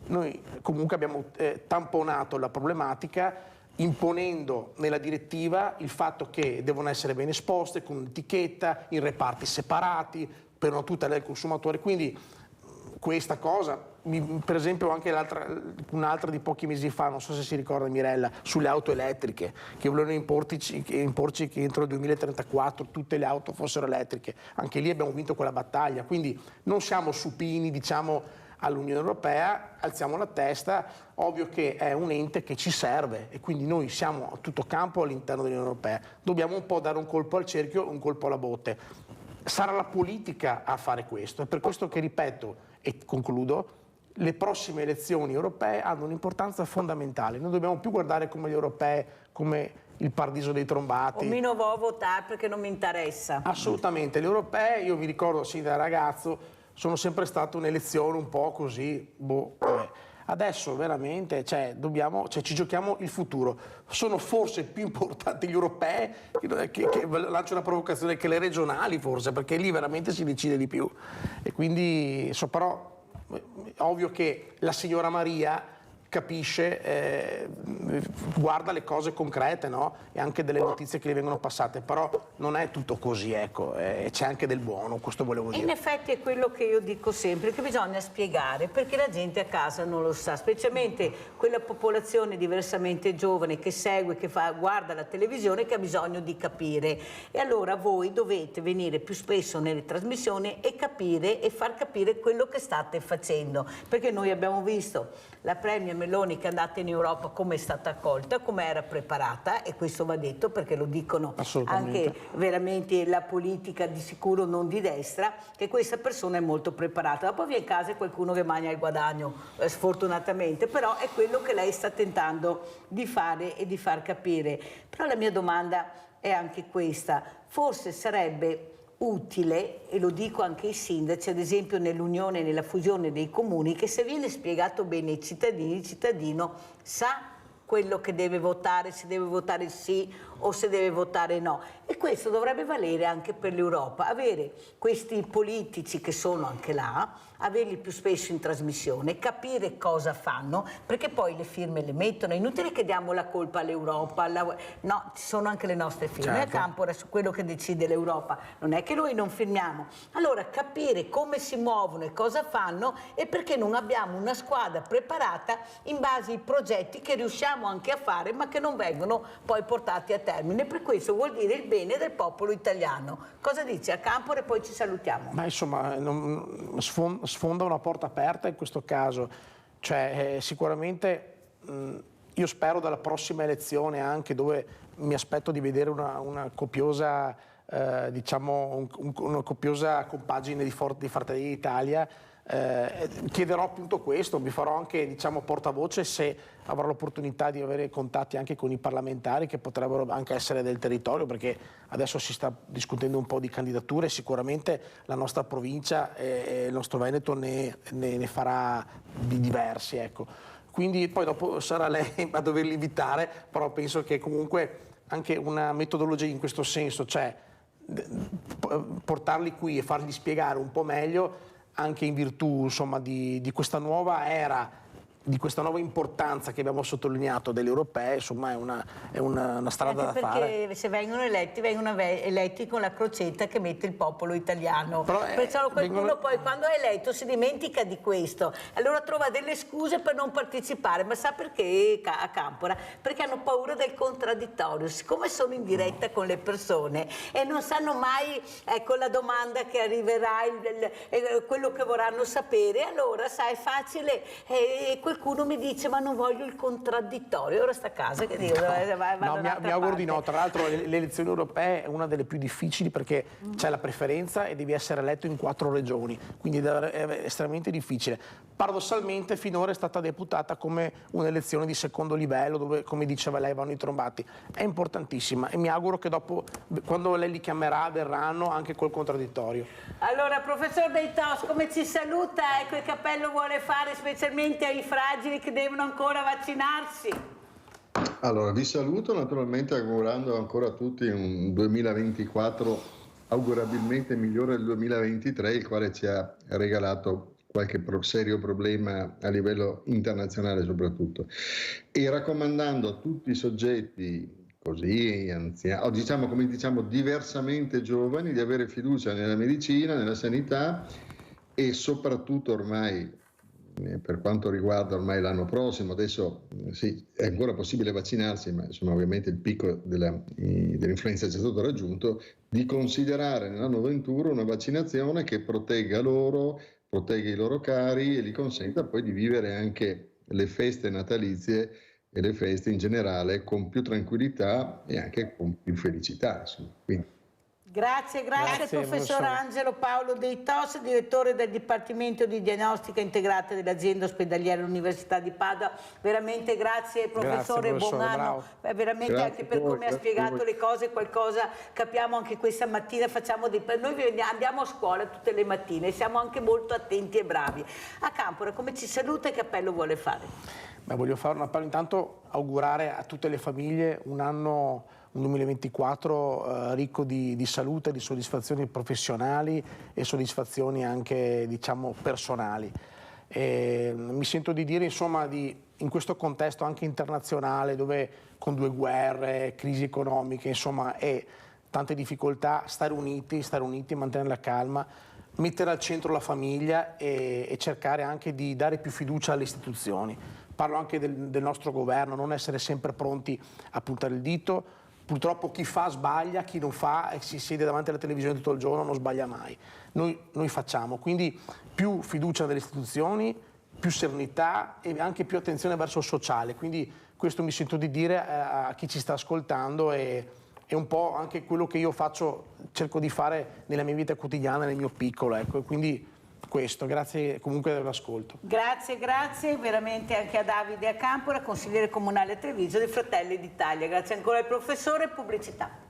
noi comunque abbiamo tamponato la problematica imponendo nella direttiva il fatto che devono essere ben esposte con un'etichetta in reparti separati per una tutela del consumatore. Quindi questa cosa, per esempio anche un'altra di pochi mesi fa, non so se si ricorda Mirella, sulle auto elettriche, che volevano imporci che entro il 2034 tutte le auto fossero elettriche. Anche lì abbiamo vinto quella battaglia, quindi non siamo supini, diciamo, all'Unione Europea, alziamo la testa, ovvio che è un ente che ci serve e quindi noi siamo a tutto campo all'interno dell'Unione Europea, dobbiamo un po' dare un colpo al cerchio, un colpo alla botte. Sarà la politica a fare questo, è per questo che ripeto e concludo, le prossime elezioni europee hanno un'importanza fondamentale, non dobbiamo più guardare come le europee, come il paradiso dei trombati. O mi non vo' votare perché non mi interessa. Assolutamente, le europee, io mi ricordo sì da ragazzo, sono sempre state un'elezione un po' così, Adesso veramente ci giochiamo il futuro. Sono forse più importanti gli europei, che lancio una provocazione, che le regionali forse, perché lì veramente si decide di più. E quindi, però, ovvio che la signora Maria capisce, guarda le cose concrete, no? E anche delle notizie che le vengono passate, però non è tutto così, ecco, c'è anche del buono, questo volevo dire. In effetti è quello che io dico sempre, che bisogna spiegare, perché la gente a casa non lo sa, specialmente quella popolazione diversamente giovane che segue, che guarda la televisione, che ha bisogno di capire. E allora voi dovete venire più spesso nelle trasmissioni e capire e far capire quello che state facendo, perché noi abbiamo visto la Premier Meloni che è andata in Europa come è stata accolta, come era preparata, e questo va detto perché lo dicono anche veramente la politica di sicuro non di destra, che questa persona è molto preparata. Dopo viene in casa qualcuno che mangia il guadagno, sfortunatamente, però è quello che lei sta tentando di fare e di far capire. Però la mia domanda è anche questa, forse sarebbe utile, e lo dico anche ai sindaci, ad esempio nell'unione, nella fusione dei comuni, che se viene spiegato bene ai cittadini, il cittadino sa quello che deve votare, se deve votare sì o se deve votare no. E questo dovrebbe valere anche per l'Europa, avere questi politici che sono anche là, averli più spesso in trasmissione, capire cosa fanno, perché poi le firme le mettono, è inutile che diamo la colpa all'Europa, no, ci sono anche le nostre firme, certo. A Campora su quello che decide l'Europa, non è che noi non firmiamo. Allora capire come si muovono e cosa fanno e perché non abbiamo una squadra preparata in base ai progetti che riusciamo anche a fare ma che non vengono poi portati a termine, per questo vuol dire il bene del popolo italiano. Cosa dice a Campora e poi ci salutiamo? Ma insomma sfonda una porta aperta in questo caso, cioè sicuramente io spero dalla prossima elezione anche, dove mi aspetto di vedere una copiosa diciamo una copiosa compagine di Fratelli d'Italia, chiederò appunto questo, mi farò anche diciamo portavoce se avrò l'opportunità di avere contatti anche con i parlamentari che potrebbero anche essere del territorio, perché adesso si sta discutendo un po' di candidature, sicuramente la nostra provincia e il nostro Veneto ne farà di diversi, ecco. Quindi poi dopo sarà lei a doverli invitare, però penso che comunque anche una metodologia in questo senso, cioè portarli qui e fargli spiegare un po' meglio, anche in virtù insomma di questa nuova era, di questa nuova importanza che abbiamo sottolineato delle europee, insomma è una strada da fare. Perché se vengono eletti con la crocetta che mette il popolo italiano. Perciò qualcuno poi quando è eletto si dimentica di questo, allora trova delle scuse per non partecipare, ma sa perché a Campora? Perché hanno paura del contraddittorio, siccome sono in diretta con le persone e non sanno mai, ecco, la domanda che arriverà, quello che vorranno sapere, allora sai, è facile, qualcuno mi dice ma non voglio il contraddittorio, ora sta a casa che dico, mi auguro di no. Tra l'altro le elezioni europee è una delle più difficili perché c'è la preferenza e devi essere eletto in 4 regioni, quindi è estremamente difficile. Paradossalmente finora è stata deputata come un'elezione di secondo livello dove, come diceva lei, vanno i trombati. È importantissima e mi auguro che dopo, quando lei li chiamerà, verranno anche col contraddittorio. Allora, professor Dei Tos, come ci saluta e quel cappello vuole fare specialmente ai fragili che devono ancora vaccinarsi? Allora, vi saluto naturalmente augurando ancora a tutti un 2024 augurabilmente migliore del 2023, il quale ci ha regalato qualche serio problema a livello internazionale soprattutto, e raccomandando a tutti i soggetti così anziani, o diciamo, come diciamo, diversamente giovani, di avere fiducia nella medicina, nella sanità e soprattutto ormai, per quanto riguarda ormai l'anno prossimo, adesso sì, è ancora possibile vaccinarsi, ma insomma ovviamente il picco dell'influenza è già stato raggiunto, di considerare nell'anno 21 una vaccinazione che protegga i loro cari e gli consenta poi di vivere anche le feste natalizie e le feste in generale con più tranquillità e anche con più felicità. Insomma. Quindi, Grazie professor Angelo Paolo Dei Tos, direttore del Dipartimento di Diagnostica Integrata dell'Azienda Ospedaliera Università di Padova. Veramente grazie professore, buon anno. Veramente grazie anche per come ha spiegato le cose, qualcosa capiamo anche questa mattina. Noi andiamo a scuola tutte le mattine, siamo anche molto attenti e bravi. A Campora, come ci saluta e che appello vuole fare? Voglio fare un appello, intanto augurare a tutte le famiglie un 2024 ricco di salute, di soddisfazioni professionali e soddisfazioni anche, diciamo, personali. Mi sento di dire, insomma, in questo contesto anche internazionale, dove con 2 guerre, crisi economiche, insomma, e tante difficoltà, stare uniti, mantenere la calma, mettere al centro la famiglia e cercare anche di dare più fiducia alle istituzioni. Parlo anche del nostro governo, non essere sempre pronti a puntare il dito. Purtroppo chi fa sbaglia, chi non fa e si siede davanti alla televisione tutto il giorno non sbaglia mai. Noi facciamo, quindi più fiducia nelle istituzioni, più serenità e anche più attenzione verso il sociale. Quindi questo mi sento di dire a chi ci sta ascoltando e un po' anche quello che io faccio, cerco di fare nella mia vita quotidiana, nel mio piccolo. Ecco. Quindi questo, grazie comunque dell'ascolto. Grazie veramente anche a Davide A Campora, consigliere comunale a Treviso dei Fratelli d'Italia. Grazie ancora al professore. Pubblicità.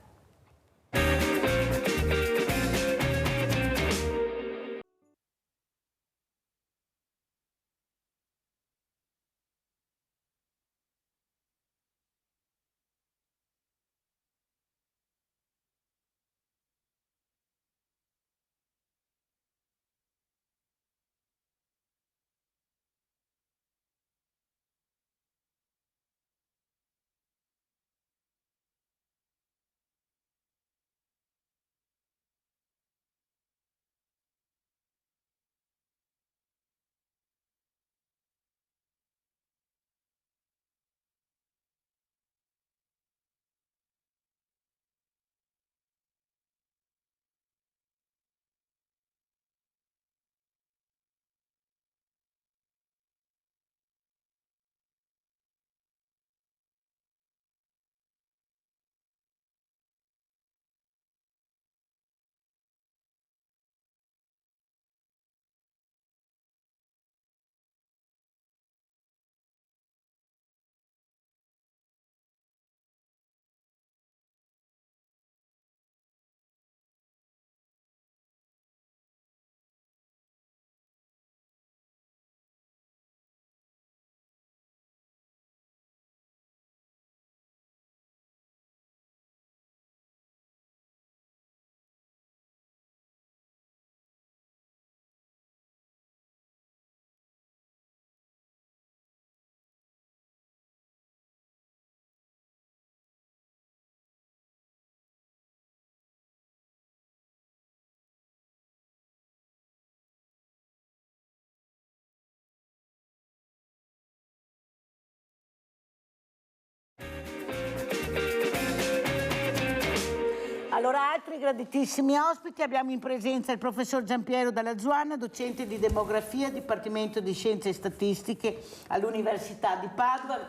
Allora, altri graditissimi ospiti, abbiamo in presenza il professor Giampiero Dalla Zuanna, docente di demografia, Dipartimento di Scienze e Statistiche all'Università di Padova,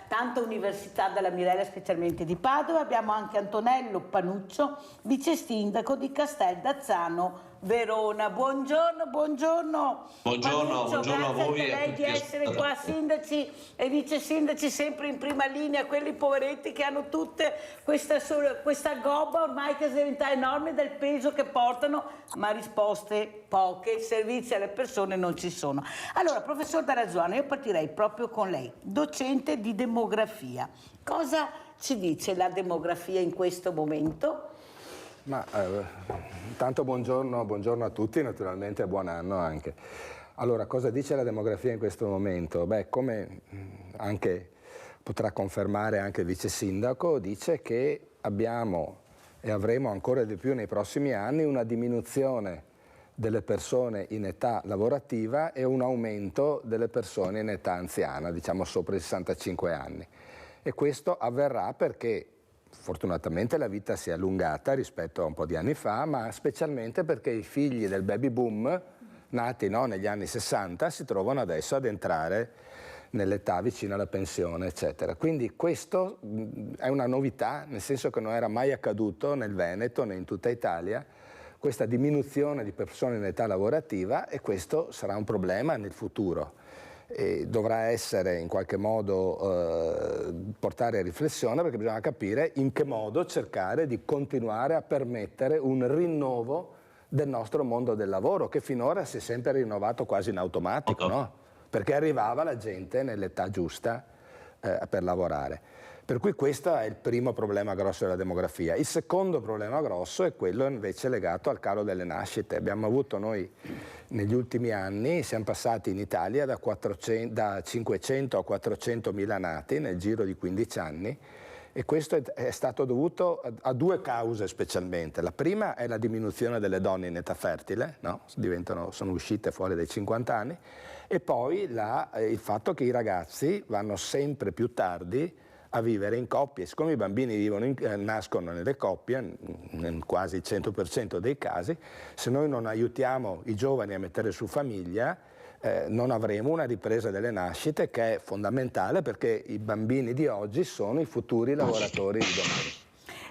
tanta università dalla Mirella, specialmente di Padova. Abbiamo anche Antonello Panuccio, vice sindaco di Casteldazzano Verona. Buongiorno, buongiorno. Buongiorno a voi. Grazie a lei di essere qua, sindaci e vice sindaci sempre in prima linea, quelli poveretti che hanno tutte questa gobba ormai che diventa enorme del peso che portano, ma risposte poche, servizi alle persone non ci sono. Allora, professor Dalla Zuanna, io partirei proprio con lei, docente di demografia. Cosa ci dice la demografia in questo momento? Intanto buongiorno a tutti, naturalmente, e buon anno anche. Allora, cosa dice la demografia in questo momento? Beh, come anche potrà confermare anche il vice sindaco, dice che abbiamo e avremo ancora di più nei prossimi anni una diminuzione delle persone in età lavorativa e un aumento delle persone in età anziana, diciamo sopra i 65 anni. E questo avverrà perché fortunatamente la vita si è allungata rispetto a un po' di anni fa, ma specialmente perché i figli del baby boom, nati negli anni 60, si trovano adesso ad entrare nell'età vicina alla pensione, eccetera. Quindi questo è una novità, nel senso che non era mai accaduto nel Veneto né in tutta Italia, questa diminuzione di persone in età lavorativa, e questo sarà un problema nel futuro. E dovrà essere in qualche modo portare a riflessione, perché bisogna capire in che modo cercare di continuare a permettere un rinnovo del nostro mondo del lavoro, che finora si è sempre rinnovato quasi in automatico, no? Perché arrivava la gente nell'età giusta per lavorare. Per cui questo è il primo problema grosso della demografia. Il secondo problema grosso è quello invece legato al calo delle nascite. Abbiamo avuto noi negli ultimi anni, siamo passati in Italia da 500 a 400 mila nati nel giro di 15 anni, e questo è stato dovuto a due cause specialmente. La prima è la diminuzione delle donne in età fertile, no? Sono uscite fuori dai 50 anni, e poi il fatto che i ragazzi vanno sempre più tardi a vivere in coppie. Siccome i bambini nascono nelle coppie, in quasi il 100% dei casi, se noi non aiutiamo i giovani a mettere su famiglia, non avremo una ripresa delle nascite, che è fondamentale, perché i bambini di oggi sono i futuri lavoratori di domani.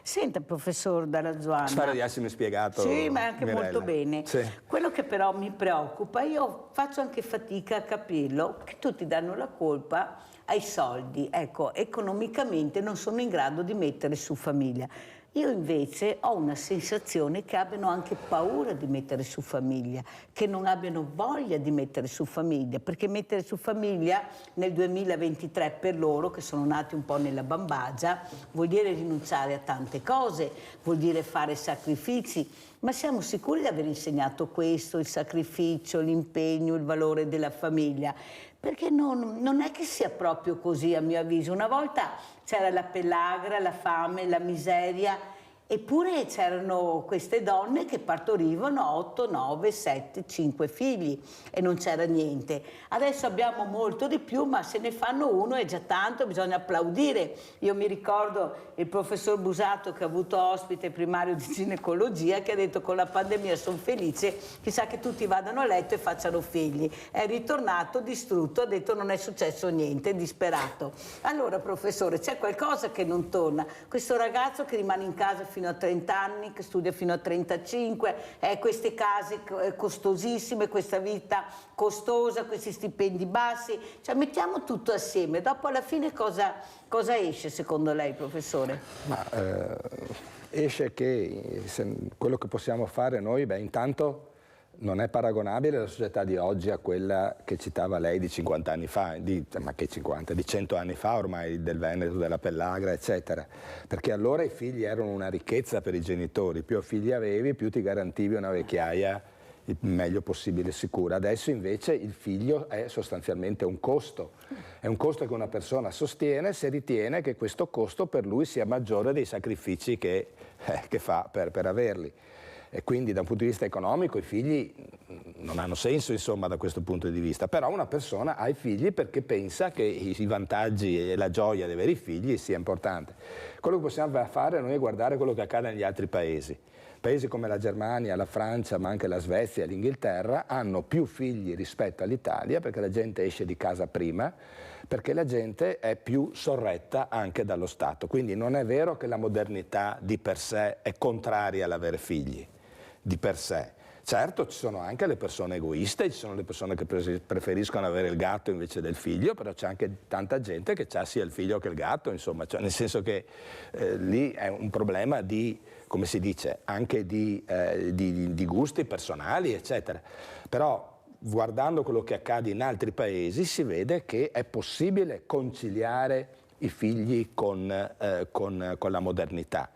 Senta, professor Dalla Zuanna. Spero di essermi spiegato. Sì, ma anche Mirella. molto bene. Sì. Quello che però mi preoccupa, io faccio anche fatica a capirlo, che tutti danno la colpa ai soldi. Ecco, economicamente non sono in grado di mettere su famiglia. Io invece ho una sensazione che abbiano anche paura di mettere su famiglia, che non abbiano voglia di mettere su famiglia, perché mettere su famiglia nel 2023 per loro, che sono nati un po' nella bambagia, vuol dire rinunciare a tante cose, vuol dire fare sacrifici. Ma siamo sicuri di aver insegnato questo, il sacrificio, l'impegno, il valore della famiglia? Perché non è che sia proprio così, a mio avviso. Una volta c'era la pellagra, la fame, la miseria, eppure c'erano queste donne che partorivano 8, 9, 7, 5 figli e non c'era niente. Adesso abbiamo molto di più, ma se ne fanno uno è già tanto, bisogna applaudire. Io mi ricordo il professor Busato, che ha avuto ospite primario di ginecologia, che ha detto: con la pandemia sono felice, chissà che tutti vadano a letto e facciano figli. È ritornato distrutto, ha detto non è successo niente, disperato. Allora, professore, c'è qualcosa che non torna. Questo ragazzo che rimane in casa fino a 30 anni, che studia fino a 35, queste case costosissime, questa vita costosa, questi stipendi bassi, cioè mettiamo tutto assieme, dopo alla fine cosa esce secondo lei, professore? Esce che quello che possiamo fare noi, intanto non è paragonabile la società di oggi a quella che citava lei di 50 anni fa, di 100 anni fa ormai, del Veneto, della pellagra, eccetera. Perché allora i figli erano una ricchezza per i genitori, più figli avevi, più ti garantivi una vecchiaia il meglio possibile sicura. Adesso invece il figlio è sostanzialmente un costo, è un costo che una persona sostiene se ritiene che questo costo per lui sia maggiore dei sacrifici che fa per averli. E quindi da un punto di vista economico i figli non hanno senso insomma da questo punto di vista, però una persona ha i figli perché pensa che i vantaggi e la gioia di avere i figli sia importante. Quello che possiamo fare noi è guardare quello che accade negli altri paesi. Paesi come la Germania, la Francia, ma anche la Svezia e l'Inghilterra hanno più figli rispetto all'Italia perché la gente esce di casa prima, perché la gente è più sorretta anche dallo Stato. Quindi non è vero che la modernità di per sé è contraria all'avere figli, di per sé. Certo, ci sono anche le persone egoiste, ci sono le persone che preferiscono avere il gatto invece del figlio, però c'è anche tanta gente che ha sia il figlio che il gatto, insomma, cioè, nel senso che lì è un problema di, come si dice, anche di gusti personali, eccetera. Però guardando quello che accade in altri paesi si vede che è possibile conciliare i figli con la modernità.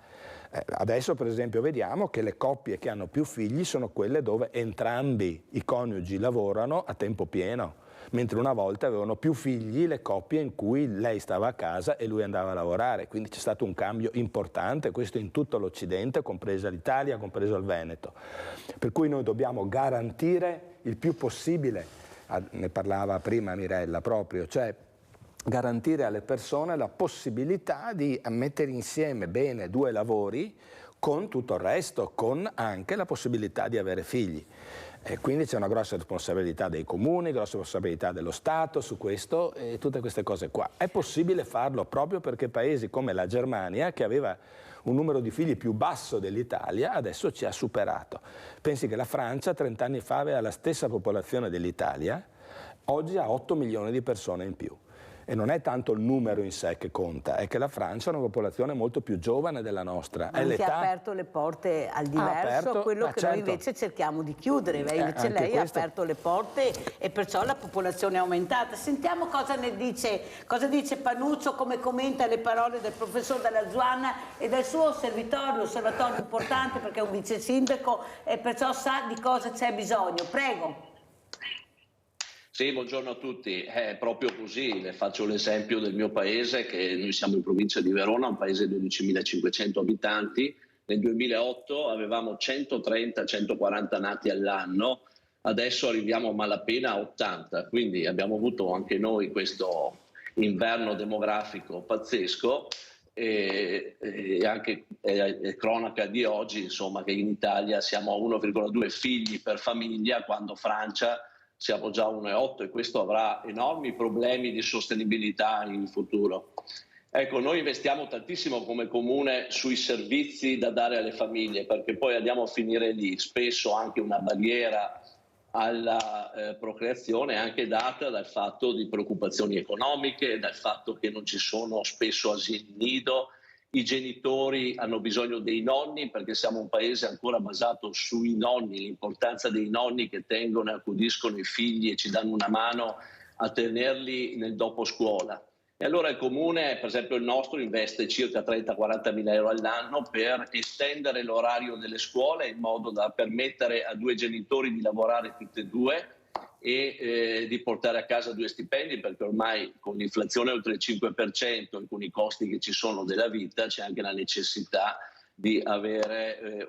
Adesso per esempio vediamo che le coppie che hanno più figli sono quelle dove entrambi i coniugi lavorano a tempo pieno, mentre una volta avevano più figli le coppie in cui lei stava a casa e lui andava a lavorare, quindi c'è stato un cambio importante, questo in tutto l'Occidente, compresa l'Italia, compreso il Veneto. Per cui noi dobbiamo garantire il più possibile, ne parlava prima Mirella proprio, cioè garantire alle persone la possibilità di mettere insieme bene due lavori con tutto il resto, con anche la possibilità di avere figli. E quindi c'è una grossa responsabilità dei comuni, grossa responsabilità dello Stato su questo e tutte queste cose qua. È possibile farlo proprio perché paesi come la Germania, che aveva un numero di figli più basso dell'Italia, adesso ci ha superato. Pensi che la Francia 30 anni fa aveva la stessa popolazione dell'Italia, oggi ha 8 milioni di persone in più. E non è tanto il numero in sé che conta, è che la Francia è una popolazione molto più giovane della nostra. Che ha aperto le porte al diverso, quello che noi invece cerchiamo di chiudere. Invece lei ha aperto le porte e perciò la popolazione è aumentata. Sentiamo cosa dice Panuccio, come commenta le parole del professor Dalla Zuanna e del suo osservatorio importante perché è un vice sindaco e perciò sa di cosa c'è bisogno. Prego. Sì, buongiorno a tutti. È proprio così, le faccio l'esempio del mio paese, che noi siamo in provincia di Verona, un paese di 12.500 abitanti. Nel 2008 avevamo 130-140 nati all'anno, adesso arriviamo a malapena a 80, quindi abbiamo avuto anche noi questo inverno demografico pazzesco e anche è cronaca di oggi, insomma, che in Italia siamo a 1,2 figli per famiglia, quando Francia siamo già a 1,8 e questo avrà enormi problemi di sostenibilità in futuro. Ecco, noi investiamo tantissimo come comune sui servizi da dare alle famiglie, perché poi andiamo a finire lì. Spesso anche una barriera alla procreazione è anche data dal fatto di preoccupazioni economiche, dal fatto che non ci sono spesso asili nido. I genitori hanno bisogno dei nonni perché siamo un paese ancora basato sui nonni, l'importanza dei nonni che tengono e accudiscono i figli e ci danno una mano a tenerli nel dopo scuola. E allora il comune, per esempio il nostro, investe circa 30-40 mila euro all'anno per estendere l'orario delle scuole in modo da permettere a due genitori di lavorare tutti e due e di portare a casa 2 stipendi, perché ormai con l'inflazione oltre il 5% e con i costi che ci sono della vita c'è anche la necessità di avere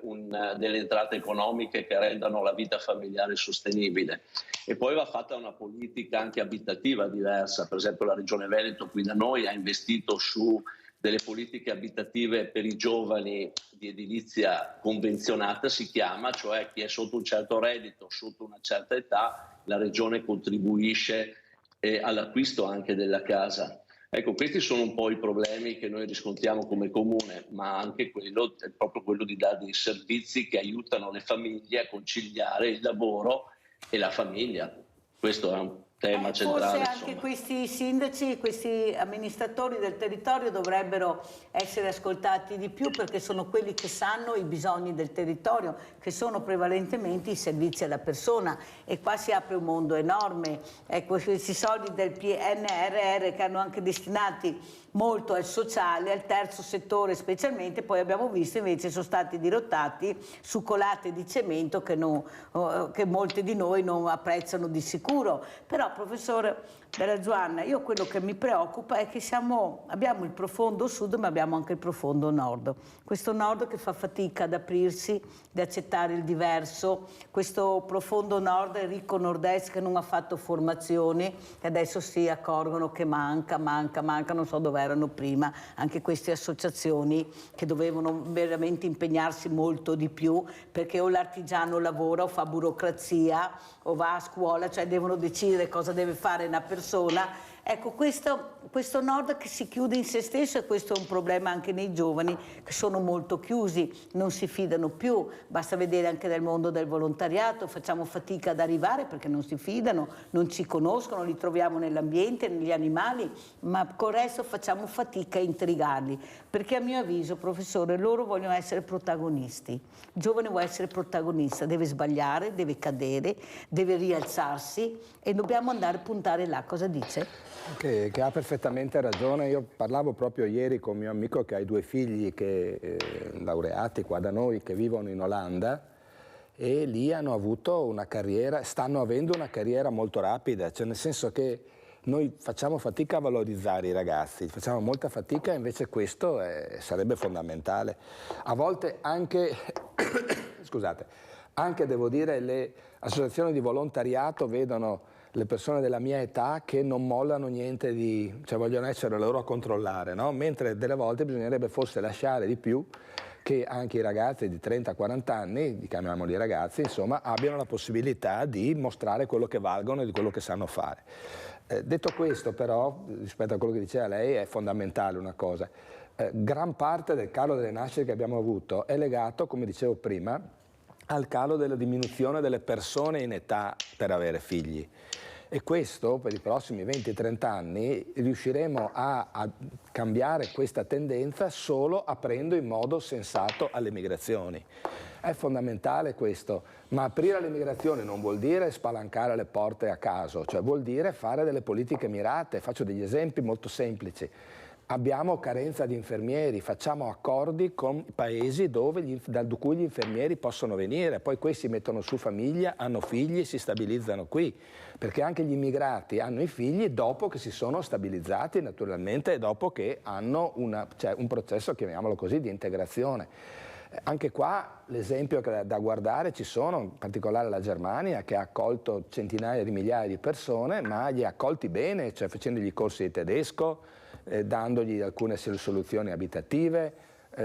delle entrate economiche che rendano la vita familiare sostenibile. E poi va fatta una politica anche abitativa diversa. Per esempio la Regione Veneto qui da noi ha investito su delle politiche abitative per i giovani di edilizia convenzionata, si chiama, cioè chi è sotto un certo reddito, sotto una certa età, la Regione contribuisce all'acquisto anche della casa. Ecco, questi sono un po' i problemi che noi riscontriamo come comune, ma anche proprio quello di dare dei servizi che aiutano le famiglie a conciliare il lavoro e la famiglia. Questo è un tema centrale. Forse anche questi sindaci, questi amministratori del territorio dovrebbero essere ascoltati di più, perché sono quelli che sanno i bisogni del territorio, che sono prevalentemente i servizi alla persona, e qua si apre un mondo enorme. Ecco, questi soldi del PNRR che hanno anche destinati molto al sociale, al terzo settore specialmente, poi abbiamo visto invece sono stati dirottati su colate di cemento che molti di noi non apprezzano di sicuro. Però professore Bella Giovanna, io quello che mi preoccupa è che abbiamo il profondo sud ma abbiamo anche il profondo nord. Questo nord che fa fatica ad aprirsi, ad accettare il diverso, questo profondo nord e ricco nord-est che non ha fatto formazioni e adesso si accorgono che manca, non so dove erano prima, anche queste associazioni che dovevano veramente impegnarsi molto di più, perché o l'artigiano lavora o fa burocrazia o va a scuola, cioè devono decidere cosa deve fare una persona. Ecco, questo nord che si chiude in se stesso, e questo è un problema anche nei giovani che sono molto chiusi, non si fidano più, basta vedere anche nel mondo del volontariato, facciamo fatica ad arrivare perché non si fidano, non ci conoscono, li troviamo nell'ambiente, negli animali, ma con il resto facciamo fatica a intrigarli, perché a mio avviso, professore, loro vogliono essere protagonisti, il giovane vuole essere protagonista, deve sbagliare, deve cadere, deve rialzarsi e dobbiamo andare a puntare là. Cosa dice? Che ha perfettamente ragione. Io parlavo proprio ieri con un mio amico che ha 2 figli laureati qua da noi, che vivono in Olanda, e lì hanno avuto una carriera, stanno avendo una carriera molto rapida, cioè nel senso che noi facciamo fatica a valorizzare i ragazzi, facciamo molta fatica, invece questo sarebbe fondamentale. A volte anche, scusate, anche devo dire le associazioni di volontariato vedono le persone della mia età che non mollano niente cioè vogliono essere loro a controllare, no? Mentre delle volte bisognerebbe forse lasciare di più che anche i ragazzi di 30-40 anni, chiamiamoli ragazzi, insomma, abbiano la possibilità di mostrare quello che valgono e di quello che sanno fare. Detto questo però, rispetto a quello che diceva lei, è fondamentale una cosa. Gran parte del calo delle nascite che abbiamo avuto è legato, come dicevo prima, al calo della diminuzione delle persone in età per avere figli. E questo per i prossimi 20-30 anni riusciremo a cambiare questa tendenza solo aprendo in modo sensato alle migrazioni. È fondamentale questo, ma aprire alle migrazioni non vuol dire spalancare le porte a caso, cioè vuol dire fare delle politiche mirate. Faccio degli esempi molto semplici. Abbiamo carenza di infermieri, facciamo accordi con paesi da cui gli infermieri possono venire, poi questi mettono su famiglia, hanno figli e si stabilizzano qui, perché anche gli immigrati hanno i figli dopo che si sono stabilizzati naturalmente e dopo che hanno un processo, chiamiamolo così, di integrazione. Anche qua l'esempio da guardare ci sono, in particolare la Germania, che ha accolto centinaia di migliaia di persone, ma li ha accolti bene, cioè facendogli corsi di tedesco, dandogli alcune soluzioni abitative,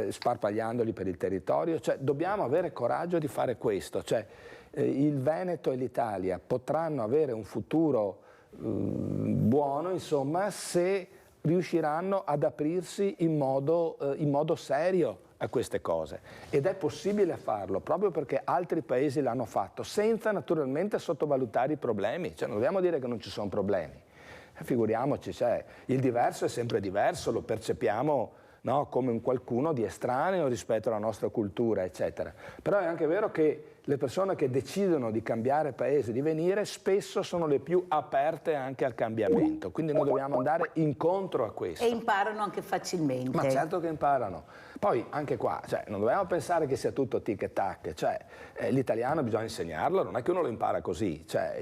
sparpagliandoli per il territorio. Cioè, dobbiamo avere coraggio di fare questo. Cioè, il Veneto e l'Italia potranno avere un futuro buono, insomma, se riusciranno ad aprirsi in modo serio a queste cose. Ed è possibile farlo proprio perché altri paesi l'hanno fatto, senza naturalmente sottovalutare i problemi. Cioè, non dobbiamo dire che non ci sono problemi. Figuriamoci, cioè, il diverso è sempre diverso, lo percepiamo, no, come un qualcuno di estraneo rispetto alla nostra cultura, eccetera. Però è anche vero che le persone che decidono di cambiare paese, di venire, spesso sono le più aperte anche al cambiamento, quindi noi dobbiamo andare incontro a questo. E imparano anche facilmente. Ma certo che imparano. Poi anche qua, cioè, non dobbiamo pensare che sia tutto tic e tac, cioè, l'italiano bisogna insegnarlo, non è che uno lo impara così, cioè,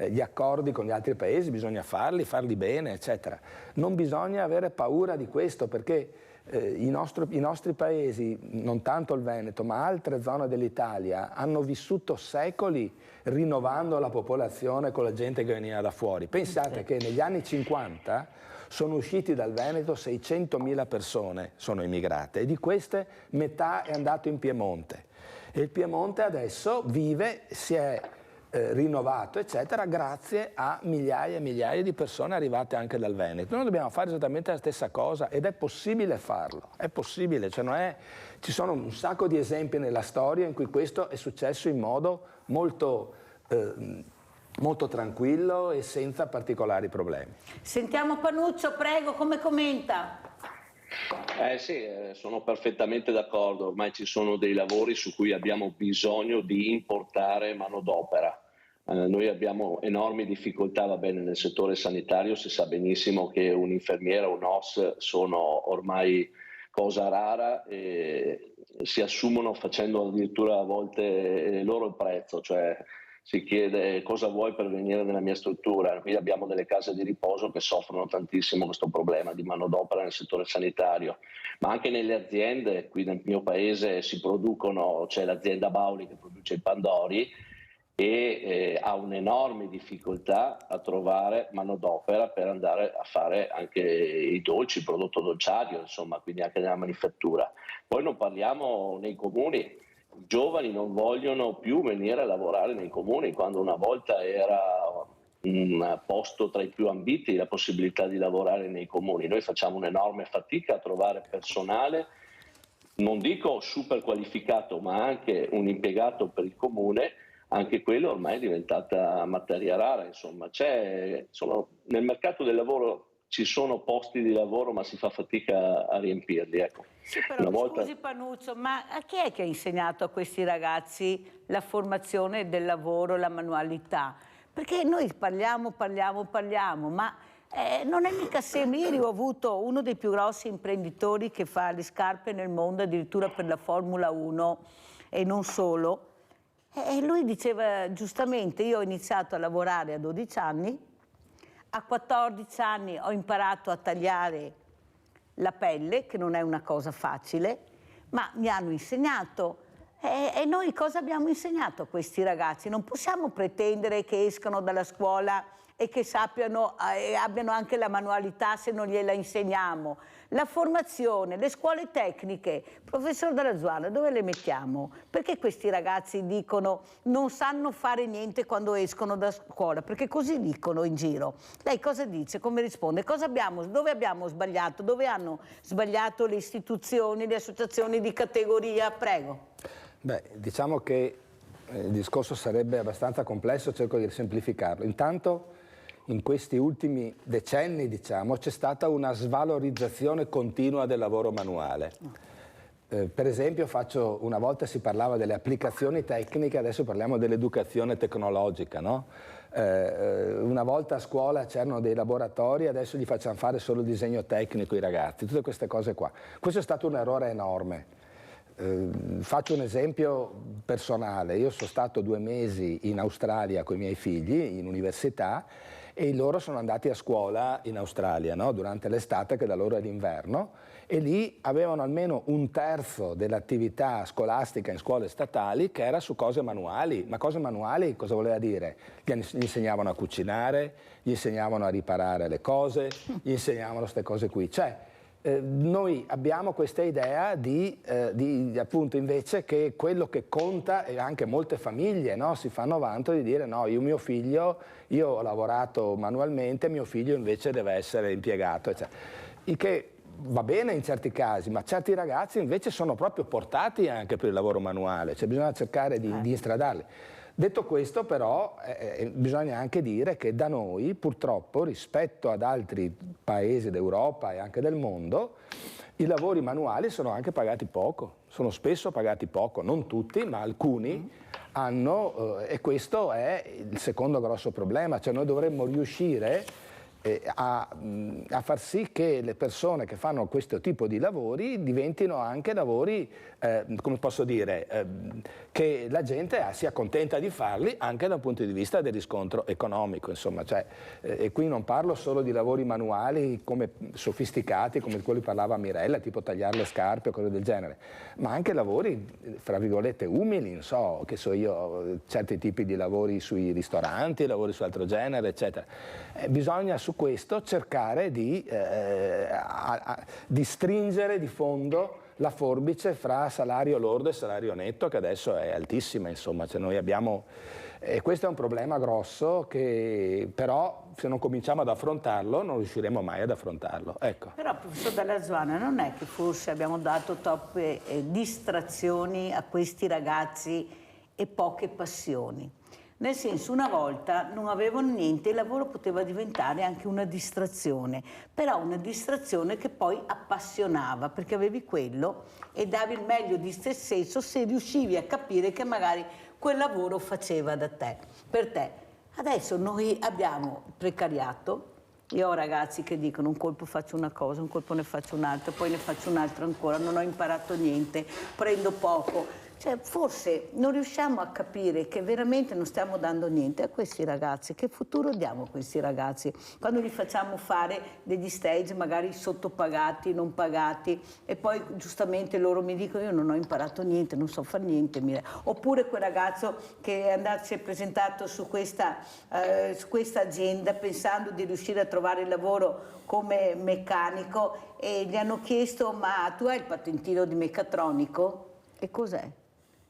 gli accordi con gli altri paesi bisogna farli bene, eccetera. Non bisogna avere paura di questo, perché i nostri paesi, non tanto il Veneto, ma altre zone dell'Italia, hanno vissuto secoli rinnovando la popolazione con la gente che veniva da fuori. Pensate che negli anni 50 sono usciti dal Veneto 600.000 persone, sono emigrate, e di queste metà è andato in Piemonte. E il Piemonte adesso vive, si è rinnovato, eccetera, grazie a migliaia e migliaia di persone arrivate anche dal Veneto. Noi dobbiamo fare esattamente la stessa cosa ed è possibile farlo, è possibile, cioè ci sono un sacco di esempi nella storia in cui questo è successo in modo molto tranquillo e senza particolari problemi. Sentiamo Panuccio, prego, come commenta? Sì, sono perfettamente d'accordo, ormai ci sono dei lavori su cui abbiamo bisogno di importare manodopera. Noi abbiamo enormi difficoltà, va bene, nel settore sanitario si sa benissimo che un'infermiera o un OS sono ormai cosa rara e si assumono facendo addirittura a volte loro il prezzo, cioè si chiede cosa vuoi per venire nella mia struttura. Qui abbiamo delle case di riposo che soffrono tantissimo questo problema di manodopera nel settore sanitario, ma anche nelle aziende. Qui nel mio paese si producono, c'è l'azienda Bauli che produce i pandori e ha un'enorme difficoltà a trovare manodopera per andare a fare anche i dolci, il prodotto dolciario, insomma, quindi anche nella manifattura. Poi non parliamo nei comuni, i giovani non vogliono più venire a lavorare nei comuni, quando una volta era un posto tra i più ambiti la possibilità di lavorare nei comuni. Noi facciamo un'enorme fatica a trovare personale, non dico super qualificato, ma anche un impiegato per il comune. Anche quello ormai è diventata materia rara, insomma. Nel mercato del lavoro ci sono posti di lavoro, ma si fa fatica a riempirli. Ecco. Sì, però scusi Panuccio, ma a chi è che ha insegnato a questi ragazzi la formazione del lavoro, la manualità? Perché noi parliamo, ma non è mica semplice. Ieri ho avuto uno dei più grossi imprenditori che fa le scarpe nel mondo, addirittura per la Formula 1 e non solo. E lui diceva giustamente, io ho iniziato a lavorare a 12 anni, a 14 anni ho imparato a tagliare la pelle, che non è una cosa facile, ma mi hanno insegnato. E noi cosa abbiamo insegnato a questi ragazzi? Non possiamo pretendere che escano dalla scuola e che sappiano e abbiano anche la manualità se non gliela insegniamo. La formazione, le scuole tecniche, professor Dalla Zuanna, dove le mettiamo? Perché questi ragazzi dicono non sanno fare niente quando escono da scuola? Perché così dicono in giro. Lei cosa dice? Come risponde? Dove abbiamo sbagliato? Dove hanno sbagliato le istituzioni, le associazioni di categoria? Prego. Beh, diciamo che il discorso sarebbe abbastanza complesso, cerco di semplificarlo. Intanto, in questi ultimi decenni, diciamo, c'è stata una svalorizzazione continua del lavoro manuale. Per esempio, una volta si parlava delle applicazioni tecniche, adesso parliamo dell'educazione tecnologica, no? Una volta a scuola c'erano dei laboratori, adesso gli facciamo fare solo disegno tecnico ai ragazzi, tutte queste cose qua. Questo è stato un errore enorme. Faccio un esempio personale. Io sono stato 2 mesi in Australia con i miei figli, in università, e loro sono andati a scuola in Australia, no? Durante l'estate, che da loro è l'inverno, e lì avevano almeno 1/3 dell'attività scolastica in scuole statali che era su cose manuali. Ma cose manuali cosa voleva dire? Gli insegnavano a cucinare, gli insegnavano a riparare le cose, gli insegnavano queste cose qui. Cioè, noi abbiamo questa idea di appunto invece che quello che conta, e anche molte famiglie, no, si fanno vanto di dire no, io ho lavorato manualmente, mio figlio invece deve essere impiegato, eccetera. Il che va bene in certi casi, ma certi ragazzi invece sono proprio portati anche per il lavoro manuale, cioè bisogna cercare di instradarli. Detto questo però bisogna anche dire che da noi purtroppo rispetto ad altri paesi d'Europa e anche del mondo i lavori manuali sono anche pagati poco, sono spesso pagati poco, non tutti ma alcuni hanno e questo è il secondo grosso problema, cioè noi dovremmo riuscire a far sì che le persone che fanno questo tipo di lavori diventino anche lavori, come posso dire, che la gente sia contenta di farli anche dal punto di vista del riscontro economico, insomma, cioè, e qui non parlo solo di lavori manuali come sofisticati come quelli parlava Mirella, tipo tagliare le scarpe o cose del genere, ma anche lavori fra virgolette umili, non so, che so io, certi tipi di lavori sui ristoranti, lavori su altro genere, eccetera. Bisogna su questo cercare di stringere di fondo la forbice fra salario lordo e salario netto, che adesso è altissima, insomma, cioè noi abbiamo, questo è un problema grosso che però se non cominciamo ad affrontarlo non riusciremo mai ad affrontarlo. Ecco. Però professor Dalla Zuanna, non è che forse abbiamo dato troppe distrazioni a questi ragazzi e poche passioni? Nel senso, una volta non avevano niente, il lavoro poteva diventare anche una distrazione, però una distrazione che poi appassionava, perché avevi quello e davi il meglio di te stesso se riuscivi a capire che magari quel lavoro faceva da te, per te. Adesso noi abbiamo precariato. Io ho ragazzi che dicono un colpo faccio una cosa, un colpo ne faccio un'altra, poi ne faccio un'altra ancora, non ho imparato niente, prendo poco. Cioè, forse non riusciamo a capire che veramente non stiamo dando niente a questi ragazzi. Che futuro diamo a questi ragazzi? Quando li facciamo fare degli stage magari sottopagati, non pagati, e poi giustamente loro mi dicono io non ho imparato niente, non so fare niente. Oppure quel ragazzo che si è presentato su questa azienda pensando di riuscire a trovare lavoro come meccanico e gli hanno chiesto ma tu hai il patentino di meccatronico? E cos'è?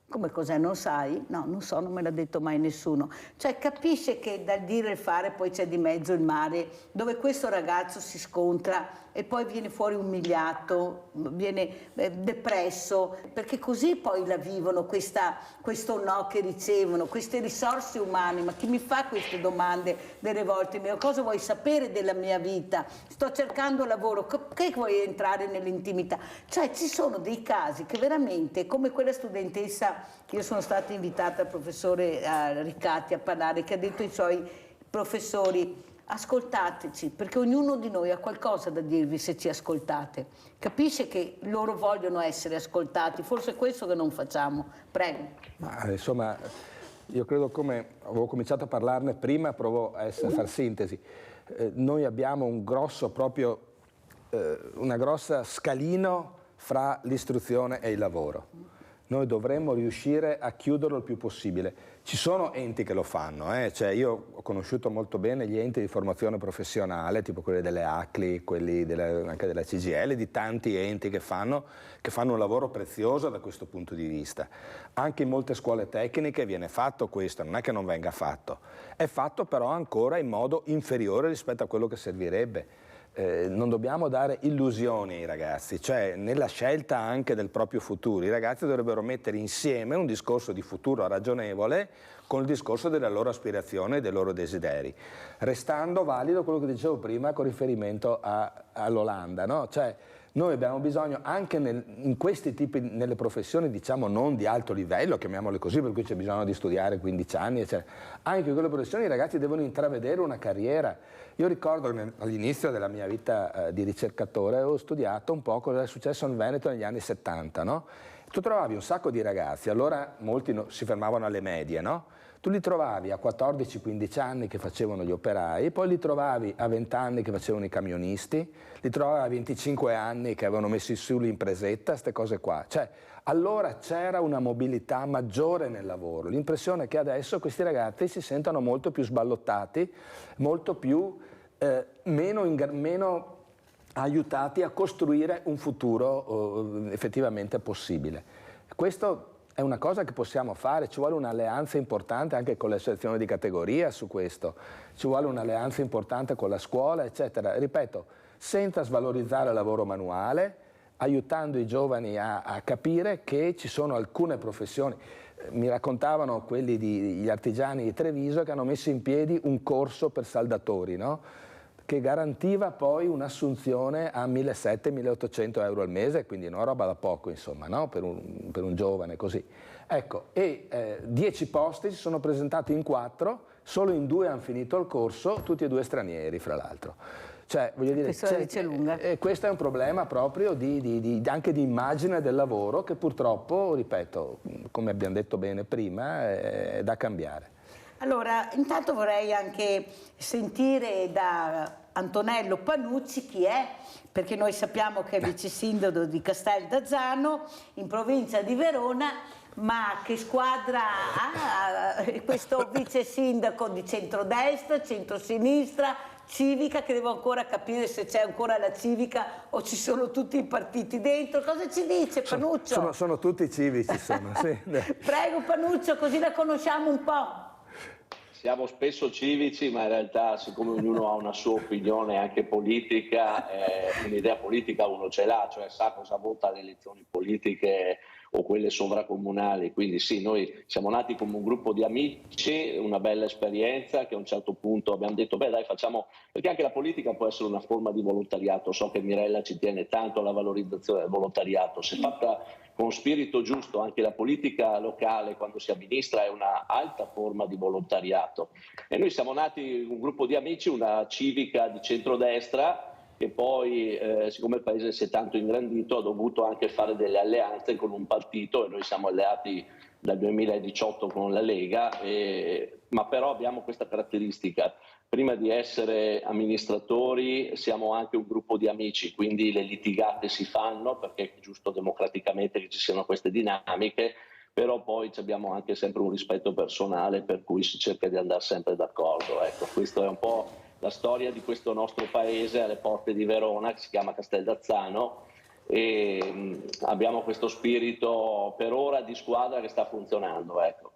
Come cos'è? Non sai? No, non so, non me l'ha detto mai nessuno. Cioè capisce che dal dire e il fare poi c'è di mezzo il mare, dove questo ragazzo si scontra e poi viene fuori umiliato, viene depresso, perché così poi la vivono questo no che ricevono, queste risorse umane. Ma chi mi fa queste domande delle volte? Cosa vuoi sapere della mia vita? Sto cercando lavoro, che vuoi entrare nell'intimità? Cioè ci sono dei casi che veramente, come quella studentessa che io sono stata invitata al professore Riccati a parlare, che ha detto ai suoi professori: ascoltateci, perché ognuno di noi ha qualcosa da dirvi se ci ascoltate. Capisce che loro vogliono essere ascoltati, forse è questo che non facciamo. Prego. Ma, insomma, io credo, come avevo cominciato a parlarne prima, provo a far sintesi. Noi abbiamo una grossa scalino fra l'istruzione e il lavoro. Noi dovremmo riuscire a chiuderlo il più possibile. Ci sono enti che lo fanno, Cioè, io ho conosciuto molto bene gli enti di formazione professionale, tipo quelli delle ACLI, quelli anche della CGIL, di tanti enti che fanno un lavoro prezioso da questo punto di vista. Anche in molte scuole tecniche viene fatto questo, non è che non venga fatto. È fatto però ancora in modo inferiore rispetto a quello che servirebbe. Non dobbiamo dare illusioni ai ragazzi, cioè nella scelta anche del proprio futuro i ragazzi dovrebbero mettere insieme un discorso di futuro ragionevole con il discorso delle loro aspirazioni e dei loro desideri, restando valido quello che dicevo prima con riferimento all'Olanda, no? Cioè, noi abbiamo bisogno anche in questi tipi, nelle professioni diciamo non di alto livello, chiamiamole così, per cui c'è bisogno di studiare 15 anni, eccetera. Anche in quelle professioni i ragazzi devono intravedere una carriera. Io ricordo che all'inizio della mia vita di ricercatore avevo studiato un po' cosa è successo in Veneto negli anni 70, no? Tu trovavi un sacco di ragazzi, allora molti si fermavano alle medie, no? Tu li trovavi a 14-15 anni che facevano gli operai, poi li trovavi a 20 anni che facevano i camionisti, li trovavi a 25 anni che avevano messo su l'impresetta, queste cose qua. Cioè, allora c'era una mobilità maggiore nel lavoro. L'impressione è che adesso questi ragazzi si sentono molto più sballottati, molto più meno aiutati a costruire un futuro effettivamente possibile. Questo è una cosa che possiamo fare, ci vuole un'alleanza importante anche con le sezioni di categoria su questo, ci vuole un'alleanza importante con la scuola, eccetera. Ripeto, senza svalorizzare il lavoro manuale, aiutando i giovani a capire che ci sono alcune professioni. Mi raccontavano gli artigiani di Treviso che hanno messo in piedi un corso per saldatori, no? Che garantiva poi un'assunzione a 1.700-1.800 euro al mese, quindi una roba da poco, insomma, no? per un giovane così. Ecco, 10 posti si sono presentati in 4, solo in 2 hanno finito il corso, tutti e 2 stranieri, fra l'altro. Cioè, voglio dire, questo è un problema proprio anche di immagine del lavoro che purtroppo, ripeto, come abbiamo detto bene prima, è da cambiare. Allora, intanto vorrei anche sentire da Antonello Panucci chi è, perché noi sappiamo che è vice sindaco di Castel d'Azzano, in provincia di Verona, ma che squadra ha questo vice sindaco di centrodestra, centrosinistra, civica, che devo ancora capire se c'è ancora la civica o ci sono tutti i partiti dentro. Cosa ci dice Panuccio? Sono tutti civici, sono, sì. Prego Panuccio, così la conosciamo un po'. Siamo spesso civici, ma in realtà siccome ognuno ha una sua opinione anche politica, un'idea politica uno ce l'ha, cioè sa cosa vota alle elezioni politiche o quelle sovracomunali. Quindi sì, noi siamo nati come un gruppo di amici, una bella esperienza che a un certo punto abbiamo detto beh dai facciamo, perché anche la politica può essere una forma di volontariato. So che Mirella ci tiene tanto alla valorizzazione del volontariato, se fatta con spirito giusto. Anche la politica locale quando si amministra è una alta forma di volontariato, e noi siamo nati un gruppo di amici, una civica di centrodestra e poi siccome il paese si è tanto ingrandito ha dovuto anche fare delle alleanze con un partito, e noi siamo alleati dal 2018 con la Lega, ma però abbiamo questa caratteristica: prima di essere amministratori siamo anche un gruppo di amici, quindi le litigate si fanno perché è giusto democraticamente che ci siano queste dinamiche, però poi abbiamo anche sempre un rispetto personale, per cui si cerca di andare sempre d'accordo. Ecco, questa è un po' la storia di questo nostro paese alle porte di Verona, che si chiama Casteldazzano, e abbiamo questo spirito per ora di squadra che sta funzionando, ecco.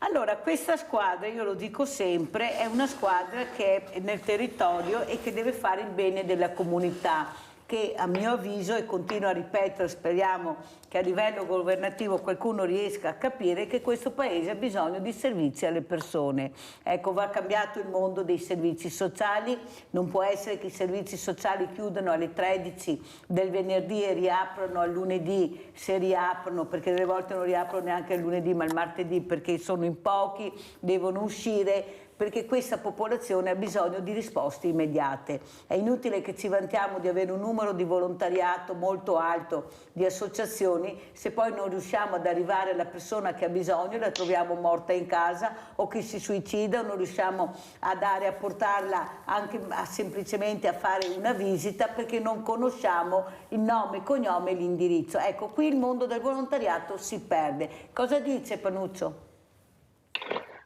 Allora, questa squadra, io lo dico sempre, è una squadra che è nel territorio e che deve fare il bene della comunità, che a mio avviso, e continuo a ripetere, speriamo che a livello governativo qualcuno riesca a capire, che questo paese ha bisogno di servizi alle persone. Ecco, va cambiato il mondo dei servizi sociali, non può essere che i servizi sociali chiudano alle 13 del venerdì e riaprono al lunedì, se riaprono, perché delle volte non riaprono neanche il lunedì ma il martedì, perché sono in pochi, devono uscire, perché questa popolazione ha bisogno di risposte immediate. È inutile che ci vantiamo di avere un numero di volontariato molto alto, di associazioni, se poi non riusciamo ad arrivare alla persona che ha bisogno, la troviamo morta in casa o che si suicida, o non riusciamo a portarla anche semplicemente a fare una visita perché non conosciamo il nome, il cognome e l'indirizzo. Ecco, qui il mondo del volontariato si perde. Cosa dice Panuccio?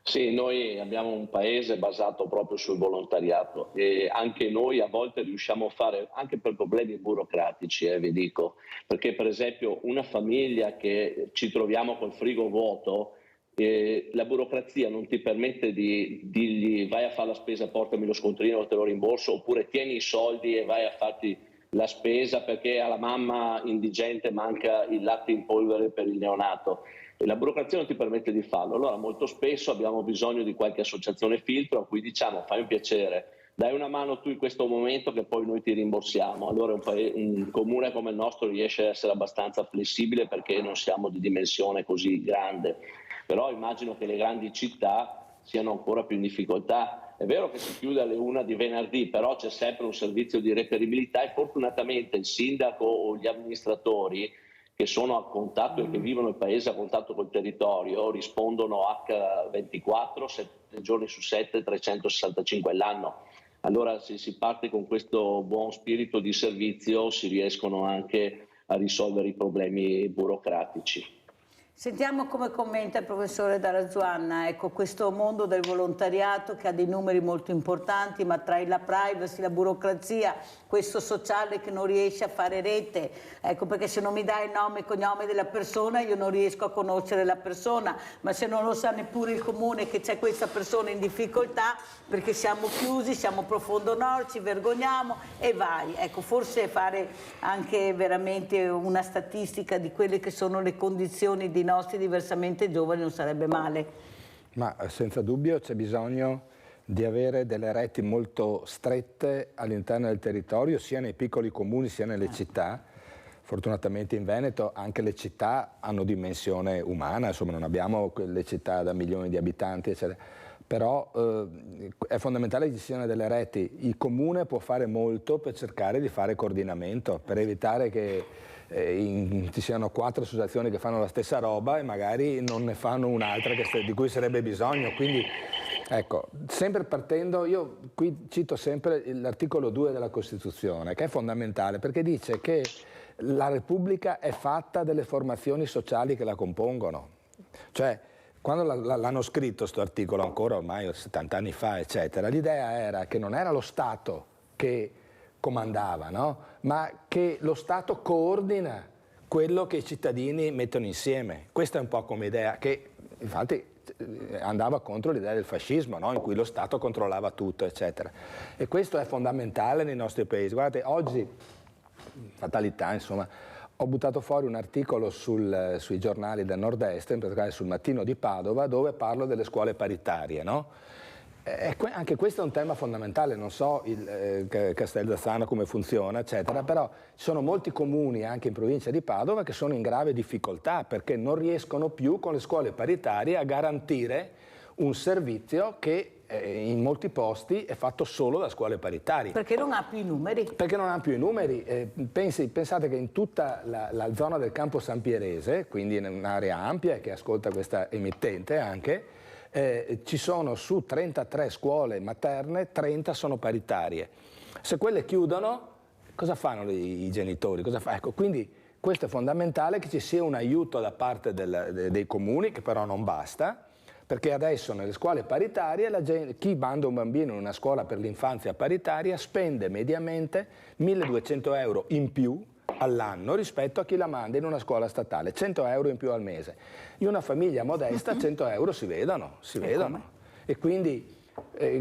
Sì, noi abbiamo un paese basato proprio sul volontariato e anche noi a volte riusciamo a fare, anche per problemi burocratici, vi dico, perché per esempio una famiglia che ci troviamo col frigo vuoto, la burocrazia non ti permette di dirgli vai a fare la spesa, portami lo scontrino, te lo rimborso, oppure tieni i soldi e vai a farti la spesa perché alla mamma indigente manca il latte in polvere per il neonato. E la burocrazia non ti permette di farlo, allora molto spesso abbiamo bisogno di qualche associazione filtro a cui diciamo fai un piacere, dai una mano tu in questo momento che poi noi ti rimborsiamo. Allora un comune come il nostro riesce a essere abbastanza flessibile perché non siamo di dimensione così grande, però immagino che le grandi città siano ancora più in difficoltà. È vero che si chiude alle 1 di venerdì, però c'è sempre un servizio di reperibilità e fortunatamente il sindaco o gli amministratori che sono a contatto e che vivono il paese a contatto col territorio rispondono H24, 7 giorni su 7, 365 all'anno. Allora se si parte con questo buon spirito di servizio si riescono anche a risolvere i problemi burocratici. Sentiamo come commenta il professore Dalla Zuanna, ecco, questo mondo del volontariato che ha dei numeri molto importanti, ma tra la privacy, la burocrazia, questo sociale che non riesce a fare rete, ecco, perché se non mi dai il nome e cognome della persona io non riesco a conoscere la persona, ma se non lo sa neppure il comune che c'è questa persona in difficoltà, perché siamo chiusi, siamo profondo nord, ci vergogniamo e vai. Ecco, forse fare anche veramente una statistica di quelle che sono le condizioni di nostri diversamente giovani non sarebbe male. Ma senza dubbio c'è bisogno di avere delle reti molto strette all'interno del territorio, sia nei piccoli comuni sia nelle città. Fortunatamente in Veneto anche le città hanno dimensione umana, insomma non abbiamo le città da milioni di abitanti, eccetera. Però è fondamentale che ci siano delle reti. Il comune può fare molto per cercare di fare coordinamento, per evitare che ci siano 4 associazioni che fanno la stessa roba e magari non ne fanno un'altra di cui sarebbe bisogno. Quindi ecco, sempre partendo, io qui cito sempre l'articolo 2 della Costituzione, che è fondamentale perché dice che la Repubblica è fatta delle formazioni sociali che la compongono. Cioè, quando l'hanno scritto questo articolo, ancora ormai 70 anni fa, eccetera, l'idea era che non era lo Stato che comandava, no? Ma che lo Stato coordina quello che i cittadini mettono insieme. Questa è un po' come idea che infatti andava contro l'idea del fascismo, no? In cui lo Stato controllava tutto, eccetera. E questo è fondamentale nei nostri paesi. Guardate, oggi, fatalità, insomma, ho buttato fuori un articolo sui giornali del nord-est, in particolare sul Mattino di Padova, dove parlo delle scuole paritarie, no? Anche questo è un tema fondamentale, non so Casteldazzano come funziona, eccetera, però ci sono molti comuni anche in provincia di Padova che sono in grave difficoltà perché non riescono più con le scuole paritarie a garantire un servizio che in molti posti è fatto solo da scuole paritarie. Perché non ha più i numeri. Perché non ha più i numeri. Pensate che in tutta la zona del Campo San Pierese, quindi in un'area ampia che ascolta questa emittente anche, ci sono su 33 scuole materne, 30 sono paritarie. Se quelle chiudono, cosa fanno i genitori? Ecco, quindi questo è fondamentale, che ci sia un aiuto da parte dei comuni, che però non basta, perché adesso nelle scuole paritarie chi manda un bambino in una scuola per l'infanzia paritaria spende mediamente 1.200 euro in più all'anno rispetto a chi la manda in una scuola statale, 100 euro in più al mese. In una famiglia modesta 100 euro si vedono. E quindi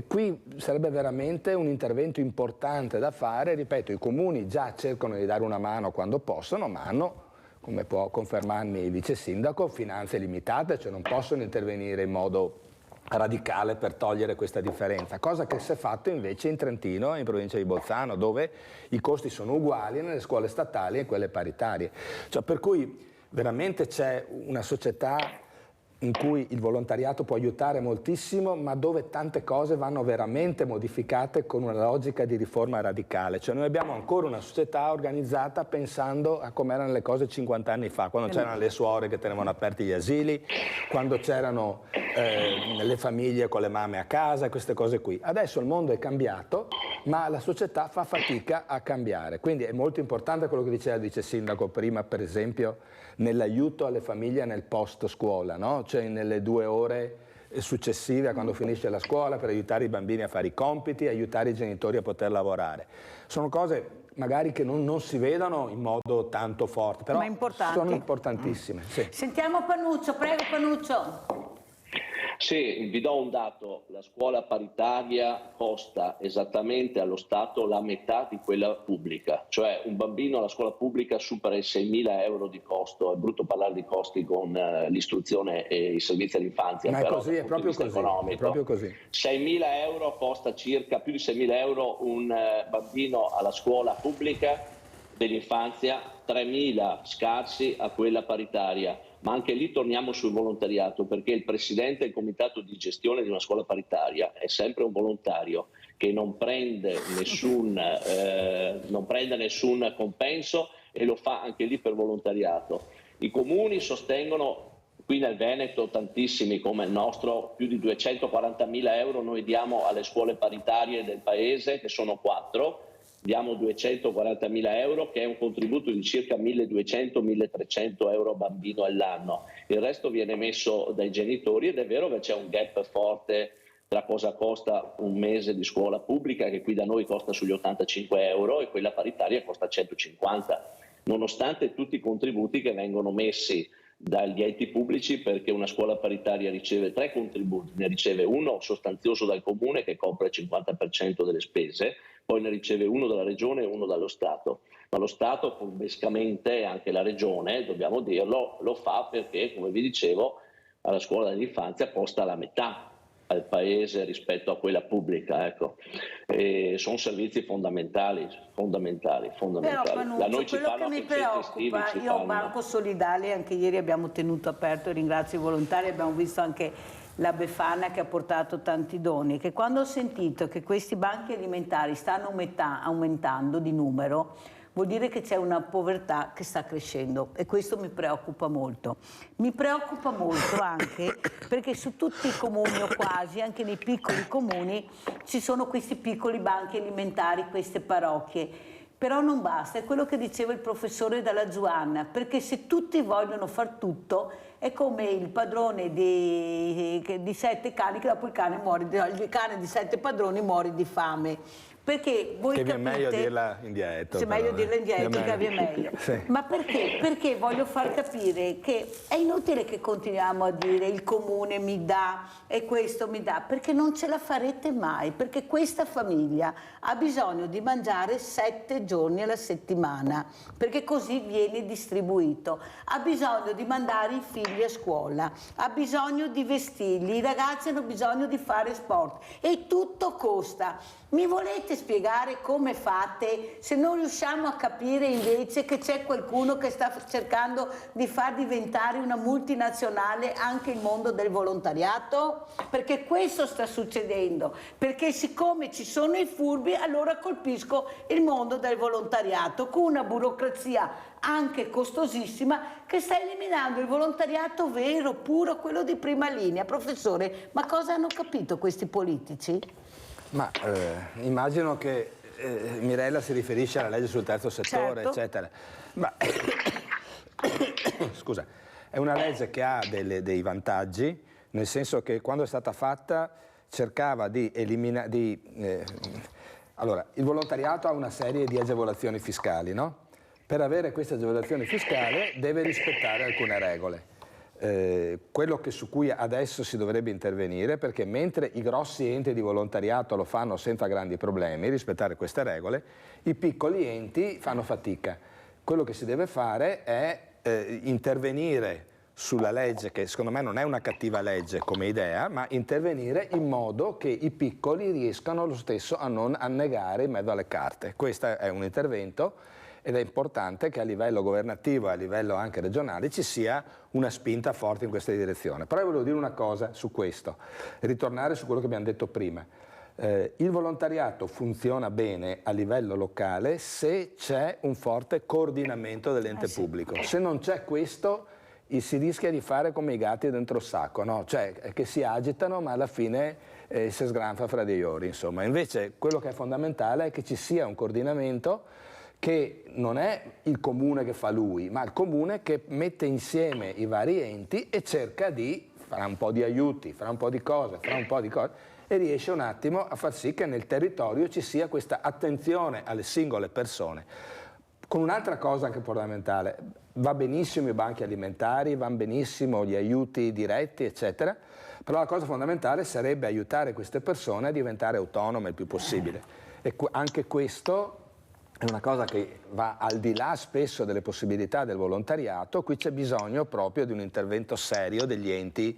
qui sarebbe veramente un intervento importante da fare. Ripeto, i comuni già cercano di dare una mano quando possono, ma hanno, come può confermarmi il vice sindaco, finanze limitate, cioè non possono intervenire in modo radicale per togliere questa differenza, cosa che si è fatto invece in Trentino e in provincia di Bolzano, dove i costi sono uguali nelle scuole statali e quelle paritarie. Cioè, per cui veramente c'è una società in cui il volontariato può aiutare moltissimo, ma dove tante cose vanno veramente modificate con una logica di riforma radicale. Cioè noi abbiamo ancora una società organizzata pensando a come erano le cose 50 anni fa, quando c'erano le suore che tenevano aperti gli asili, quando c'erano le famiglie con le mamme a casa, queste cose qui. Adesso il mondo è cambiato, ma la società fa fatica a cambiare. Quindi è molto importante quello che diceva il vice sindaco prima, per esempio, nell'aiuto alle famiglie nel post scuola, no? Cioè nelle 2 ore successive a quando finisce la scuola, per aiutare i bambini a fare i compiti, aiutare i genitori a poter lavorare. Sono cose magari che non si vedono in modo tanto forte, però sono importantissime. Sì. Sentiamo Panuccio, prego Panuccio. Sì, vi do un dato, la scuola paritaria costa esattamente allo Stato la metà di quella pubblica, cioè un bambino alla scuola pubblica supera i 6.000 euro di costo, è brutto parlare di costi con l'istruzione e i servizi all'infanzia, ma è così, è proprio così, è proprio così. 6.000 euro costa circa, più di 6.000 euro un bambino alla scuola pubblica dell'infanzia, 3.000 scarsi a quella paritaria. Ma anche lì torniamo sul volontariato, perché il presidente del comitato di gestione di una scuola paritaria è sempre un volontario che non prende nessun compenso e lo fa anche lì per volontariato. I comuni sostengono, qui nel Veneto tantissimi come il nostro, più di 240.000 euro noi diamo alle scuole paritarie del paese, che sono 4, diamo 240.000 euro, che è un contributo di circa 1.200-1.300 euro a bambino all'anno. Il resto viene messo dai genitori ed è vero che c'è un gap forte tra cosa costa un mese di scuola pubblica, che qui da noi costa sugli 85 euro, e quella paritaria costa 150, nonostante tutti i contributi che vengono messi dagli enti pubblici, perché una scuola paritaria riceve 3 contributi, ne riceve uno sostanzioso dal comune che copre il 50% delle spese, poi ne riceve uno dalla regione e uno dallo Stato. Ma lo Stato, furbescamente, e anche la regione, dobbiamo dirlo, lo fa perché, come vi dicevo, alla scuola dell'infanzia costa la metà al paese rispetto a quella pubblica, ecco. E sono servizi fondamentali. Però Panuccio, noi ci quello che mi preoccupa, io ho Banco Solidale, anche ieri abbiamo tenuto aperto, ringrazio i volontari, abbiamo visto anche la Befana che ha portato tanti doni, che quando ho sentito che questi banchi alimentari stanno aumentando di numero, vuol dire che c'è una povertà che sta crescendo, e questo mi preoccupa molto. Mi preoccupa molto anche perché su tutti i comuni, o quasi, anche nei piccoli comuni, ci sono questi piccoli banchi alimentari, queste parrocchie. Però non basta, è quello che diceva il professore Dalla Giovanna, perché se tutti vogliono far tutto è come il padrone di 7 cani, che dopo il cane di 7 padroni muore di fame. Perché voi capite, è meglio dirla in dialetto. È meglio dirla in dialetto, che è meglio. Sì. Ma perché? Perché voglio far capire che è inutile che continuiamo a dire il comune mi dà e questo mi dà, perché non ce la farete mai, perché questa famiglia ha bisogno di mangiare 7 giorni alla settimana, perché così viene distribuito, ha bisogno di mandare i figli a scuola, ha bisogno di vestirli, i ragazzi hanno bisogno di fare sport e tutto costa. Mi volete spiegare come fate se non riusciamo a capire invece che c'è qualcuno che sta cercando di far diventare una multinazionale anche il mondo del volontariato? Perché questo sta succedendo, perché siccome ci sono i furbi allora colpisco il mondo del volontariato con una burocrazia anche costosissima che sta eliminando il volontariato vero, puro, quello di prima linea. Professore, ma cosa hanno capito questi politici? Ma immagino che Mirella si riferisce alla legge sul terzo settore, certo, eccetera. Ma scusa, è una legge che ha dei vantaggi, nel senso che quando è stata fatta cercava di eliminare... allora, il volontariato ha una serie di agevolazioni fiscali, no? Per avere queste agevolazioni fiscali deve rispettare alcune regole. Quello su cui adesso si dovrebbe intervenire, perché mentre i grossi enti di volontariato lo fanno senza grandi problemi, rispettare queste regole, i piccoli enti fanno fatica. Quello che si deve fare è intervenire sulla legge, che secondo me non è una cattiva legge come idea, ma intervenire in modo che i piccoli riescano lo stesso a non annegare in mezzo alle carte. Questo è un intervento ed è importante che a livello governativo e a livello anche regionale ci sia una spinta forte in questa direzione. Però io volevo dire una cosa su questo, ritornare su quello che abbiamo detto prima. Il volontariato funziona bene a livello locale se c'è un forte coordinamento dell'ente pubblico. Se non c'è questo si rischia di fare come i gatti dentro il sacco, no? Cioè che si agitano ma alla fine si sgranfa fra di loro, insomma. Invece quello che è fondamentale è che ci sia un coordinamento che non è il comune che fa lui, ma il comune che mette insieme i vari enti e cerca di fare un po' di aiuti, fare un po' di cose, e riesce un attimo a far sì che nel territorio ci sia questa attenzione alle singole persone. Con un'altra cosa anche fondamentale, va benissimo i banchi alimentari, vanno benissimo gli aiuti diretti, eccetera, però la cosa fondamentale sarebbe aiutare queste persone a diventare autonome il più possibile. E anche questo è una cosa che va al di là spesso delle possibilità del volontariato. Qui c'è bisogno proprio di un intervento serio degli enti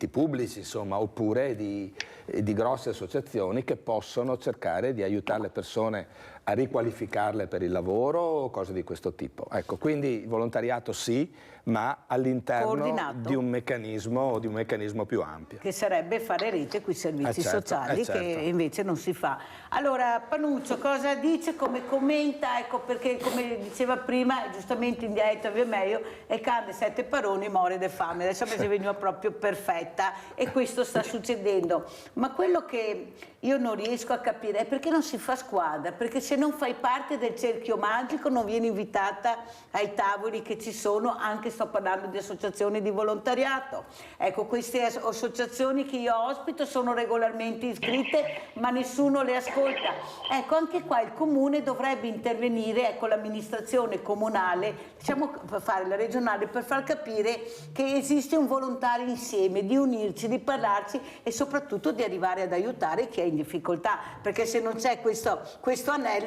pubblici, insomma, oppure di grosse associazioni che possono cercare di aiutare le persone a riqualificarle per il lavoro o cose di questo tipo. Ecco, quindi il volontariato sì, ma all'interno di un meccanismo più ampio. Che sarebbe fare rete con i servizi sociali, che invece non si fa. Allora, Panuccio, cosa dice, come commenta? Ecco, perché come diceva prima, giustamente in diretta via meglio, e cade 7 paroni, muore de fame. Adesso mi veniva proprio perfetta e questo sta succedendo. Ma quello che io non riesco a capire è perché non si fa squadra, perché se non fai parte del cerchio magico non vieni invitata ai tavoli che ci sono, anche sto parlando di associazioni di volontariato. Ecco, queste associazioni che io ospito sono regolarmente iscritte ma nessuno le ascolta. Ecco, anche qua il comune dovrebbe intervenire, ecco, l'amministrazione comunale, diciamo fare la regionale, per far capire che esiste un volontario insieme, di unirci, di parlarci e soprattutto di arrivare ad aiutare chi è in difficoltà, perché se non c'è questo anello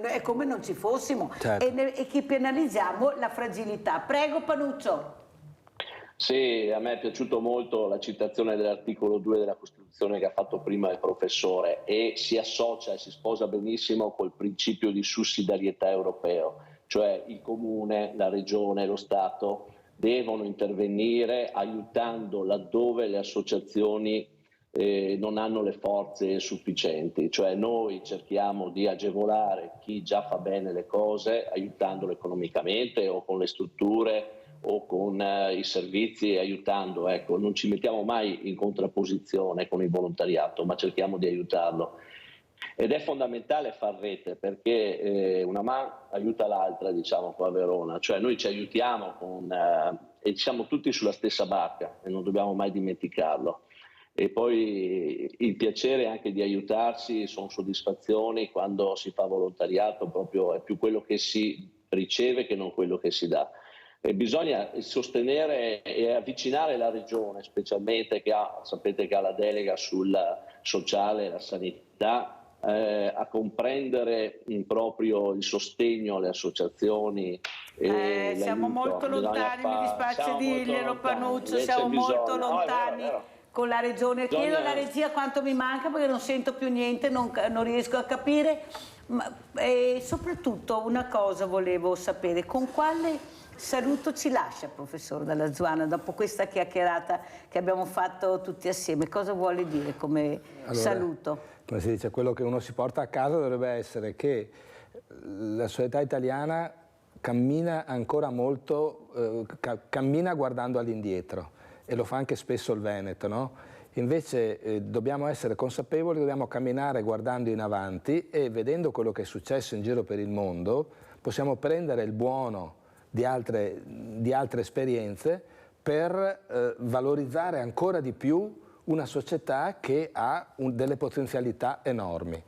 è come non ci fossimo, e chi penalizziamo la fragilità. Prego Panuccio. Sì, a me è piaciuto molto la citazione dell'articolo 2 della Costituzione che ha fatto prima il professore, e si associa e si sposa benissimo col principio di sussidiarietà europeo, cioè il comune, la regione, lo Stato devono intervenire aiutando laddove le associazioni non hanno le forze sufficienti, cioè noi cerchiamo di agevolare chi già fa bene le cose aiutandolo economicamente o con le strutture o con i servizi, aiutando, ecco, non ci mettiamo mai in contrapposizione con il volontariato, ma cerchiamo di aiutarlo. Ed è fondamentale far rete, perché una mano aiuta l'altra, diciamo qua a Verona, cioè noi ci aiutiamo e siamo tutti sulla stessa barca e non dobbiamo mai dimenticarlo. E poi il piacere anche di aiutarsi, sono soddisfazioni quando si fa volontariato, proprio è più quello che si riceve che non quello che si dà. E bisogna sostenere e avvicinare la regione, specialmente sapete che ha la delega sul sociale e la sanità, a comprendere proprio il sostegno alle associazioni. Siamo molto lontani, mi dispiace dirglielo Panuccio, siamo molto lontani. con la regione. Chiedo alla regia quanto mi manca perché non sento più niente, non riesco a capire. E soprattutto una cosa volevo sapere, con quale saluto ci lascia professor Dalla Zuanna dopo questa chiacchierata che abbiamo fatto tutti assieme? Cosa vuole dire come saluto? Come si dice, quello che uno si porta a casa dovrebbe essere che la società italiana cammina ancora molto, cammina guardando all'indietro, e lo fa anche spesso il Veneto, no? Invece dobbiamo essere consapevoli, dobbiamo camminare guardando in avanti, e vedendo quello che è successo in giro per il mondo possiamo prendere il buono di altre esperienze per valorizzare ancora di più una società che ha delle potenzialità enormi.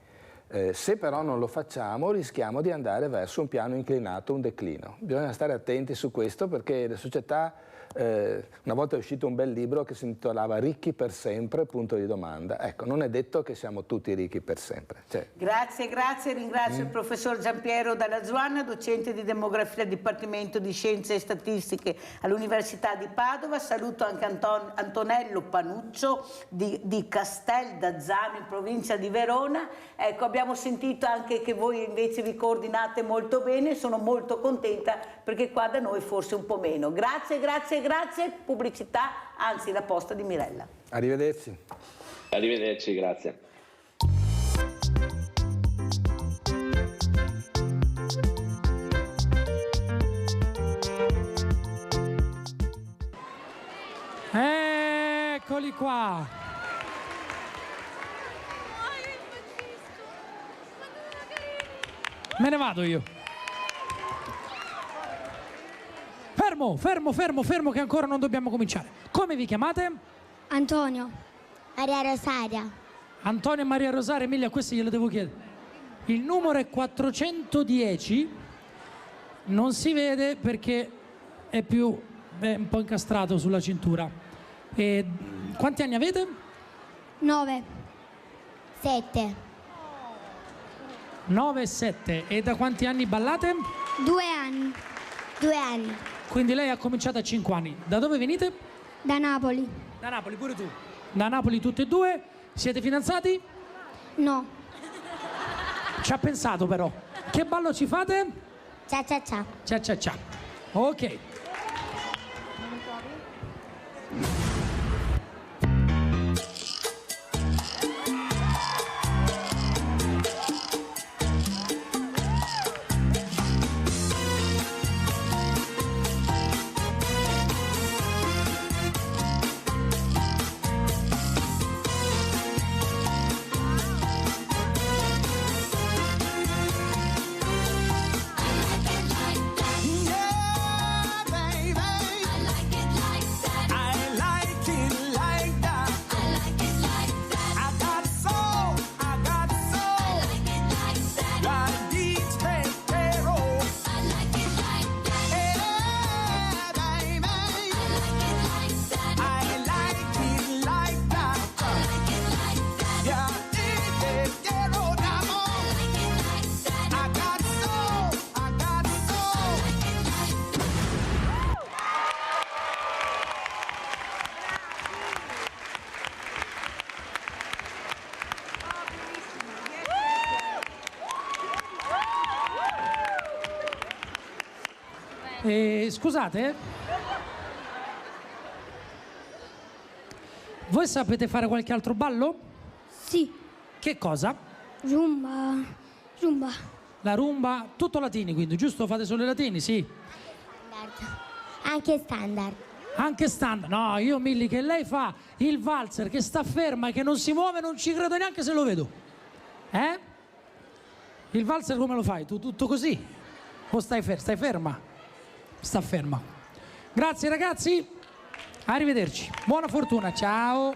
Se però non lo facciamo rischiamo di andare verso un piano inclinato, un declino. Bisogna stare attenti su questo, perché le società, una volta è uscito un bel libro che si intitolava Ricchi per sempre, punto di domanda. Ecco, non è detto che siamo tutti ricchi per sempre. Grazie, ringrazio il professor Giampiero Dalla Zuanna, docente di demografia al Dipartimento di Scienze e Statistiche all'Università di Padova. Saluto anche Antonello Panuccio di Castel d'Azzano in provincia di Verona. Ecco, abbiamo sentito anche che voi invece vi coordinate molto bene, sono molto contenta perché qua da noi forse un po' meno. Grazie, pubblicità, anzi la posta di Mirella. Arrivederci. Arrivederci, grazie. Eccoli qua. Me ne vado io. Fermo che ancora non dobbiamo cominciare. Come vi chiamate? Antonio. Maria Rosaria. Antonio e Maria Rosaria. Emilia, questo glielo devo chiedere. Il numero è 410. Non si vede perché è un po' incastrato sulla cintura. E quanti anni avete? 9. 7. 9 e 7. E da quanti anni ballate? 2 anni. 2 anni. Quindi lei ha cominciato a 5 anni. Da dove venite? Da Napoli. Da Napoli, pure tu. Da Napoli tutte e due. Siete fidanzati? No. Ci ha pensato però. Che ballo ci fate? Cia cia cia. Cia cia cia. Ok. Scusate, voi sapete fare qualche altro ballo? Sì. Che cosa? Rumba. La rumba, tutto latini quindi, giusto? Fate solo i latini, sì? Anche standard. Anche standard? No, io Milli, che lei fa il valzer, che sta ferma e che non si muove, non ci credo neanche se lo vedo. Il valzer come lo fai? Tu tutto così? O stai ferma? Sta ferma. Grazie ragazzi, arrivederci, buona fortuna, ciao.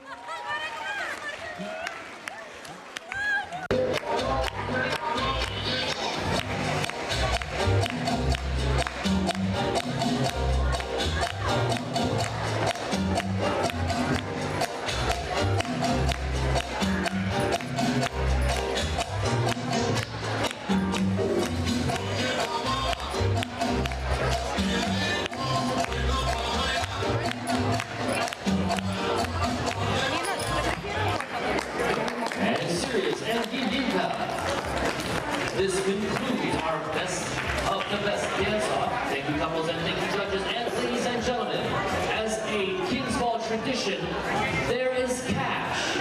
dance off. Thank you, couples, and thank you, judges. And ladies and gentlemen, as a King's Ball tradition, there is cash.